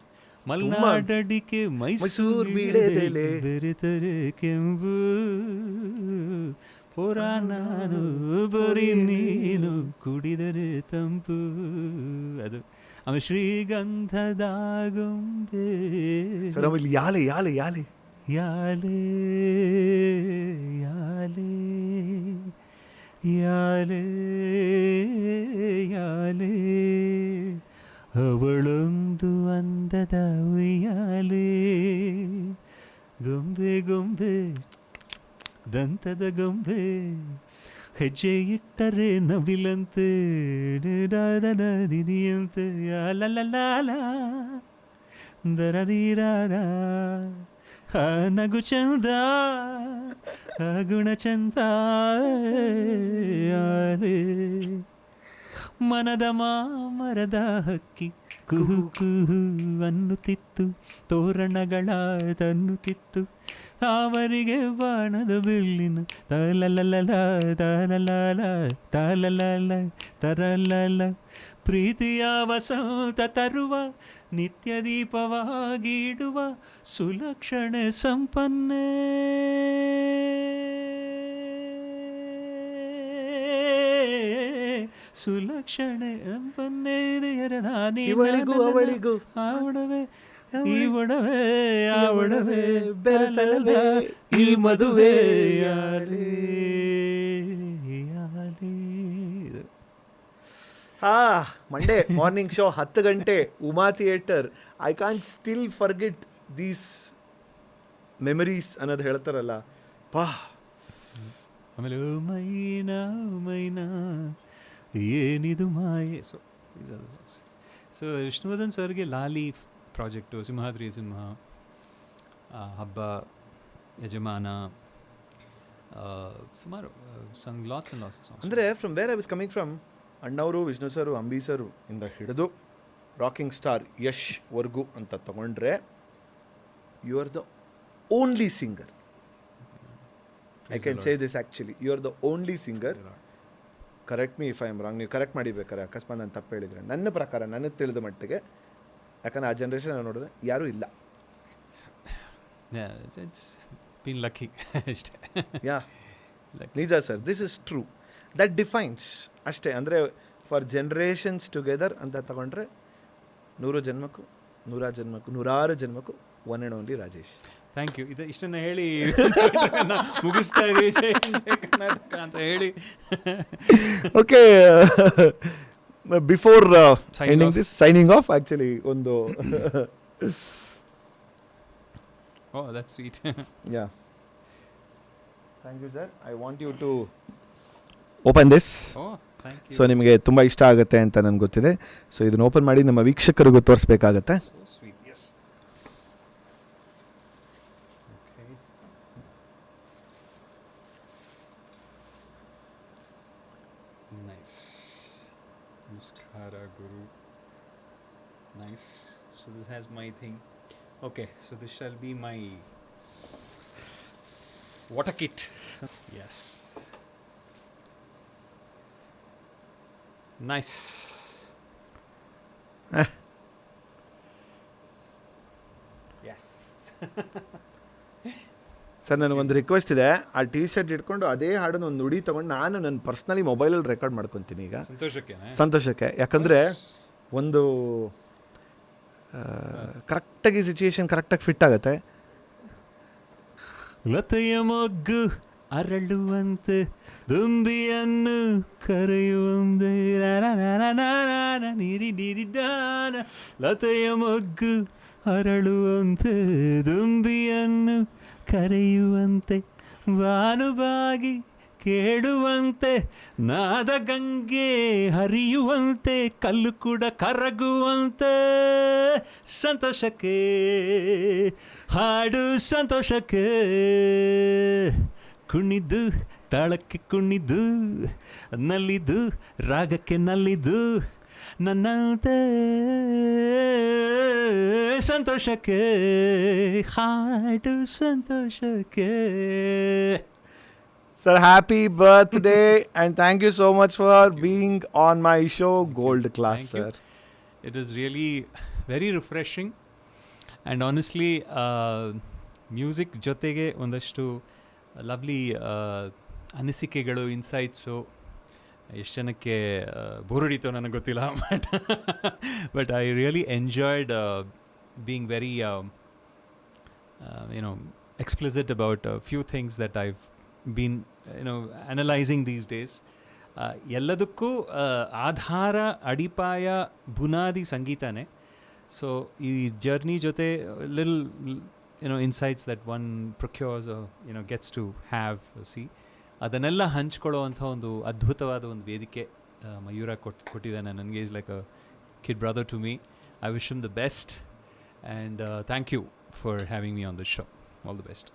ಮಲ್ನಾಡಡಿಕೆ ಮೈಸೂರು ವೀಳ್ಯದೆಲೆ. ಬೆರೆತರೆ ಕೆಂಪು ಪುರಾಣನು ಬರೀ ನೀನು ಕುಡಿದರೆ ತಂಪು. ಅದು ಆಮೇಲೆ ಶ್ರೀಗಂಧದ ಗೊಂಬೆ ಸರ್ ಆಮೇಲೆ Yale Yale Yale Yale Yale Yale Yale ಅವಳೊಂದು ಅಂದದ ಉಯ್ಯಾಲೆ ಗೊಂಬೆ ಗೊಂಬೆ ದಂತದ ಗೊಂಬೆ ಹೆಜ್ಜೆ ಇಟ್ಟರೆ ನವಿಲಂತೆ ನಿರಿಯಂತೆ ಲಲ ದರದೀರಾರ ಆ ನಗು ಚಂದ ಆ ಗುಣ ಚಂದ ಯಾರೇ ಮನದ ಮಾಮರದ ಹಕ್ಕಿ ಕುಹು ಕುಹು ಅನ್ನುತ್ತಿತ್ತು ತೋರಣಗಳ ತನ್ನುತ್ತಿತ್ತು ತಾವರಿಗೆ ಬಾಣದ ಬೆಳ್ಳಿನ ತಲಲಲ ತಲಲಲ ತಲಲಲ ತರಲಲ ಪ್ರೀತಿಯ ವಸಂತ ತರುವ ನಿತ್ಯ ದೀಪವಾಗಿಡುವ ಸುಲಕ್ಷಣೆ ಸಂಪನ್ನೆ ಸುಲಕ್ಷಣೆ ಸಂಪನ್ನೆ ಇವಳಿಗೂ ಅವಳಿಗೂ ಆ ಒಡವೆ ಈ ಒಡವೆ ಆ ಒಡವೆ ಬೆರೆತಲ್ಲವೇ ಈ ಮದುವೆ ಯಾರೇ ಯಾರೇ. ಮಂಡೇ ಮಾರ್ನಿಂಗ್ ಶೋ 10 ಗಂಟೆ Uma theatre. I can't still forget these memories ಅನ್ನೋದು ಹೇಳ್ತಾರಲ್ಲ ಪಾ. ಆಮೇಲೆ ಮೈನಾ ಮೈನಾ ಏನಿದು ಮಾಯೆ. ಸೊ ವಿಷ್ಣುವರ್ಧನ್ ಸರ್ಗೆ ಲಾಲಿ ಪ್ರಾಜೆಕ್ಟು, ಸಿಂಹಾದ್ರಿ ಸಿಂಹ, ಹಬ್ಬ, ಯಜಮಾನ, ಸುಮಾರು sung lots and lots of songs. ಅಂದರೆ from where I was coming from, ಅಣ್ಣವರು, ವಿಷ್ಣು ಸರು, ಅಂಬಿ ಸರು ಇಂದ ಹಿಡಿದು ರಾಕಿಂಗ್ ಸ್ಟಾರ್ ಯಶ್ ವರ್ಗು ಅಂತ ತಗೊಂಡ್ರೆ you are the only singer. I can say this actually, you are the only singer. Correct me if I am wrong, ನೀವು ಕರೆಕ್ಟ್ ಮಾಡಿಬೇಕಾರೆ ಅಕಸ್ಮಾತ್ ನಾನು ತಪ್ಪು ಹೇಳಿದರೆ. ನನ್ನ ಪ್ರಕಾರ, ನನಗೆ ತಿಳಿದ ಮಟ್ಟಿಗೆ, ಯಾಕಂದ್ರೆ ಆ ಜನ್ರೇಷನ್ ನೋಡಿದ್ರೆ ಯಾರೂ ಇಲ್ಲ. ಬೀನ್ ಲಕ್ಕಿ ಅಷ್ಟೇ. ಯಾ ನಿಜ sir, this is true, that defines ಅಷ್ಟೇ. ಅಂದರೆ ಫಾರ್ ಜನ್ರೇಷನ್ಸ್ ಟುಗೆದರ್ ಅಂತ ತಗೊಂಡ್ರೆ ನೂರು ಜನ್ಮಕ್ಕೂ, ನೂರಾರು ಜನ್ಮಕ್ಕೂ one and only Rajesh. Thank you. ಇದು ಇಷ್ಟನ್ನು ಹೇಳಿ ಮುಗಿಸ್ತಾ ಇದ್ದೀವಿ ಜೈ ಕರ್ನಾಟಕ ಅಂತ ಹೇಳಿ. Okay, before ending this, signing off actually ಒಂದು oh that's sweet. Ya, thank you sir. I want you to open this. Oh thank you. So ನಿಮಗೆ ತುಂಬ ಇಷ್ಟ ಆಗುತ್ತೆ ಅಂತ ನನಗೆ ಗೊತ್ತಿದೆ. ಸೊ ಇದನ್ನು ಓಪನ್ ಮಾಡಿ ನಮ್ಮ ವೀಕ್ಷಕರಿಗೂ ತೋರಿಸ್ಬೇಕಾಗತ್ತೆ. So sweet, yes. Okay. Nice. Namaskara Guru. Nice. So this has my thing. Okay, so this shall be my water kit. So, yes. Nice. Yes. Sir ನನಗೊಂದು ರಿಕ್ವೆಸ್ಟ್ ಇದೆ. ಆ ಟೀ ಶರ್ಟ್ ಇಟ್ಕೊಂಡು ಅದೇ ಹಾಡನ್ನು ಒಂದು ನುಡಿ ತೊಗೊಂಡು ನಾನು ನನ್ನ ಪರ್ಸ್ನಲಿ ಮೊಬೈಲಲ್ಲಿ ರೆಕಾರ್ಡ್ ಮಾಡ್ಕೊತೀನಿ ಈಗ, ಸಂತೋಷಕ್ಕೆ. ಯಾಕಂದರೆ ಒಂದು ಕರೆಕ್ಟಾಗಿ ಸಿಚುಯೇಷನ್ ಕರೆಕ್ಟಾಗಿ ಫಿಟ್ ಆಗುತ್ತೆ. ಲತೆಯ ಮೊಗ್ಗು ಅರಳುವಂತೆ ದುಂಬಿಯನ್ನು ಕರೆಯುವಂತೆ ನೀರಿಡಾನ. ಲತೆಯ ಮೊಗ್ಗು ಅರಳುವಂತೆ ದುಂಬಿಯನ್ನು ಕರೆಯುವಂತೆ ಭಾನುವಾಗಿ ಕೇಳುವಂತೆ ನಾದ ಗಂಗೆ ಹರಿಯುವಂತೆ ಕಲ್ಲು ಕೂಡ ಕರಗುವಂತೆ ಸಂತೋಷಕ್ಕೆ ಹಾಡು ಸಂತೋಷಕ್ಕೆ ಕುಣಿದು ತಾಳಕ್ಕೆ ಕುಣಿದು ನಲ್ಲಿದು ರಾಗಕ್ಕೆ ನಲ್ಲಿದು ನನ್ನಂತೆ ಸಂತೋಷಕ್ಕೆ ಹಾಡು ಸಂತೋಷಕ್ಕೆ. Sir, happy birthday and thank you so much for being on my show, Gold Class, Thank you. sir. It is really very refreshing and honestly music ಜೊತೆಗೆ ಒಂದಷ್ಟು ಲವ್ಲಿ ಅನಿಸಿಕೆಗಳು, ಇನ್ಸೈಟ್ಸು, ಎಷ್ಟು ಜನಕ್ಕೆ ಬೋರ್ ಹೊಡೀತೋ ನನಗೆ ಗೊತ್ತಿಲ್ಲ, but I really enjoyed being very explicit about a few things that I've been analyzing these days. ಎಲ್ಲದಕ್ಕೂ ಆಧಾರ, ಅಡಿಪಾಯ, ಬುನಾದಿ ಸಂಗೀತನೇ. ಸೊ ಈ ಜರ್ನಿ ಜೊತೆ lil insights that one procures gets to have ಅದನ್ನೆಲ್ಲ ಹಂಚ್ಕೊಳ್ಳೋವಂಥ ಒಂದು ಅದ್ಭುತವಾದ ಒಂದು ವೇದಿಕೆ ಮಯೂರ ಕೊಟ್ಟಿದ್ದಾನೆ ನನಗೆ. Is like a kid brother to me. I wish him the best and thank you for having me on this show. All the best.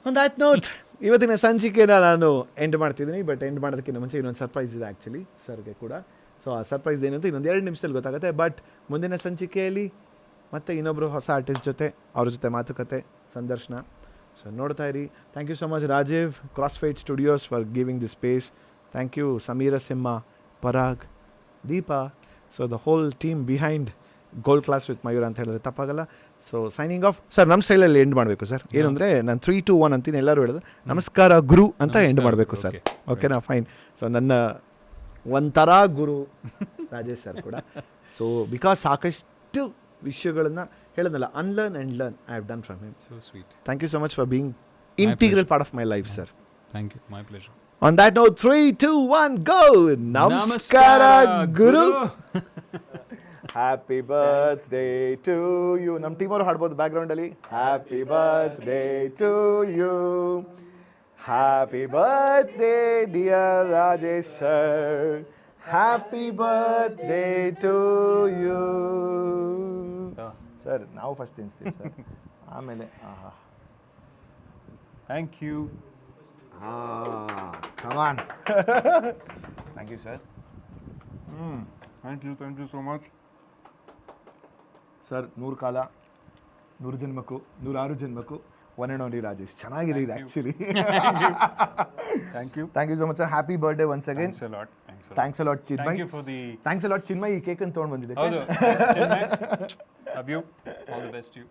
On that note ಇವತ್ತಿನ ಸಂಚಿಕೆನ ನಾನು ಎಂಡ್ ಮಾಡ್ತಿದ್ದೀನಿ. ಬಟ್ ಎಂಡ್ ಮಾಡೋದಕ್ಕಿಂತ ಮುಂಚೆ ಇನ್ನೊಂದು ಸರ್ಪ್ರೈಸ್ ಇದೆ ಆ್ಯಕ್ಚುಲಿ ಸರ್ಗೆ ಕೂಡ. ಸೊ ಆ ಸರ್ಪ್ರೈಸ್ ಏನು ಅಂತ ಇನ್ನೊಂದು 2 ನಿಮಿಷದಲ್ಲಿ ಗೊತ್ತಾಗುತ್ತೆ. ಬಟ್ ಮುಂದಿನ ಸಂಚಿಕೆಯಲ್ಲಿ ಮತ್ತೆ ಇನ್ನೊಬ್ಬರು ಹೊಸ ಆರ್ಟಿಸ್ಟ್ ಜೊತೆ, ಅವ್ರ ಜೊತೆ ಮಾತುಕತೆ, ಸಂದರ್ಶನ. ಸೊ ನೋಡ್ತಾ ಇರಿ. Thank you so much Rajeev, crossfade studios for giving the space. Thank you Sameera, Simha, Parag, Deepa. So the whole team behind gold class with Mayura ಅಂತ ಹೇಳಿದ್ರೆ ತಪ್ಪಾಗಲ್ಲ. So signing off. ಸರ್ ನಮ್ಮ ಸ್ಟೈಲಲ್ಲಿ ಎಂಡ್ ಮಾಡಬೇಕು ಸರ್. ಏನಂದರೆ ನಾನು 3, 2, 1 ಅಂತೀನಿ, ಎಲ್ಲರೂ ಹೇಳೋದು ನಮಸ್ಕಾರ ಗುರು ಅಂತ ಎಂಡ್ ಮಾಡಬೇಕು ಸರ್. ಓಕೆನಾ? ಫೈನ್. ಸೊ ನನ್ನ ಒಂಥರ ಗುರು ರಾಜೇಶ್ ಸರ್ ಕೂಡ. ಸೊ ಬಿಕಾಸ್ ಸಾಕಷ್ಟು ವಿಷಯಗಳನ್ನು ಹೇಳೋದಲ್ಲ, unlearn and learn I have done from him. So sweet. Thank you so much for being integral part of my life sir. Thank you. My pleasure. On that note, 3, 2, 1, go! Namaskara, Guru! Happy birthday to you. Nam team ಅವರು ಹಾಡ್ಬೋದು ಬ್ಯಾಕ್ಗ್ರೌಂಡ್ ಅಲ್ಲಿ. Happy birthday to you. Happy birthday dear Rajesh sir. Happy birthday to you. Sir ನಾವು ಫಸ್ಟ್ ತಿನ್ಸ್ತೀವಿ ಸರ್, ಆಮೇಲೆ thank you. come on. Thank you sir. Thank you so much. Sir 100 ಕಾಲ, 100 ಜನ್ಮಕ್ಕೂ, 106 ಜನ್ಮಕ್ಕೂ, ಒನ್ ಆ್ಯಂಡ್ ಓನ್ಲಿ ರಾಜೇಶ್. ಚೆನ್ನಾಗಿದೆ ಇದು actually. Thank you so much sir. Happy birthday once again. Thanks a lot Chinmay. Thanks a lot Chinmay. ಈ ಕೇಕ್ ಅನ್ನು ತೊಗೊಂಡು ಬಂದಿದ್ದೆ. Love you. All the best to you.